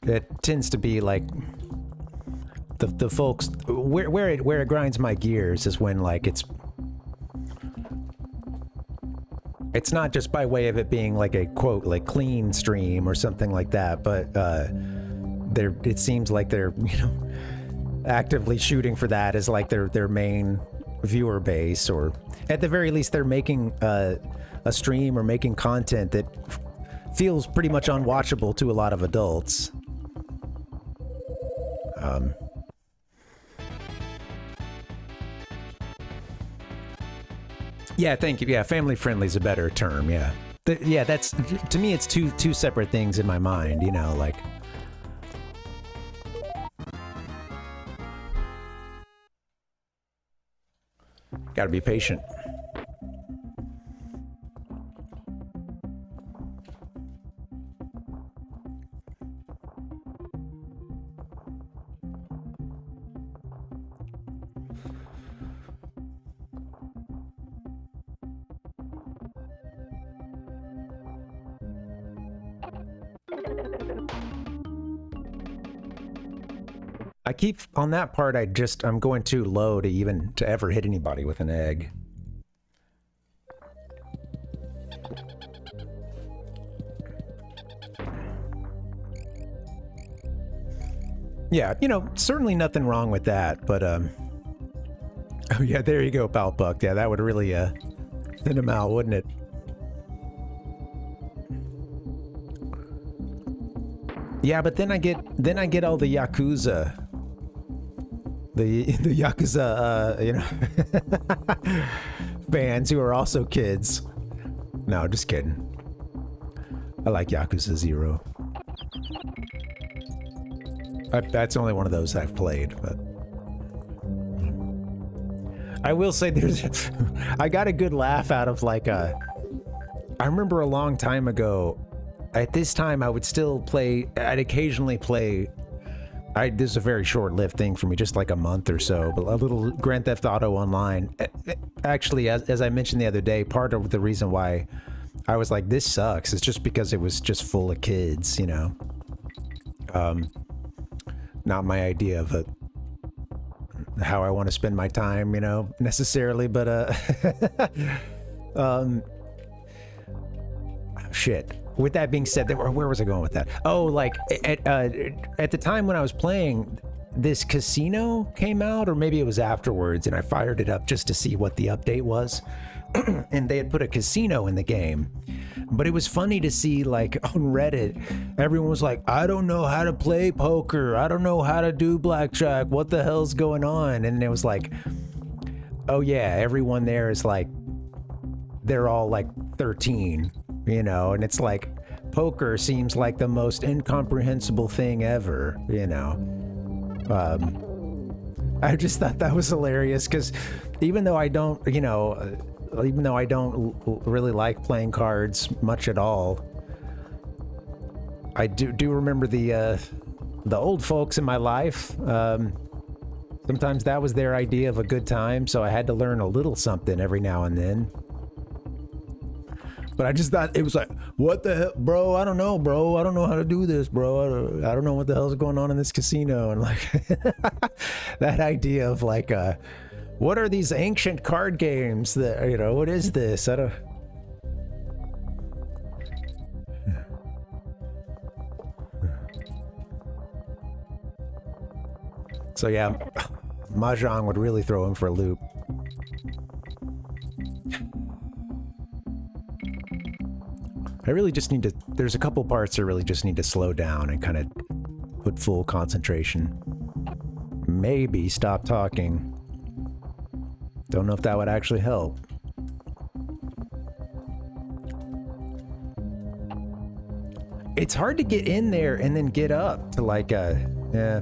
it tends to be like the folks where it grinds my gears is when like it's not just by way of it being like a quote like clean stream or something like that, but it seems like they're, you know, actively shooting for that as like their main viewer base, or at the very least they're making a stream or making content that feels pretty much unwatchable to a lot of adults. Yeah, thank you. Yeah, family friendly is a better term. Yeah, yeah. That's, to me, it's two separate things in my mind. You know, like. Gotta be patient. I keep on that part. I'm going too low to ever hit anybody with an egg. Yeah, you know, certainly nothing wrong with that, but oh yeah, there you go, Pal Buck. Yeah, that would really thin him out, wouldn't it? Yeah, but then I get all the Yakuza. The Yakuza, you know, fans who are also kids. No, just kidding. I like Yakuza 0. That's only one of those I've played, but I will say I got a good laugh out of like I remember a long time ago, at this time I would still play, I'd occasionally play, this is a very short-lived thing for me, just like a month or so, but a little Grand Theft Auto Online. Actually, as I mentioned the other day, part of the reason why I was like, this sucks, is just because it was just full of kids, you know. Not my idea of how I want to spend my time, you know, necessarily, but shit. With that being said, where was I going with that? Oh, like at the time when I was playing, this casino came out, or maybe it was afterwards, and I fired it up just to see what the update was. and they had put a casino in the game. But it was funny to see, like, on Reddit, everyone was like, I don't know how to play poker. I don't know how to do blackjack. What the hell's going on? And it was like, oh yeah, everyone there is like, they're all like 13, you know? And it's like, poker seems like the most incomprehensible thing ever, you know? I just thought that was hilarious because even though I don't, you know, even though I don't really like playing cards much at all, I do remember the old folks in my life. Sometimes that was their idea of a good time, so I had to learn a little something every now and then. But I just thought it was like, what the hell, bro? I don't know, bro. I don't know how to do this, bro. I don't know what the hell's going on in this casino. And like that idea of like, what are these ancient card games that, you know, what is this? I don't. So yeah, Mahjong would really throw him for a loop. I really just need to, there's a couple parts I really just need to slow down and kind of put full concentration. Maybe stop talking. Don't know if that would actually help. It's hard to get in there and then get up to like yeah.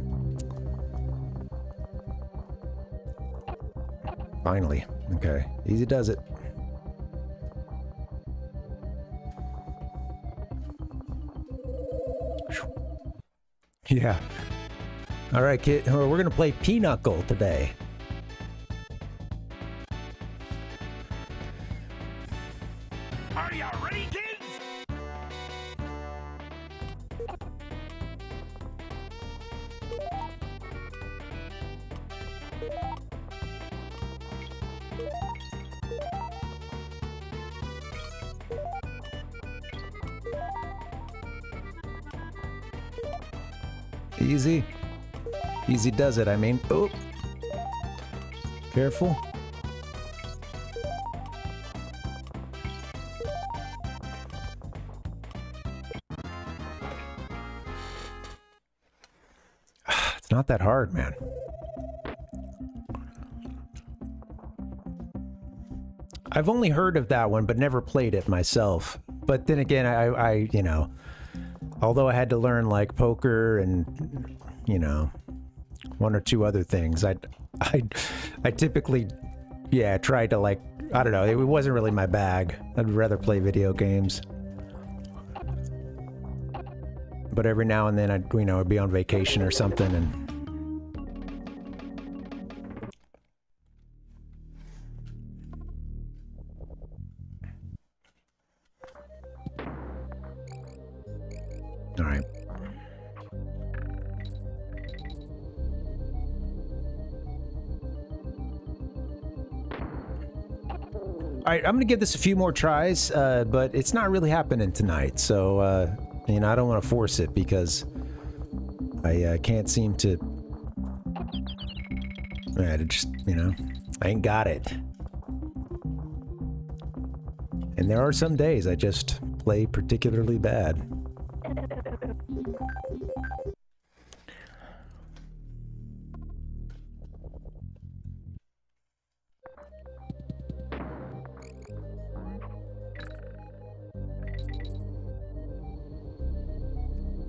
Finally. Okay. Easy does it. Yeah. All right, kid. We're going to play Pinochle today. Are you ready, kids? Easy. Easy does it, I mean. Oh. Careful. It's not that hard, man. I've only heard of that one, but never played it myself. But then again, I you know, although I had to learn like poker and, you know, one or two other things, I typically, yeah, tried to like, I don't know, it wasn't really my bag. I'd rather play video games. But every now and then I'd, you know, I'd be on vacation or something and all right. All right, I'm gonna give this a few more tries, but it's not really happening tonight, so you know, I don't want to force it because I can't seem to. I just, you know, I ain't got it. And there are some days I just play particularly bad.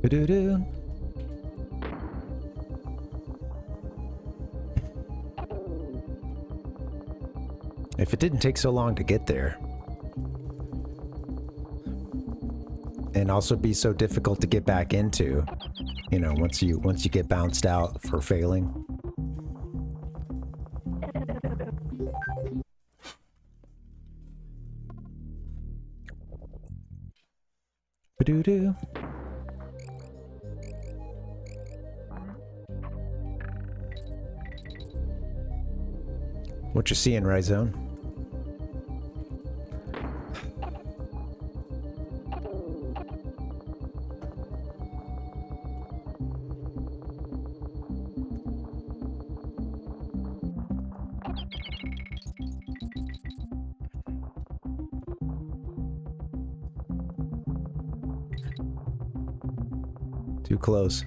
Ba-do-do. If it didn't take so long to get there, and also be so difficult to get back into, you know, once you get bounced out for failing. Ba-do-do. What you seeing, Rhizone? Too close.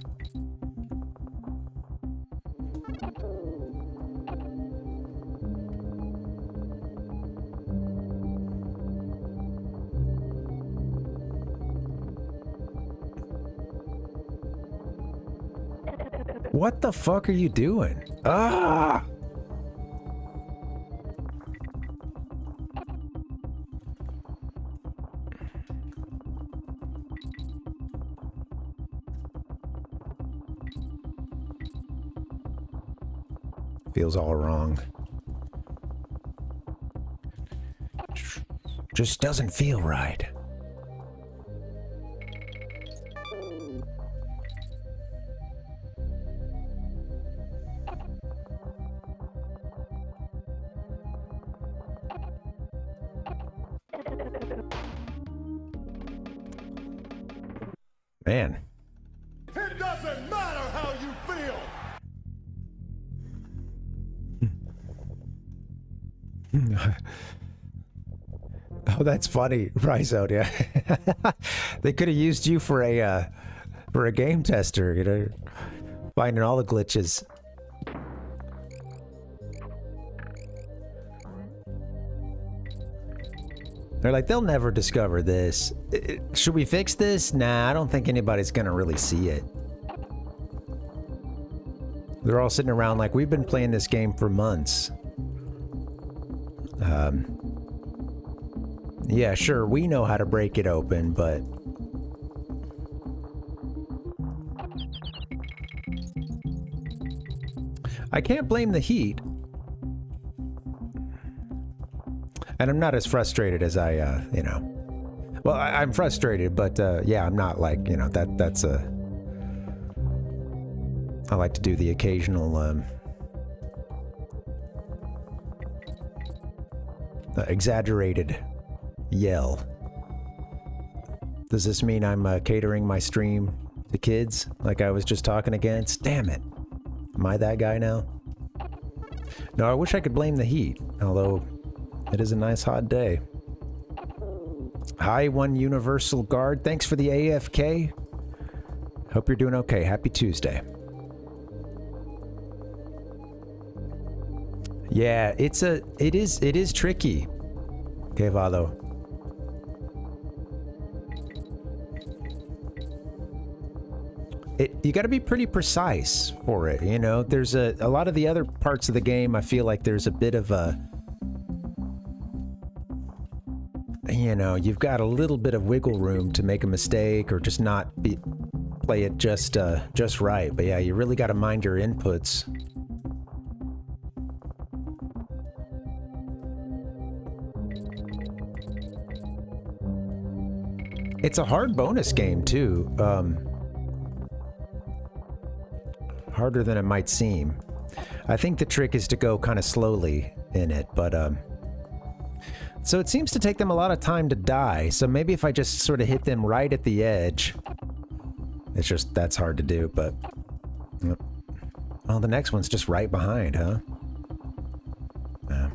What the fuck are you doing? Ah! Feels all wrong. Just doesn't feel right. Man. It doesn't matter how you feel. Oh, that's funny, Rhizode. Yeah, they could have used you for a game tester. You know, finding all the glitches. They're like, they'll never discover this. Should we fix this? Nah, I don't think anybody's gonna really see it. They're all sitting around like, we've been playing this game for months. Yeah, sure, we know how to break it open, but... I can't blame the heat. And I'm not as frustrated as I, you know... Well, I'm frustrated, but, yeah, I'm not like, you know, that's a... I like to do the occasional, exaggerated yell. Does this mean I'm catering my stream to kids like I was just talking against? Damn it. Am I that guy now? No, I wish I could blame the heat, although it is a nice hot day. Hi, One Universal Guard. Thanks for the AFK. Hope you're doing okay. Happy Tuesday. Yeah, it is tricky. Okay, Valo. You got to be pretty precise for it, you know? There's a lot of the other parts of the game, I feel like there's a bit of a... You know, you've got a little bit of wiggle room to make a mistake or just not play it just right. But yeah, you really got to mind your inputs. It's a hard bonus game, too. Harder than it might seem. I think the trick is to go kind of slowly in it, but, so it seems to take them a lot of time to die, so maybe if I just sort of hit them right at the edge... It's just, that's hard to do, but... Oh, the next one's just right behind, huh? Yeah.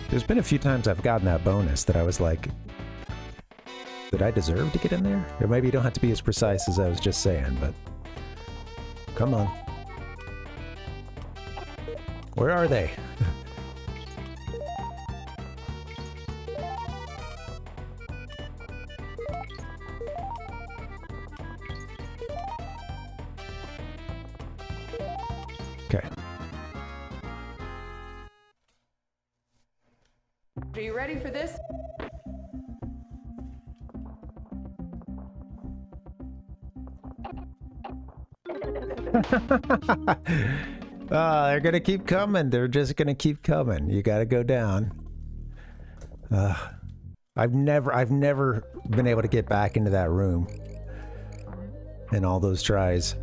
There's been a few times I've gotten that bonus that I was like, did I deserve to get in there? Or maybe you don't have to be as precise as I was just saying, but... Come on. Where are they? Okay. Are you ready for this? They're gonna keep coming. They're just gonna keep coming. You gotta go down. I've never been able to get back into that room in all those tries.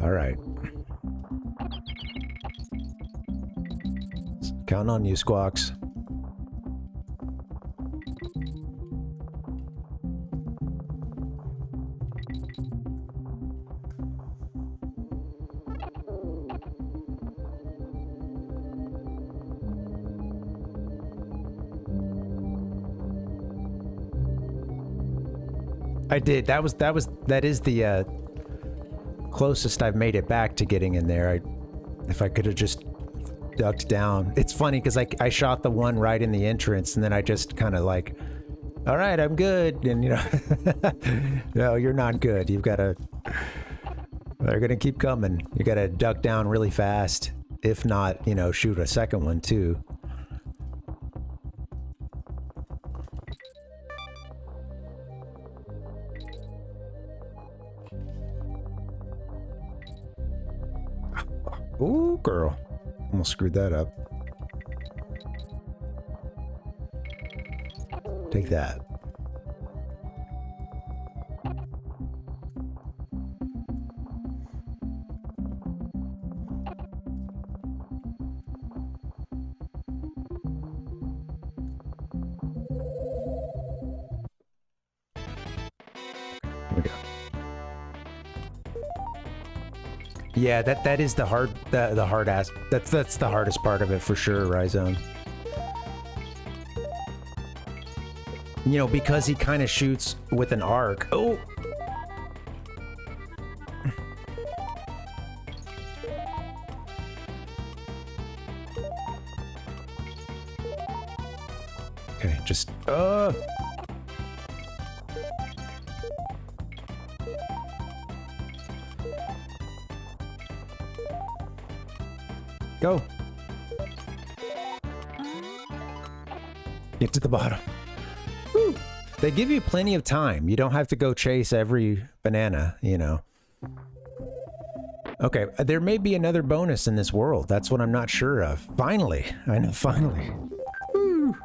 All right. Counting on you, Squawks. I did. That is the closest I've made it back to getting in there. If I could have just ducked down. It's funny because I shot the one right in the entrance, and then I just kind of like, all right, I'm good, and you know, no, you're not good. You've got to. They're gonna keep coming. You got to duck down really fast. If not, you know, shoot a second one too. Ooh, girl. Almost screwed that up. Take that. Here we go. Yeah, that is the hard ass. That's the hardest part of it for sure, Rhizome. You know, because he kind of shoots with an arc. Oh. Okay, just go. Get to the bottom. Woo. They give you plenty of time. You don't have to go chase every banana, you know. Okay, there may be another bonus in this world. That's what I'm not sure of. Finally. I know, finally. Woo.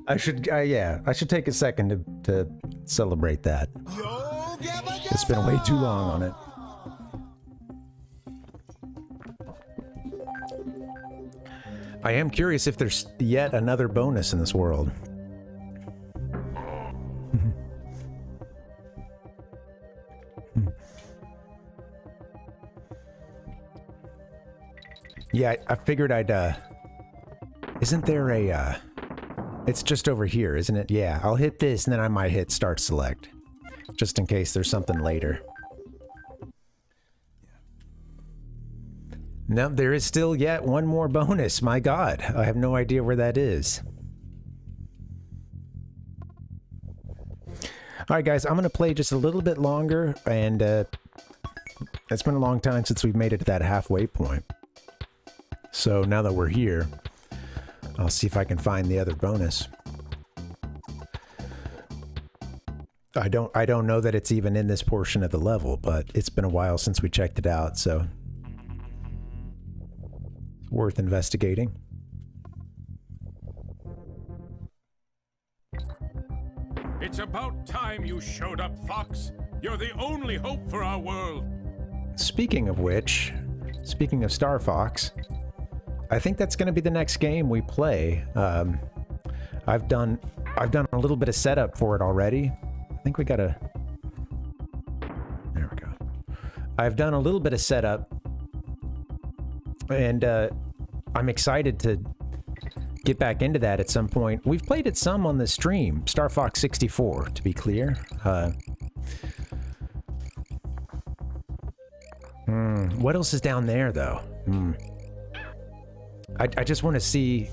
I should, yeah, I should take a second to celebrate that. It's been way too long on it. I am curious if there's yet another bonus in this world. Yeah, I figured I'd, isn't there a, it's just over here, isn't it? Yeah, I'll hit this and then I might hit start select. Just in case there's something later. No, there is still yet one more bonus. My God, I have no idea where that is. All right, guys, I'm going to play just a little bit longer, and it's been a long time since we've made it to that halfway point. So now that we're here, I'll see if I can find the other bonus. I don't know that it's even in this portion of the level, but it's been a while since we checked it out, so worth investigating. It's about time you showed up, Fox. You're the only hope for our world. Speaking of which, speaking of Star Fox, I think that's going to be the next game we play. I've done a little bit of setup for it already. I think we gotta. There we go. I've done a little bit of setup, and I'm excited to get back into that at some point. We've played it some on the stream, Star Fox 64, to be clear. What else is down there, though? I just want to see,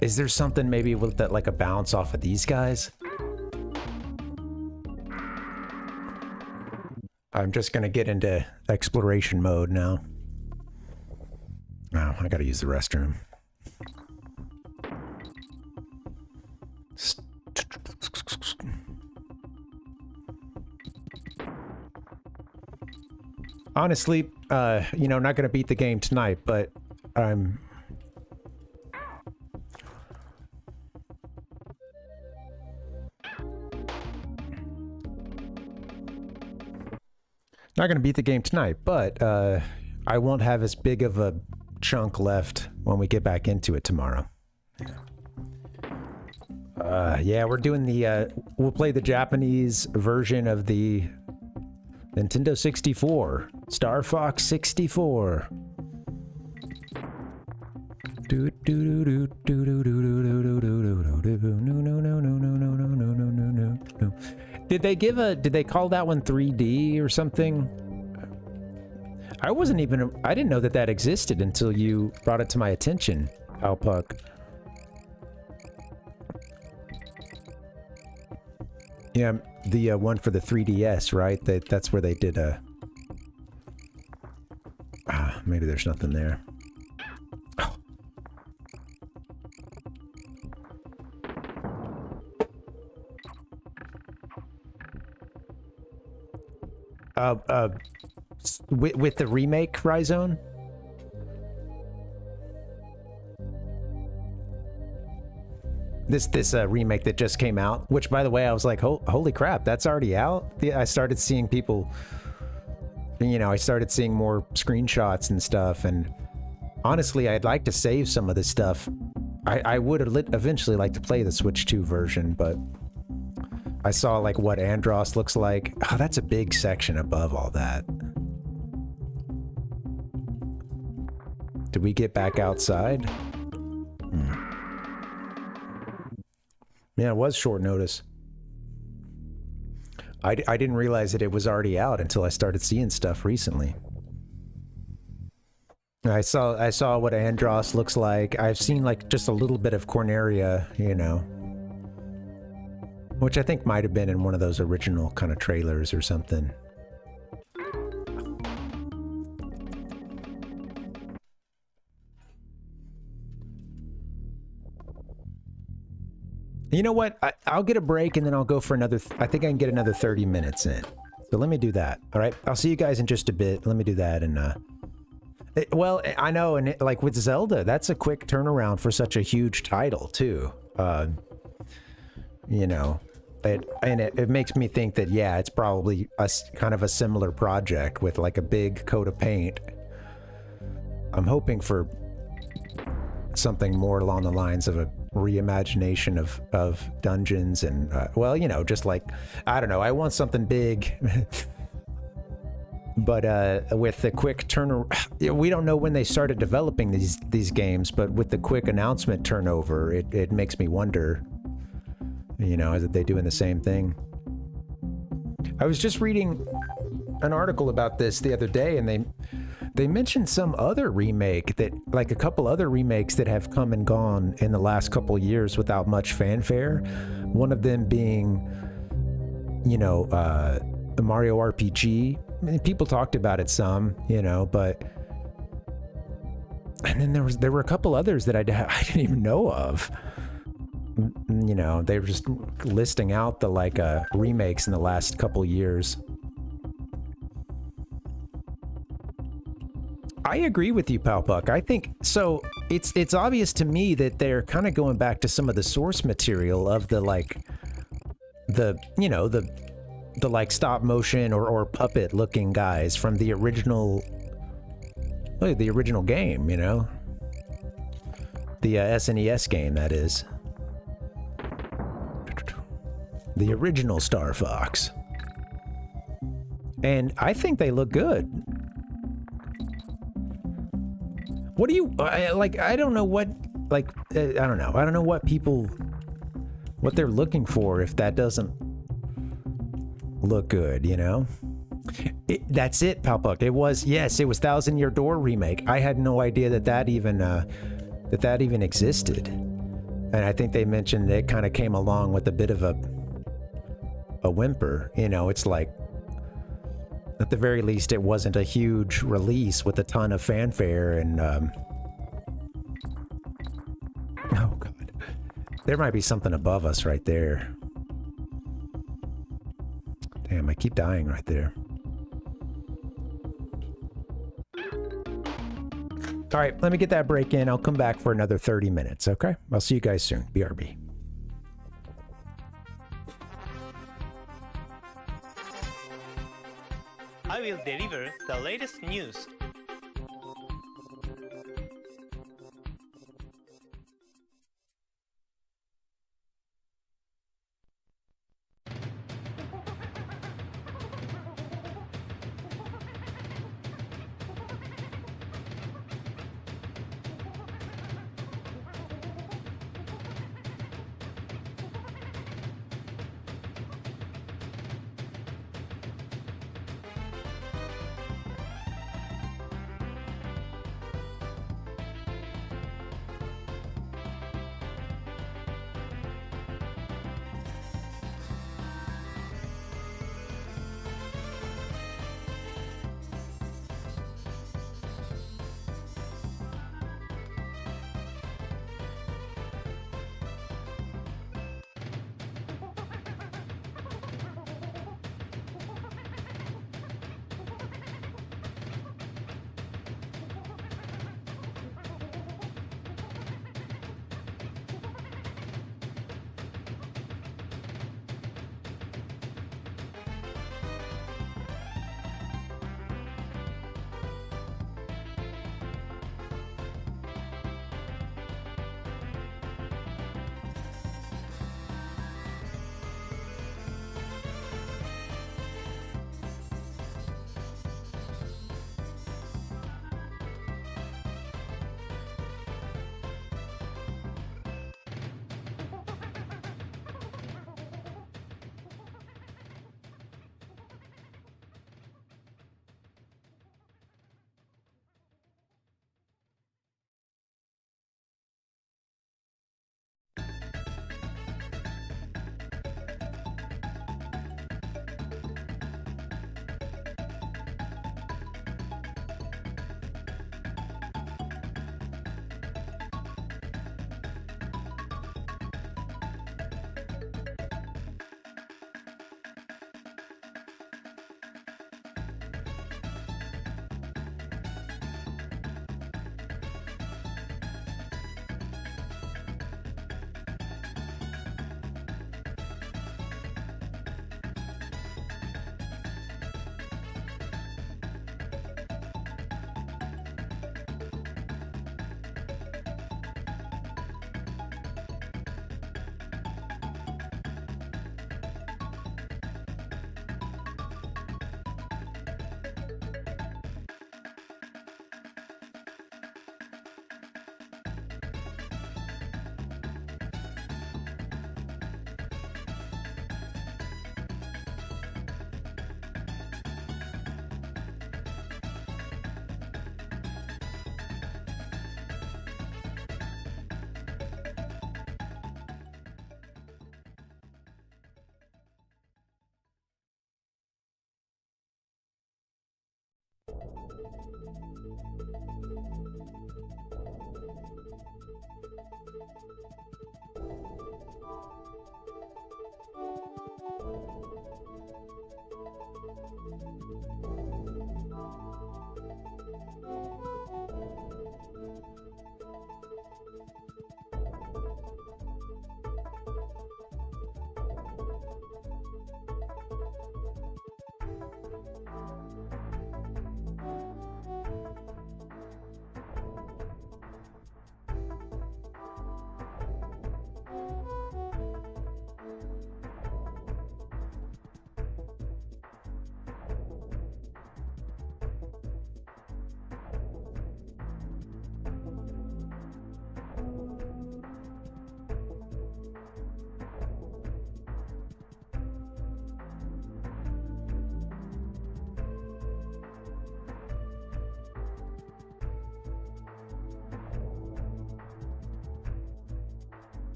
is there something maybe with that, like a bounce off of these guys? I'm just gonna get into exploration mode now. Oh, I gotta use the restroom. Honestly, you know, not gonna beat the game tonight, but I'm... Not gonna beat the game tonight, but I won't have as big of a chunk left when we get back into it tomorrow. Yeah, we're doing the, we'll play the Japanese version of the Nintendo 64. Star Fox 64. Did they call that one 3D or something? I didn't know that existed until you brought it to my attention, Alpuck. Yeah, the one for the 3DS, right? That's where they did a... maybe there's nothing there. With the remake, Rhizone? This remake that just came out, which, by the way, I was like, holy crap, that's already out? I started seeing people, you know, I started seeing more screenshots and stuff, and honestly, I'd like to save some of this stuff. I would eventually like to play the Switch 2 version, but I saw, like, what Andros looks like. Oh, that's a big section above all that. Did we get back outside? Yeah, it was short notice. I didn't realize that it was already out until I started seeing stuff recently. I saw what Andros looks like. I've seen like just a little bit of Corneria, you know. Which I think might have been in one of those original kind of trailers or something. You know what? I'll get a break and then I'll go for another... I think I can get another 30 minutes in. So let me do that. All right? I'll see you guys in just a bit. Let me do that and... well, I know, and like with Zelda, that's a quick turnaround for such a huge title, too. You know, it makes me think that, yeah, it's probably kind of a similar project with like a big coat of paint. I'm hoping for something more along the lines of a reimagination of dungeons and, well, you know, just like, I don't know, I want something big. But with the quick turnaround, we don't know when they started developing these games, but with the quick announcement turnover, it makes me wonder, you know, is they doing the same thing? I was just reading an article about this the other day, and they mentioned some other remake that, like a couple other remakes that have come and gone in the last couple years without much fanfare. One of them being, you know, the Mario RPG. I mean, people talked about it some, you know, but... And then there were a couple others that I didn't even know of. You know, they were just listing out the, like, remakes in the last couple years. I agree with you, Palpuck. I think, so, it's obvious to me that they're kind of going back to some of the source material of the, like, you know, the like stop motion or puppet looking guys from the original game, you know, the SNES game, that is, the original Star Fox, and I think they look good. What do you like? I don't know what, like, I don't know what they're looking for if that doesn't look good, you know? That's it, Palpuck. It was 1,000 Year Door remake. I had no idea that even existed. And I think they mentioned it kind of came along with a bit of a whimper, you know? It's like, at the very least, it wasn't a huge release with a ton of fanfare and, oh God. There might be something above us right there. Damn, I keep dying right there. All right, let me get that break in. I'll come back for another 30 minutes, okay? I'll see you guys soon. BRB. I will deliver the latest news.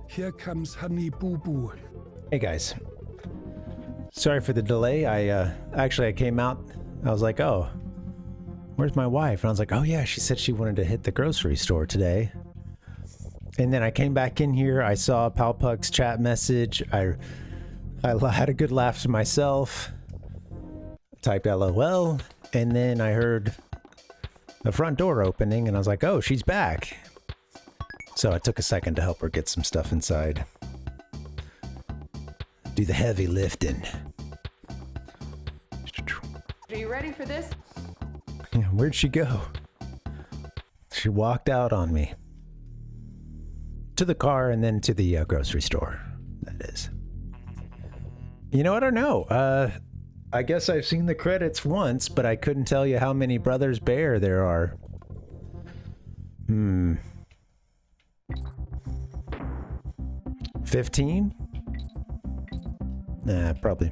Here comes Honey Boo Boo. Hey guys, sorry for the delay. I came out, I was like, oh, where's my wife? And I was like, oh yeah, she said she wanted to hit the grocery store today. And then I came back in here, I saw Palpug's chat message, I had a good laugh to myself, typed LOL, and then I heard the front door opening and I was like, oh, she's back. So I took a second to help her get some stuff inside. Do the heavy lifting. Are you ready for this? Yeah, where'd she go? She walked out on me. To the car and then to the grocery store. That is. You know, I don't know. I guess I've seen the credits once, but I couldn't tell you how many Brothers Bear there are. 15? Nah, probably.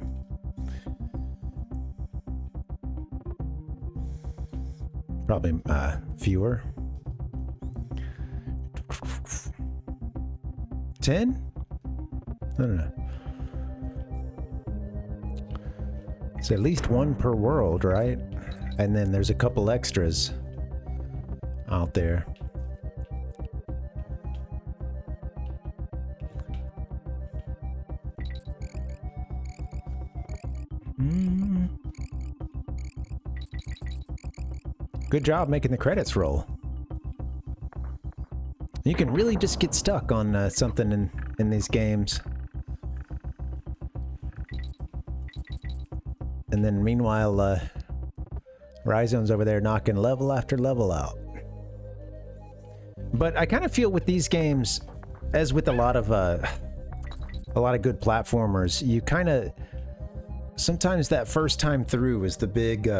Probably fewer. 10? I don't know. It's at least one per world, right? And then there's a couple extras out there. Good job making the credits roll. You can really just get stuck on something in these games. And then meanwhile, Rhizone's over there knocking level after level out. But I kind of feel with these games, as with a lot of good platformers, you kind of sometimes that first time through is the big.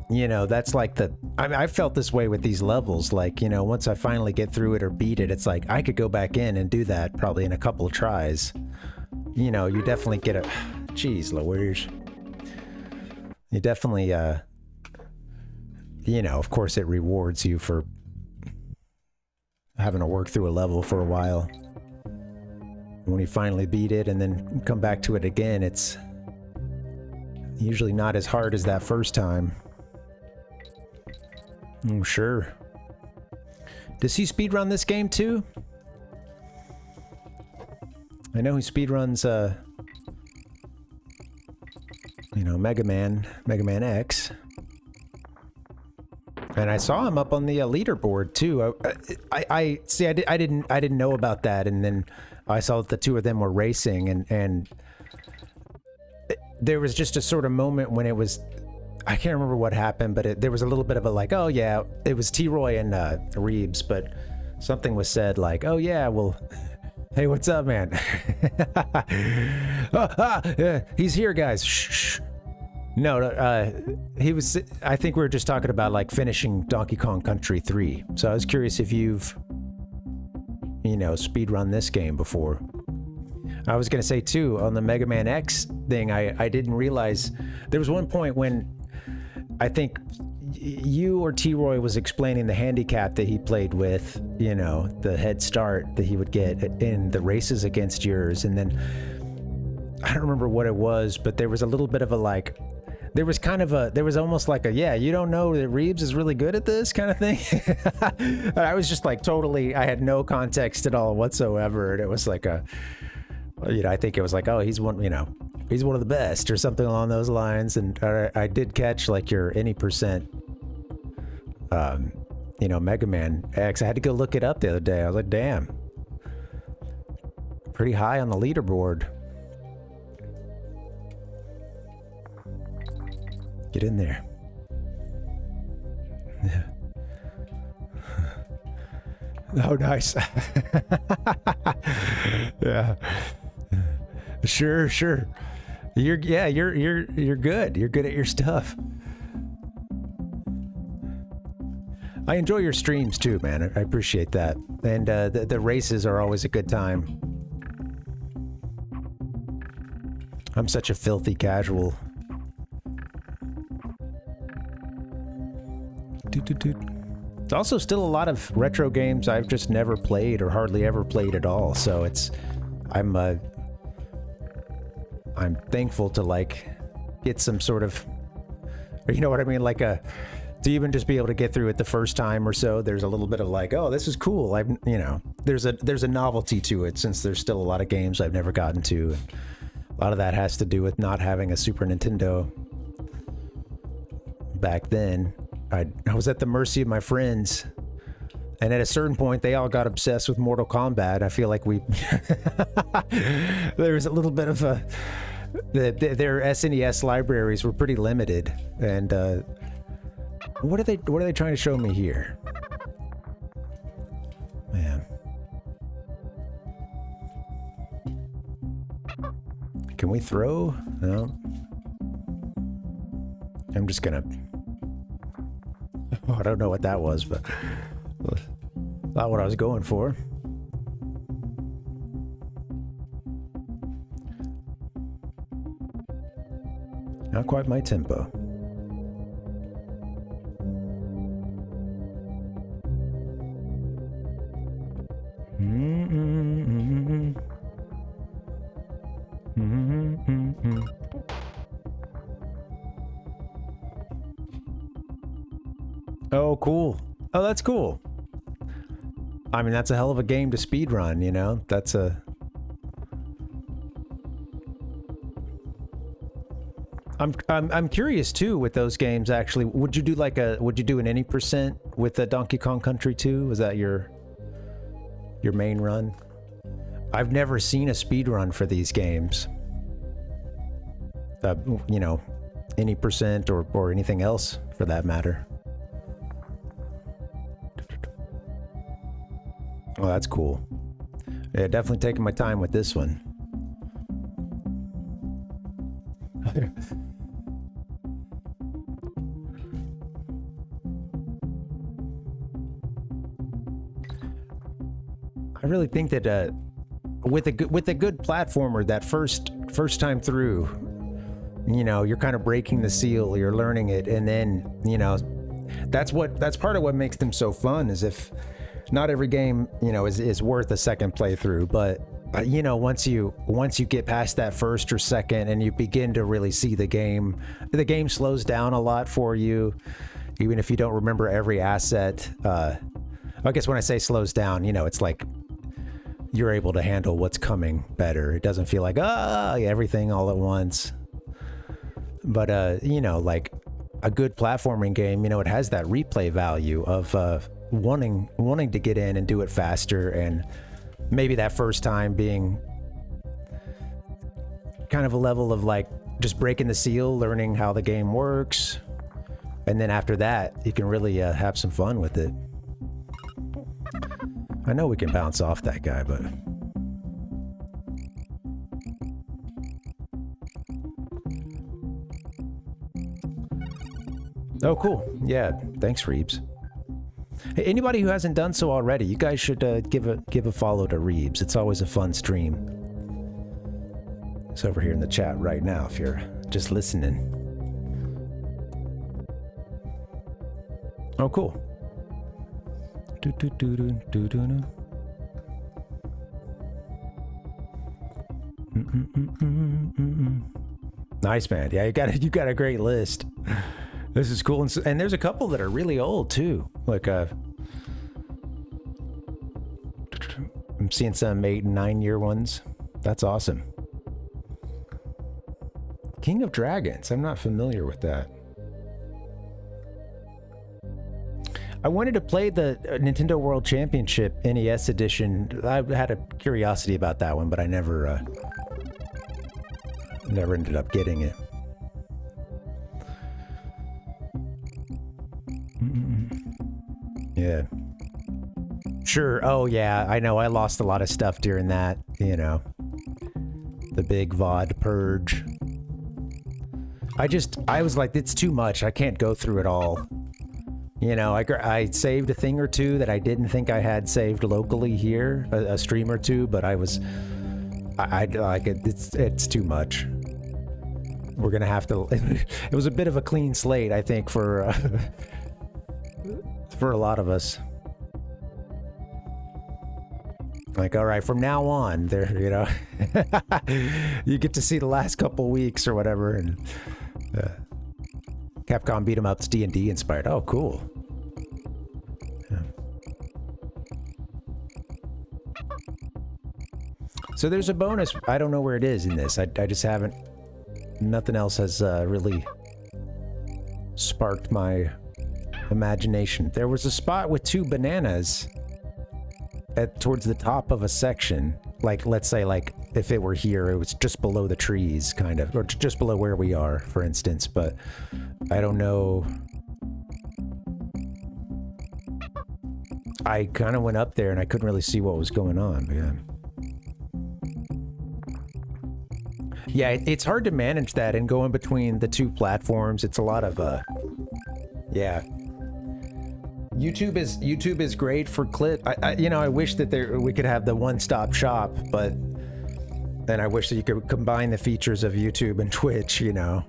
You know, that's like the... I felt this way with these levels. Like, you know, once I finally get through it or beat it, it's like I could go back in and do that probably in a couple of tries. You know, you definitely get a... Jeez Louise. You definitely, you know, of course it rewards you for having to work through a level for a while. When you finally beat it and then come back to it again, it's usually not as hard as that first time. Oh, sure. Does he speedrun this game too? I know he speedruns, you know, Mega Man X. And I saw him up on the leaderboard too. I see. I didn't know about that, and then I saw that the two of them were racing, and there was just a sort of moment when it was. I can't remember what happened, but there was a little bit of a like, oh yeah, it was T-Roy and Reeves, but something was said like, oh yeah, well, hey, what's up, man? Yeah, he's here, guys. Shh, shh. No, he was. I think we were just talking about like finishing Donkey Kong Country 3. So I was curious if you've, speedrun this game before. I was gonna say too, on the Mega Man X thing, I didn't realize there was one point when I think you or T-Roy was explaining the handicap that he played with, the head start that he would get in the races against yours, and then I don't remember what it was, but there was a little bit of a there was almost like you don't know that Reeves is really good at this kind of thing. I was just like I had no context at all whatsoever, and it was like I think it was like, oh, he's one of the best or something along those lines. And I did catch like your any percent, Mega Man X. I had to go look it up the other day. I was like, damn, pretty high on the leaderboard. Get in there. Yeah. Oh, nice. Yeah. Sure. You're good. You're good at your stuff. I enjoy your streams too, man. I appreciate that. And the races are always a good time. I'm such a filthy casual. It's also still a lot of retro games I've just never played or hardly ever played at all. So I'm thankful to get some sort of, you know what I mean? To even just be able to get through it the first time or so, there's a little bit of oh, this is cool. There's a novelty to it since there's still a lot of games I've never gotten to. And a lot of that has to do with not having a Super Nintendo back then. I was at the mercy of my friends, and at a certain point they all got obsessed with Mortal Kombat. I feel like there was a little bit of their SNES libraries were pretty limited. And what are they trying to show me here? Man, can we throw? No, I'm just gonna. I don't know what that was, but not what I was going for. Not quite my tempo. Oh, cool. Oh, that's cool. I mean, that's a hell of a game to speedrun, That's I'm curious too with those games actually. Would you do an any percent with the Donkey Kong Country 2? Was that your main run? I've never seen a speedrun for these games. Any percent or anything else for that matter. Oh, that's cool. Yeah, definitely taking my time with this one. I really think that with a good platformer, that first time through, you're kind of breaking the seal, you're learning it, and then that's part of what makes them so fun. Is if not every game is worth a second playthrough, but once you get past that first or second and you begin to really see the game slows down a lot for you, even if you don't remember every asset. I guess when I say slows down, it's like you're able to handle what's coming better. It doesn't feel like everything all at once. But like a good platforming game, it has that replay value of wanting to get in and do it faster, and maybe that first time being kind of a level of just breaking the seal, learning how the game works, and then after that you can really have some fun with it. I know we can bounce off that guy, but Oh, cool. Yeah, thanks, Reebs. Hey, anybody who hasn't done so already, you guys should give a follow to Reebs. It's always a fun stream. It's over here in the chat right now if you're just listening. Oh, cool. Nice, man. Yeah, you got a great list. This is cool, and there's a couple that are really old too. Like I'm seeing some 8 and 9 year ones. That's awesome. King of Dragons. I'm not familiar with that. I wanted to play the Nintendo World Championship NES edition. I had a curiosity about that one, but I never ended up getting it. Yeah. Sure. Oh, yeah. I know. I lost a lot of stuff during that, you know. The big VOD purge. I was like, it's too much. I can't go through it all. You know, I saved a thing or two that I didn't think I had saved locally here, a stream or two, but I like it. It's too much. We're gonna have to. It was a bit of a clean slate, I think, for a lot of us. Like, all right, from now on, there, you know, you get to see the last couple weeks or whatever, and Capcom beat 'em up's D&D inspired. Oh, cool. Yeah. So there's a bonus. I don't know where it is in this. I just haven't. Nothing else has really sparked my imagination. There was a spot with 2 bananas towards the top of a section. Like, let's say, like, if it were here, it was just below the trees, kind of, or just below where we are, for instance, but I don't know. I kind of went up there and I couldn't really see what was going on, but yeah. Yeah, it's hard to manage that and go in between the 2 platforms. It's a lot of, yeah. YouTube is great for clip. You know, I wish that we could have the one-stop shop, but then I wish that you could combine the features of YouTube and Twitch, you know.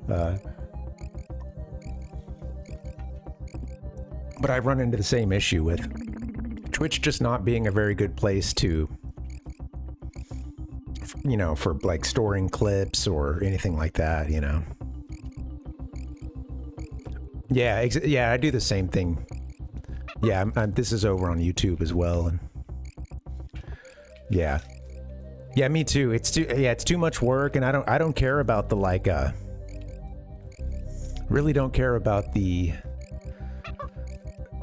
But I run into the same issue with Twitch just not being a very good place to, you know, for like storing clips or anything like that, you know. Yeah, yeah, I do the same thing. Yeah, this is over on YouTube as well, and yeah, me too. It's too much work, and I don't care about the like really don't care about a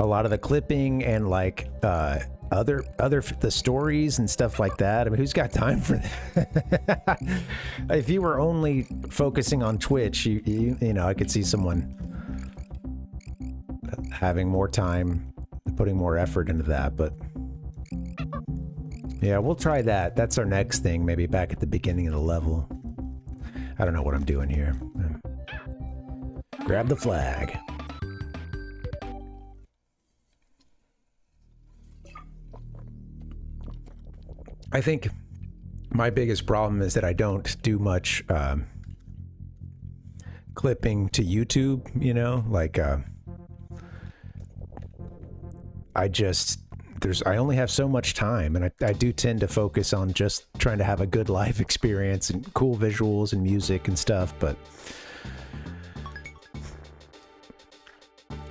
lot of the clipping and like the stories and stuff like that. I mean, who's got time for that? If you were only focusing on Twitch, you know, I could see someone having more time, putting more effort into that, but yeah, we'll try that. That's our next thing, maybe back at the beginning of the level. I don't know what I'm doing here. Grab the flag. I think my biggest problem is that I don't do much clipping to YouTube, you know, like I only have so much time, and I do tend to focus on just trying to have a good live experience and cool visuals and music and stuff, but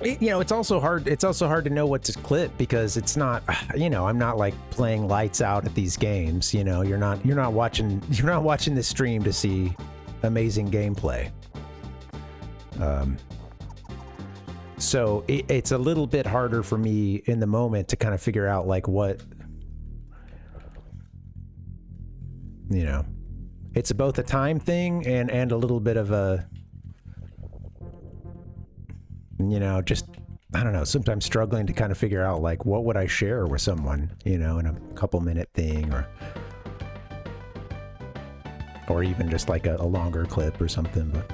you know, it's also hard to know what to clip, because it's not, you know, I'm not like playing lights out at these games, you know. You're not watching this stream to see amazing gameplay. So it's a little bit harder for me in the moment to kind of figure out like what, you know, it's both a time thing and a little bit of a, you know, just, I don't know, sometimes struggling to kind of figure out like what would I share with someone, you know, in a couple minute thing, or even just like a longer clip or something, but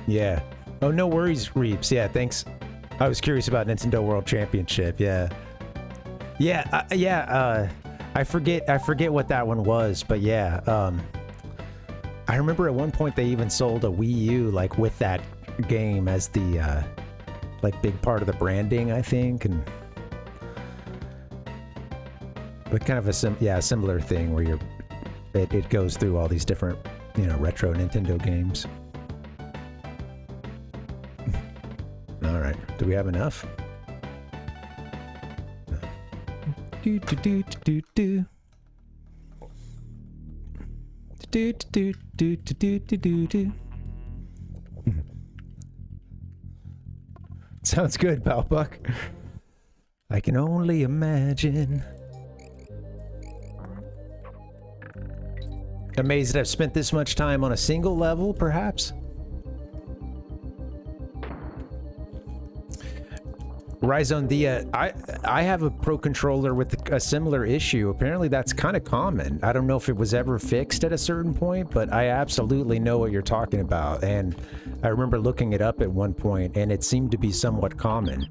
Yeah. Oh, no worries, Reeps. Yeah, thanks. I was curious about Nintendo World Championship. Yeah. Yeah. I forget what that one was, but yeah. I remember at one point they even sold a Wii U like with that game as the like big part of the branding, I think, and but kind of a similar thing where it goes through all these different, you know, retro Nintendo games. All right, do we have enough? No. Do do do do do. Do do do do do do do. Sounds good, Palpuck. I can only imagine. Amazed that I've spent this much time on a single level, perhaps? Rhizone, I have a Pro Controller with a similar issue. Apparently that's kind of common. I don't know if it was ever fixed at a certain point, but I absolutely know what you're talking about. And I remember looking it up at one point, and it seemed to be somewhat common.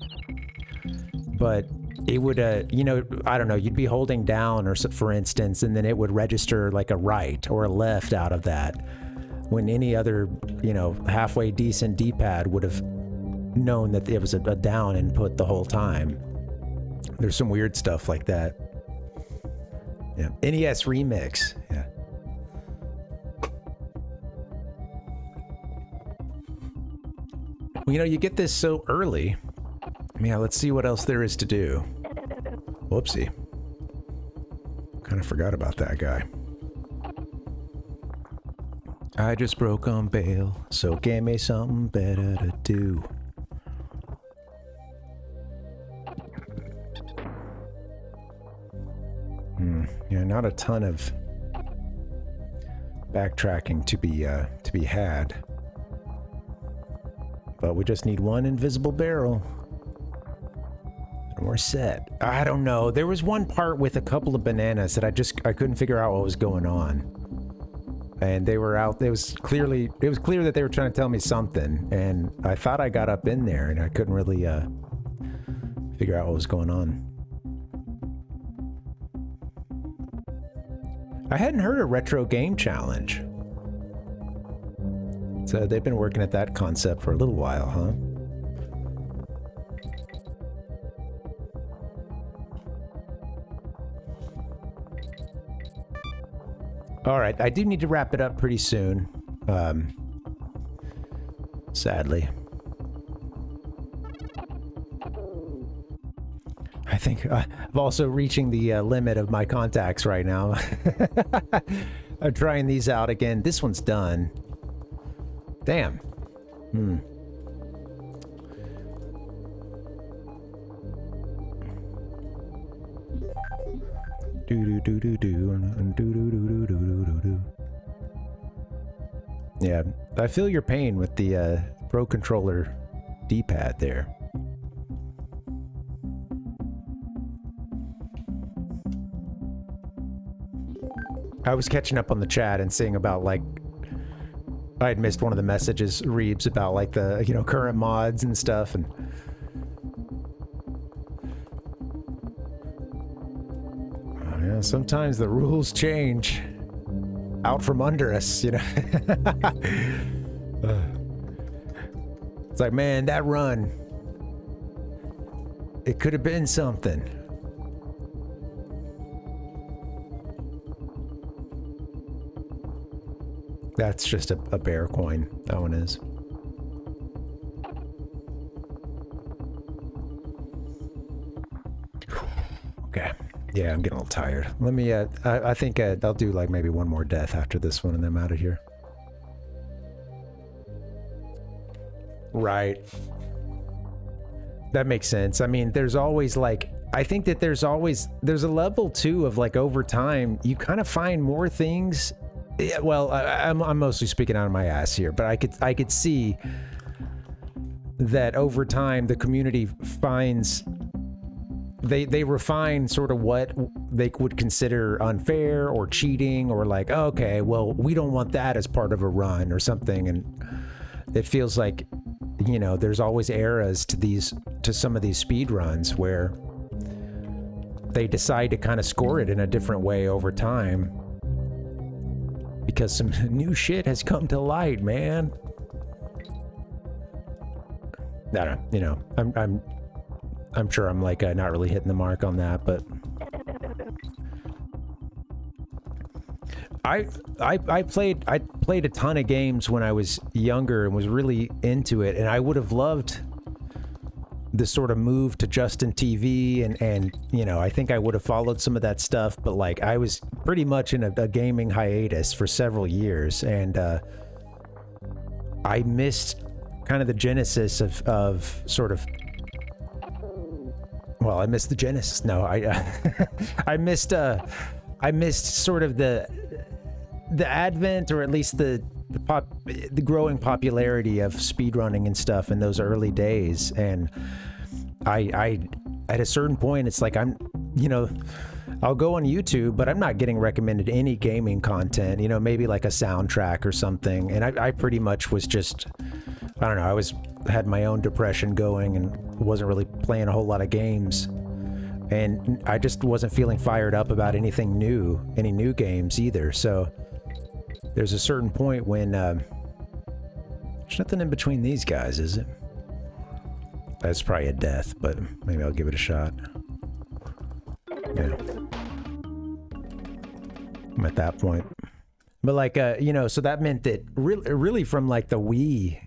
But it would, you know, I don't know, you'd be holding down, or for instance, and then it would register like a right or a left out of that, when any other, you know, halfway decent D-pad would have known that it was a down input the whole time. There's some weird stuff like that. Yeah. NES Remix. Yeah. Well, you know, you get this so early. Yeah, let's see what else there is to do. Whoopsie. Kind of forgot about that guy. I just broke on bail, so give me something better to do. Yeah, not a ton of backtracking to be had. But we just need one invisible barrel. And we're set. I don't know. There was one part with a couple of bananas that I couldn't figure out what was going on. And they were out, it was clear that they were trying to tell me something, and I thought I got up in there and I couldn't really figure out what was going on. I hadn't heard a retro game challenge. So they've been working at that concept for a little while, huh? All right, I do need to wrap it up pretty soon. Sadly. I think I'm also reaching the limit of my contacts right now. I'm trying these out again. This one's done. Damn. Yeah, I feel your pain with the Pro Controller D-pad there. I was catching up on the chat and seeing about, like, I had missed one of the messages, Reebs, about, like, the, you know, current mods and stuff, and yeah, sometimes the rules change out from under us, you know. It's like, man, that run, it could have been something. That's just a bear coin. That one is. Okay. Yeah, I'm getting a little tired. Let me, I think I'll do like maybe one more death after this one and then I'm out of here. Right. That makes sense. I mean, there's always like, I think that there's a level too of like over time, you kind of find more things. Yeah, well, I'm mostly speaking out of my ass here, but I could see that over time the community finds they refine sort of what they would consider unfair or cheating or like, okay, well, we don't want that as part of a run or something, and it feels like, you know, there's always eras to some of these speed runs where they decide to kind of score it in a different way over time because some new shit has come to light, man. I don't know, you know, I'm sure I'm like not really hitting the mark on that, but I played a ton of games when I was younger and was really into it, and I would have loved this sort of move to Justin TV, and you know, I think I would have followed some of that stuff, but like I was pretty much in a gaming hiatus for several years, and I missed kind of the genesis of sort of, well, I missed the genesis. No, I missed sort of the advent, or at least the growing popularity of speedrunning and stuff in those early days. And I at a certain point, it's like you know, I'll go on YouTube, but I'm not getting recommended any gaming content, you know, maybe like a soundtrack or something. And I pretty much was just, I don't know, had my own depression going and wasn't really playing a whole lot of games. And I just wasn't feeling fired up about any new games either. So there's a certain point when there's nothing in between these guys, is it? That's probably a death, but maybe I'll give it a shot. Yeah. I'm at that point. But like, you know, so that meant that really from like the Wii,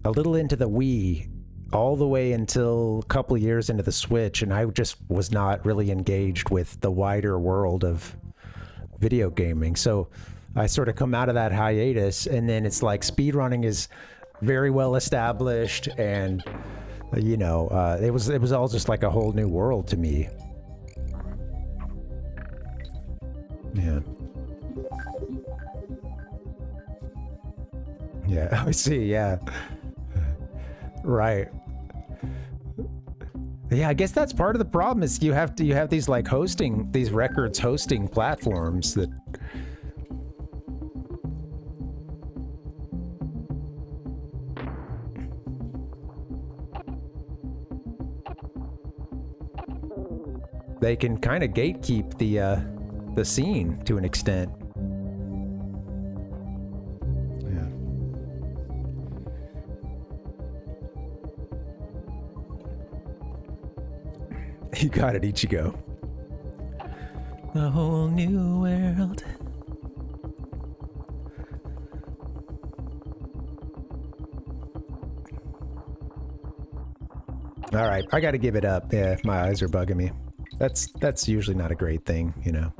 a little into the Wii, all the way until a couple of years into the Switch, and I just was not really engaged with the wider world of video gaming. So I sort of come out of that hiatus, and then it's like speedrunning is very well established, and you know, it was all just like a whole new world to me. Yeah. Yeah, I see, yeah. Right. Yeah, I guess that's part of the problem is you have these like these records hosting platforms that they can kind of gatekeep the scene to an extent. You got it, Ichigo. A whole new world. All right, I got to give it up. Yeah, my eyes are bugging me. That's usually not a great thing, you know.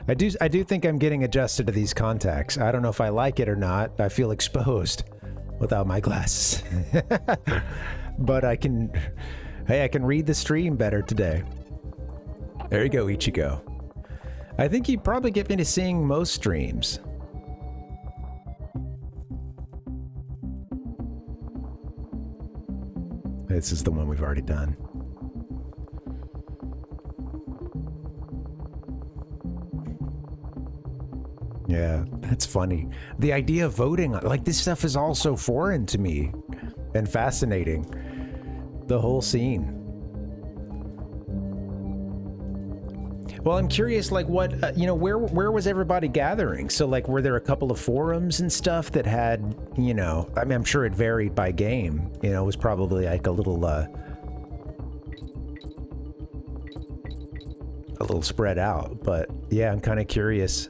I do think I'm getting adjusted to these contacts. I don't know if I like it or not. I feel exposed without my glasses. But I can read the stream better today. There you go, Ichigo. I think you'd probably get me to seeing most streams. This is the one we've already done. Yeah, that's funny. The idea of voting, like this stuff is all so foreign to me and fascinating. The whole scene. Well, I'm curious, like what, you know, where was everybody gathering? So like, were there a couple of forums and stuff that had, you know, I mean, I'm sure it varied by game, you know, it was probably like a little spread out, but yeah, I'm kind of curious.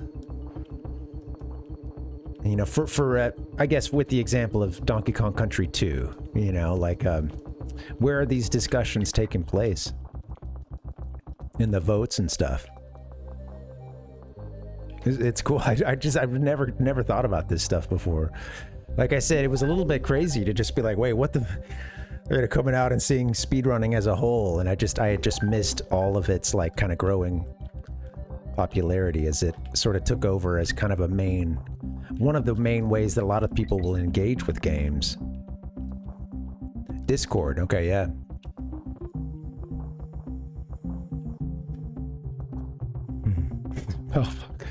You know, for I guess with the example of Donkey Kong Country 2, you know, like, where are these discussions taking place? In the votes and stuff. It's cool. I've never thought about this stuff before. Like I said, it was a little bit crazy to just be like, wait, what the? They're coming out and seeing speedrunning as a whole, and I had just missed all of its like kind of growing popularity as it sort of took over as kind of one of the main ways that a lot of people will engage with games. Discord, okay, yeah. Oh, fuck.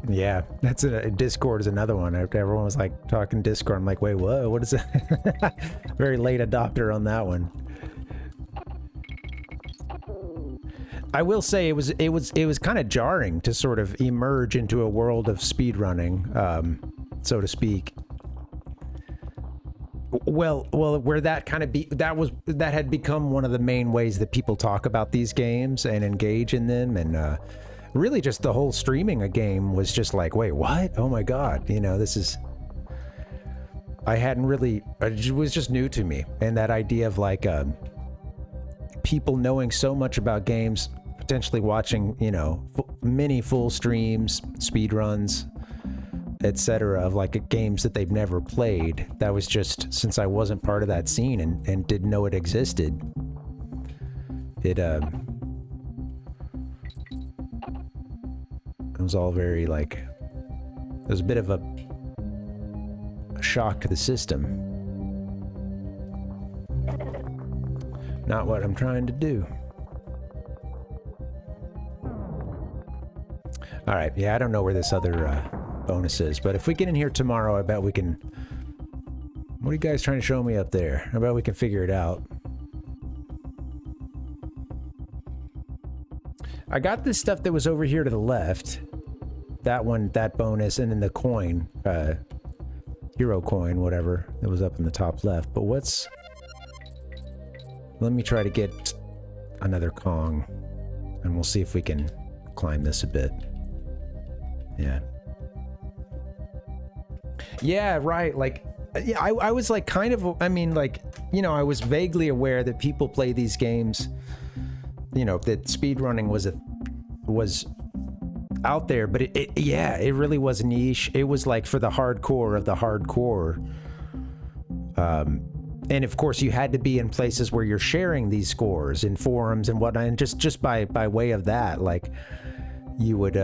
Yeah, that's Discord is another one. Everyone was like talking Discord. I'm like, wait, what? What is that? Very late adopter on that one. I will say it was kind of jarring to sort of emerge into a world of speedrunning, so to speak. Well, where that kind of that had become one of the main ways that people talk about these games and engage in them, and really just the whole streaming a game was just like, wait, what? Oh my God, you know, this is. I hadn't really. It was just new to me, and that idea of like people knowing so much about games, potentially watching, you know, mini full streams, speed runs, etc. of like games that they've never played. That was just, since I wasn't part of that scene and didn't know it existed. It was all very like, it was a bit of a shock to the system. Not what I'm trying to do. All right, yeah, I don't know where this other bonus is, but if we get in here tomorrow, I bet we can... What are you guys trying to show me up there? I bet we can figure it out. I got this stuff that was over here to the left. That one, that bonus, and then the coin, hero coin, whatever, that was up in the top left. But what's... Let me try to get another Kong, and we'll see if we can climb this a bit. Yeah. Yeah, right, like, yeah, I was like kind of, I mean, like, you know, I was vaguely aware that people play these games, you know, that speedrunning was out there, but yeah, it really was niche. It was like for the hardcore of the hardcore. And of course you had to be in places where you're sharing these scores in forums and whatnot, and just by way of that, like, you would,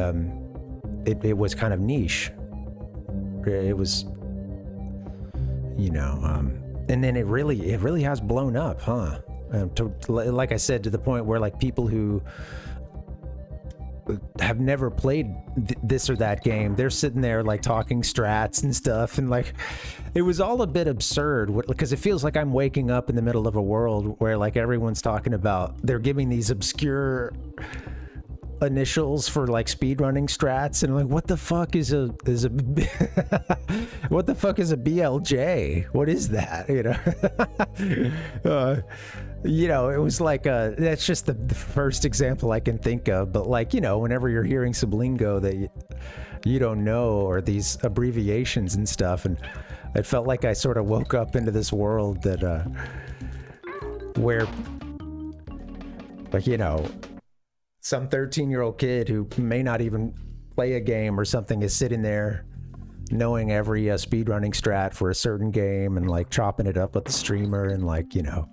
it was kind of niche. It was, you know, and then it really has blown up, huh? Like I said, to the point where like people who have never played this or that game, they're sitting there like talking strats and stuff, and like it was all a bit absurd because it feels like I'm waking up in the middle of a world where like everyone's talking about, they're giving these obscure initials for like speedrunning strats, and like, what the fuck is a what the fuck is a BLJ? What is that? You know. You know, it was like that's just the first example I can think of, but like, you know, whenever you're hearing some lingo that you don't know, or these abbreviations and stuff, and it felt like I sort of woke up into this world that where, like, you know, some 13-year-old kid who may not even play a game or something is sitting there knowing every speedrunning strat for a certain game and like chopping it up with the streamer and like, you know,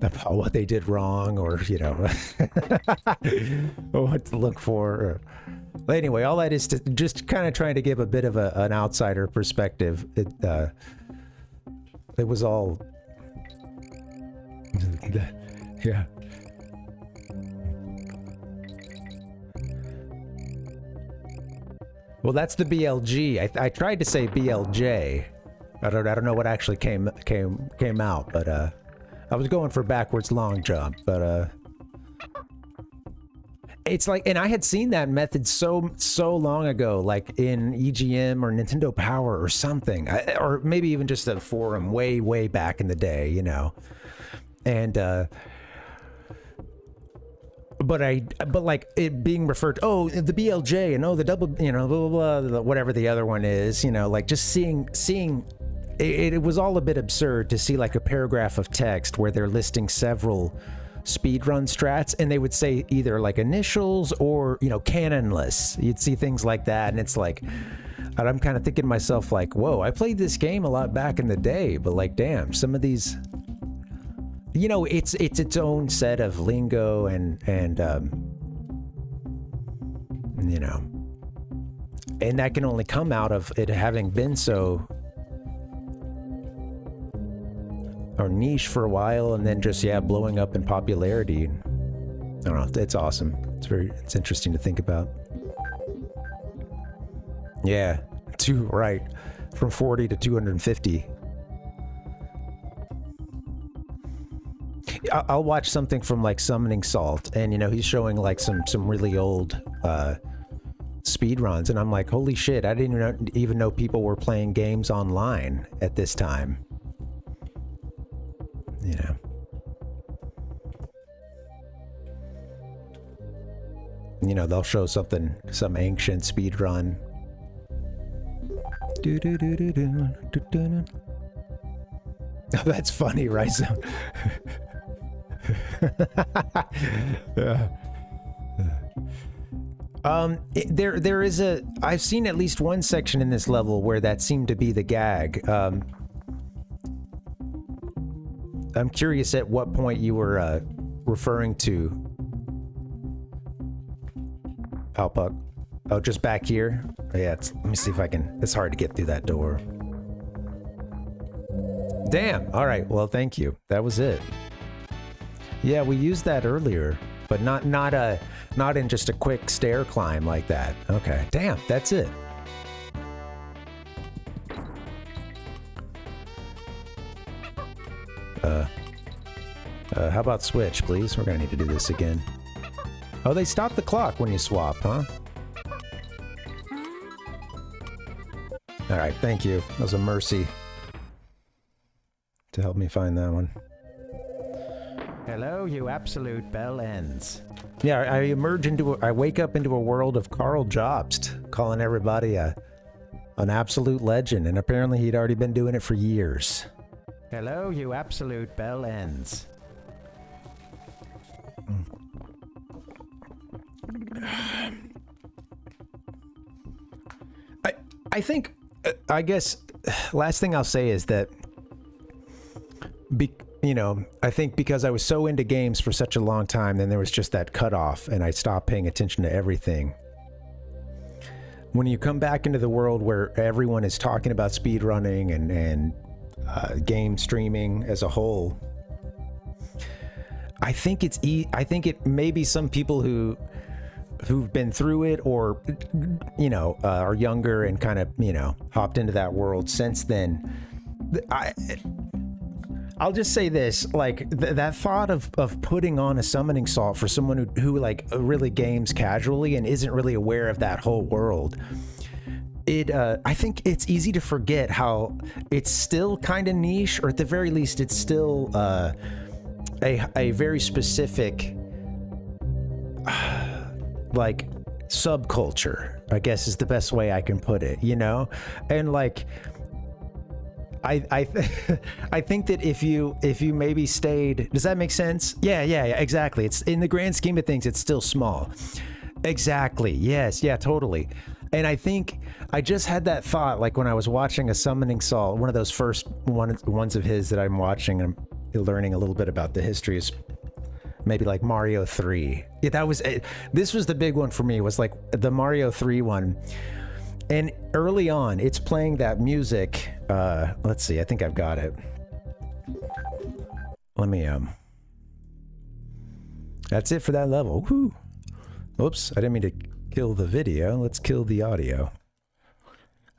about what they did wrong, or, you know, or what to look for. But anyway, all that is to just kind of trying to give a bit of an outsider perspective. It was all, yeah. Well, that's the BLG. I tried to say BLJ. I don't know what actually came out, but I was going for backwards long jump, but it's like, and I had seen that method so long ago, like in EGM or Nintendo Power or something, or maybe even just a forum way back in the day, you know. And but like it being referred to, oh, the BLJ, and oh, the double, you know, blah blah blah, whatever the other one is, you know, like just seeing it was all a bit absurd to see like a paragraph of text where they're listing several speedrun strats, and they would say either like initials or, you know, canonless. You'd see things like that, and it's like, and I'm kind of thinking to myself like, whoa, I played this game a lot back in the day, but like, damn, some of these, you know, it's its own set of lingo and you know, and that can only come out of it having been so, or niche for a while, and then just, yeah, blowing up in popularity. I don't know. It's awesome. It's interesting to think about. Yeah, right. From 40 to 250. I'll watch something from like Summoning Salt, and he's showing like some really old speed runs, and I'm like, holy shit! I didn't even know people were playing games online at this time. They'll show some ancient speed run. Oh, that's funny, right? There is I've seen at least one section in this level where that seemed to be the gag. I'm curious at what point you were referring to. Alpuck. Oh, just back here? Yeah, let me see if I can. It's hard to get through that door. Damn. All right. Well, thank you. That was it. Yeah, we used that earlier, but not in just a quick stair climb like that. Okay. Damn. That's it. How about switch, please? We're gonna need to do this again. Oh, they stop the clock when you swap, huh? All right, thank you. That was a mercy to help me find that one. Hello, you absolute bell ends. Yeah, I wake up into a world of Carl Jobst, calling everybody an absolute legend, and apparently he'd already been doing it for years. Hello, you absolute bell ends. I think, I guess, last thing I'll say is that, I think because I was so into games for such a long time, then there was just that cutoff, and I stopped paying attention to everything. When you come back into the world where everyone is talking about speedrunning and game streaming as a whole, I think it may be some people who've been through it or are younger and kind of hopped into that world since then. I'll just say this, like that thought of putting on a summoning salt for someone who like really games casually and isn't really aware of that whole world, I think it's easy to forget how it's still kind of niche, or at the very least it's still a very specific like subculture, I guess is the best way I can put it, and like I think that if you maybe stayed, does that make sense? Yeah, exactly. It's in the grand scheme of things, it's still small. Exactly. Yes. Yeah, totally. And I think I just had that thought, like when I was watching a Summoning Salt, one of those first ones of his that I'm watching, and I'm learning a little bit about the history, is maybe like Mario 3. Yeah, this was the big one for me, was like the Mario 3 one. And early on, it's playing that music. Let's see, I think I've got it. Let me, that's it for that level. Woo. Oops, I didn't mean to kill the video. Let's kill the audio.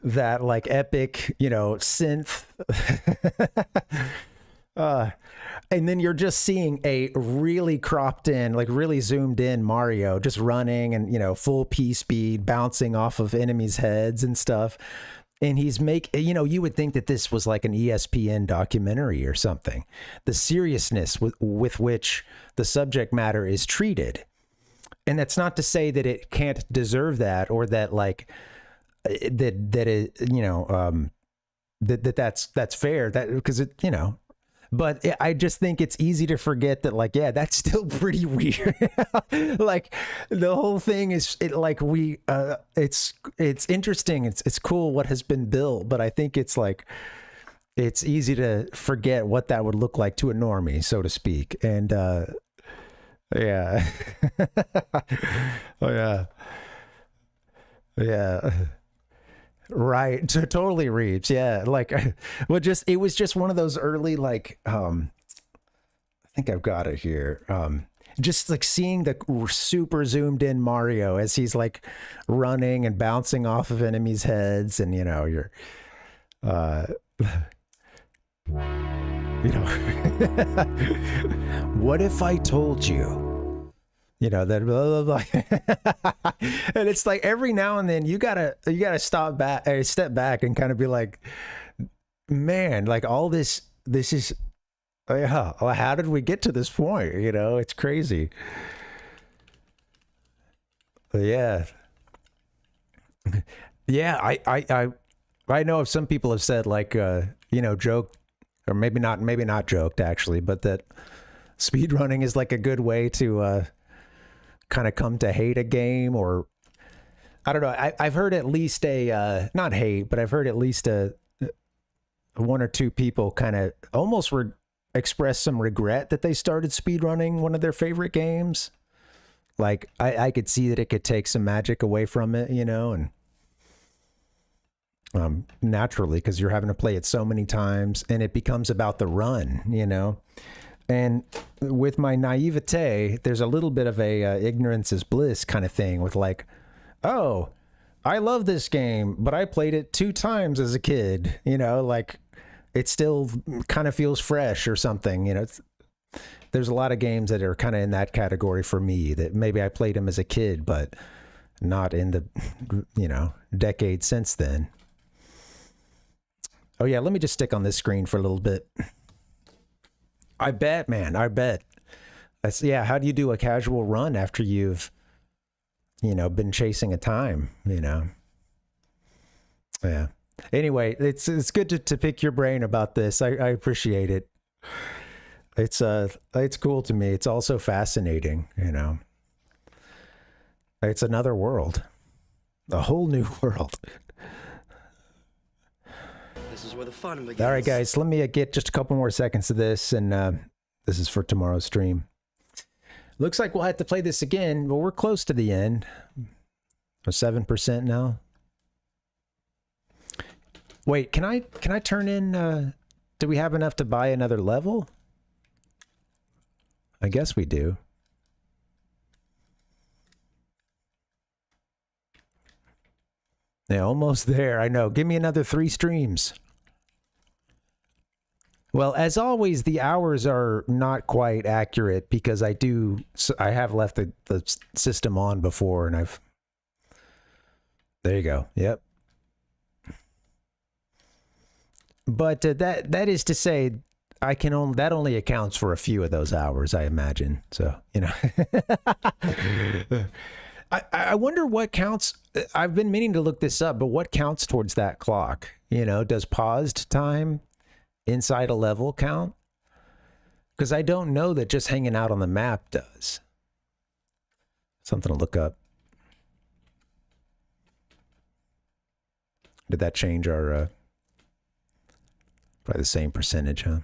That like epic, synth. And then you're just seeing a really cropped in, like really zoomed in Mario just running and, full P speed, bouncing off of enemies' heads and stuff. And he's you would think that this was like an ESPN documentary or something. The seriousness with which the subject matter is treated. And that's not to say that it can't deserve that, or that like, that's fair, that because it, but I just think it's easy to forget that, like, yeah, that's still pretty weird. Like the whole thing is it's interesting. It's cool what has been built, but I think it's like, it's easy to forget what that would look like to a normie, so to speak. And, yeah. Oh yeah. Yeah. Right, totally Reeves. Yeah, like, well, it was just one of those early, like, I think I've got it here. just like seeing the super zoomed in Mario as he's like running and bouncing off of enemies' heads, and you know, you're you know, what if I told you, you know, that blah, blah, blah. And it's like every now and then you gotta step back and kind of be like, man, like all this is, yeah, how did we get to this point? You know, it's crazy. But yeah. Yeah, I know some people have said like, you know, joke, or maybe not joked actually, but that speedrunning is like a good way to kind of come to hate a game, or I don't know. I've heard at least not hate, but I've heard at least one or two people kind of almost express some regret that they started speedrunning one of their favorite games. Like I could see that it could take some magic away from it, you know, and naturally, because you're having to play it so many times and it becomes about the run, you know. And with my naivete, there's a little bit of a ignorance is bliss kind of thing with like, oh, I love this game, but I played it 2 times as a kid, you know, like it still kind of feels fresh or something, you know. There's a lot of games that are kind of in that category for me, that maybe I played them as a kid, but not in the, you know, decade since then. Oh yeah, let me just stick on this screen for a little bit. I bet, man, I bet. Yeah, how do you do a casual run after you've, you know, been chasing a time, you know? Yeah. Anyway, it's good to pick your brain about this. I appreciate it. It's cool to me. It's also fascinating, you know. It's another world. A whole new world. This is where the fun begins. All right, guys, let me get just a couple more seconds of this, and this is for tomorrow's stream. Looks like we'll have to play this again, but we're close to the end. We're 7% now. Wait, can I turn in, do we have enough to buy another level? I guess we do. Yeah, almost there. I know. Give me another 3 streams. Well, as always, the hours are not quite accurate because I have left the system on before, and there you go. Yep. But that is to say, that only accounts for a few of those hours, I imagine. So, you know. I wonder what counts. I've been meaning to look this up, but what counts towards that clock? You know, does paused time inside a level count? Because I don't know that just hanging out on the map does. Something to look up. Did that change our probably the same percentage, huh?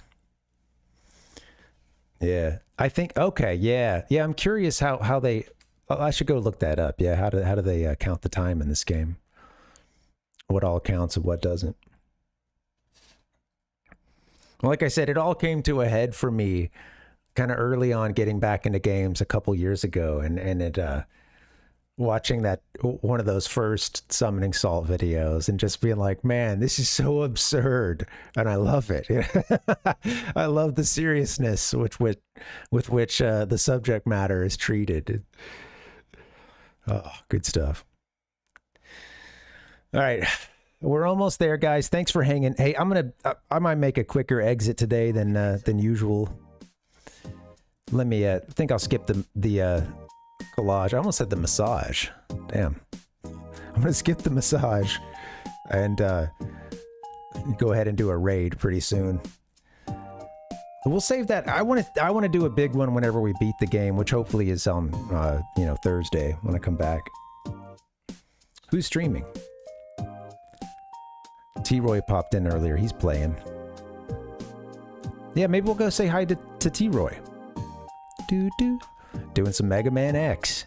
Yeah, I think, okay, yeah, I'm curious how they, I should go look that up. Yeah, how do they count the time in this game? What all counts and what doesn't? Well, like I said, it all came to a head for me kind of early on getting back into games a couple years ago, and it watching that one of those first Summoning Salt videos and just being like, man, this is so absurd, and I love it. I love the seriousness with which the subject matter is treated. Oh, good stuff. All right, we're almost there, guys. Thanks for hanging. Hey, I might make a quicker exit today than usual. Let me I think I'll skip the collage. I almost said the massage. Damn. I'm gonna skip the massage and go ahead and do a raid pretty soon. We'll save that. I want to do a big one whenever we beat the game, which hopefully is on Thursday when I come back. Who's streaming? T-Roy popped in earlier. He's playing. Yeah, maybe we'll go say hi to T-Roy. Doing some Mega Man X.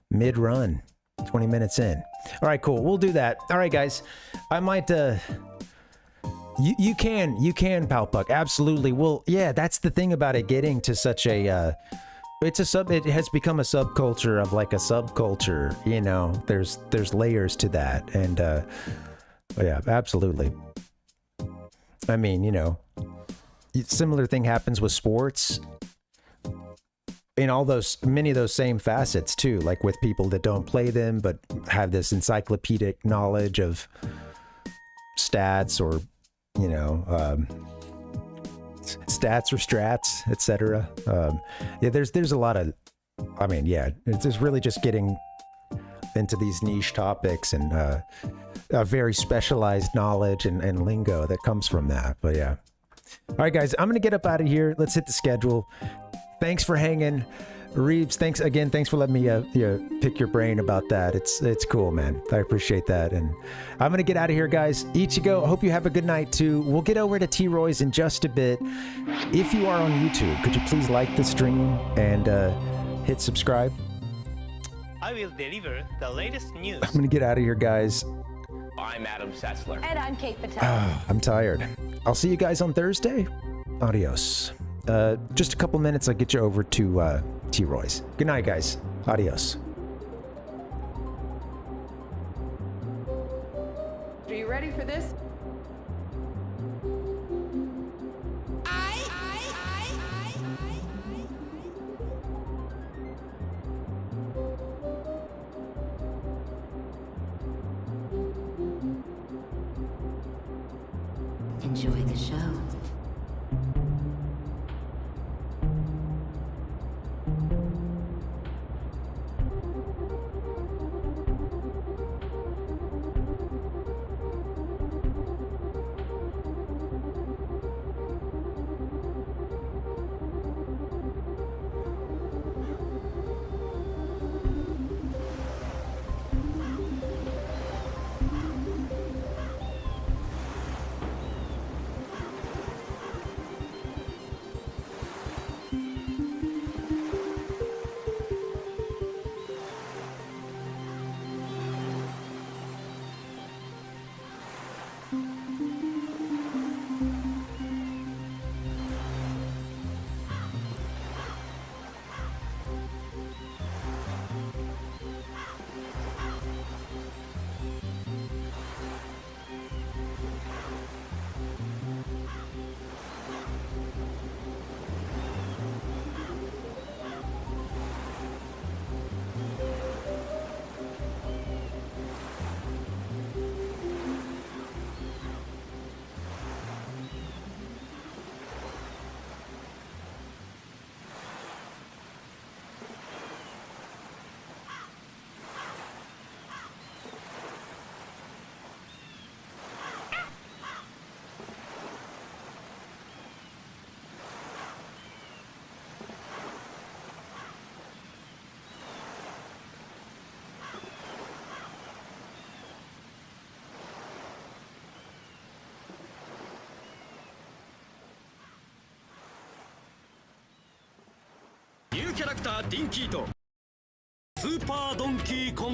Mid-run. 20 minutes in. All right, cool. We'll do that. All right, guys. I might... You can, Palpuck. Absolutely. Well, yeah, that's the thing about it getting to such a It has become a subculture of like a subculture, you know. There's layers to that, and yeah, absolutely. I mean, you know, similar thing happens with sports in many of those same facets too, like with people that don't play them but have this encyclopedic knowledge of stats, or you know, stats or strats, etc. Yeah, there's a lot of, I mean, yeah, it's just really just getting into these niche topics and a very specialized knowledge and lingo that comes from that. But yeah. All right, guys, I'm gonna get up out of here. Let's hit the schedule. Thanks for hanging. Reeves, thanks for letting me pick your brain about that. It's cool, man. I appreciate that. And I'm gonna get out of here, guys. Ichigo, hope you have a good night too. We'll get over to T-Roy's in just a bit. If you are on YouTube, could you please like the stream and hit subscribe? I will deliver the latest news. I'm gonna get out of here, guys. I'm Adam Sessler. And I'm Kate Patel. I'm tired. I'll see you guys on Thursday. Adios. Just a couple minutes, I'll get you over to T-Roy's. Good night, guys. Adios. Are you ready for this? Enjoy the show. New キャラクターディンキーとスーパードンキーコング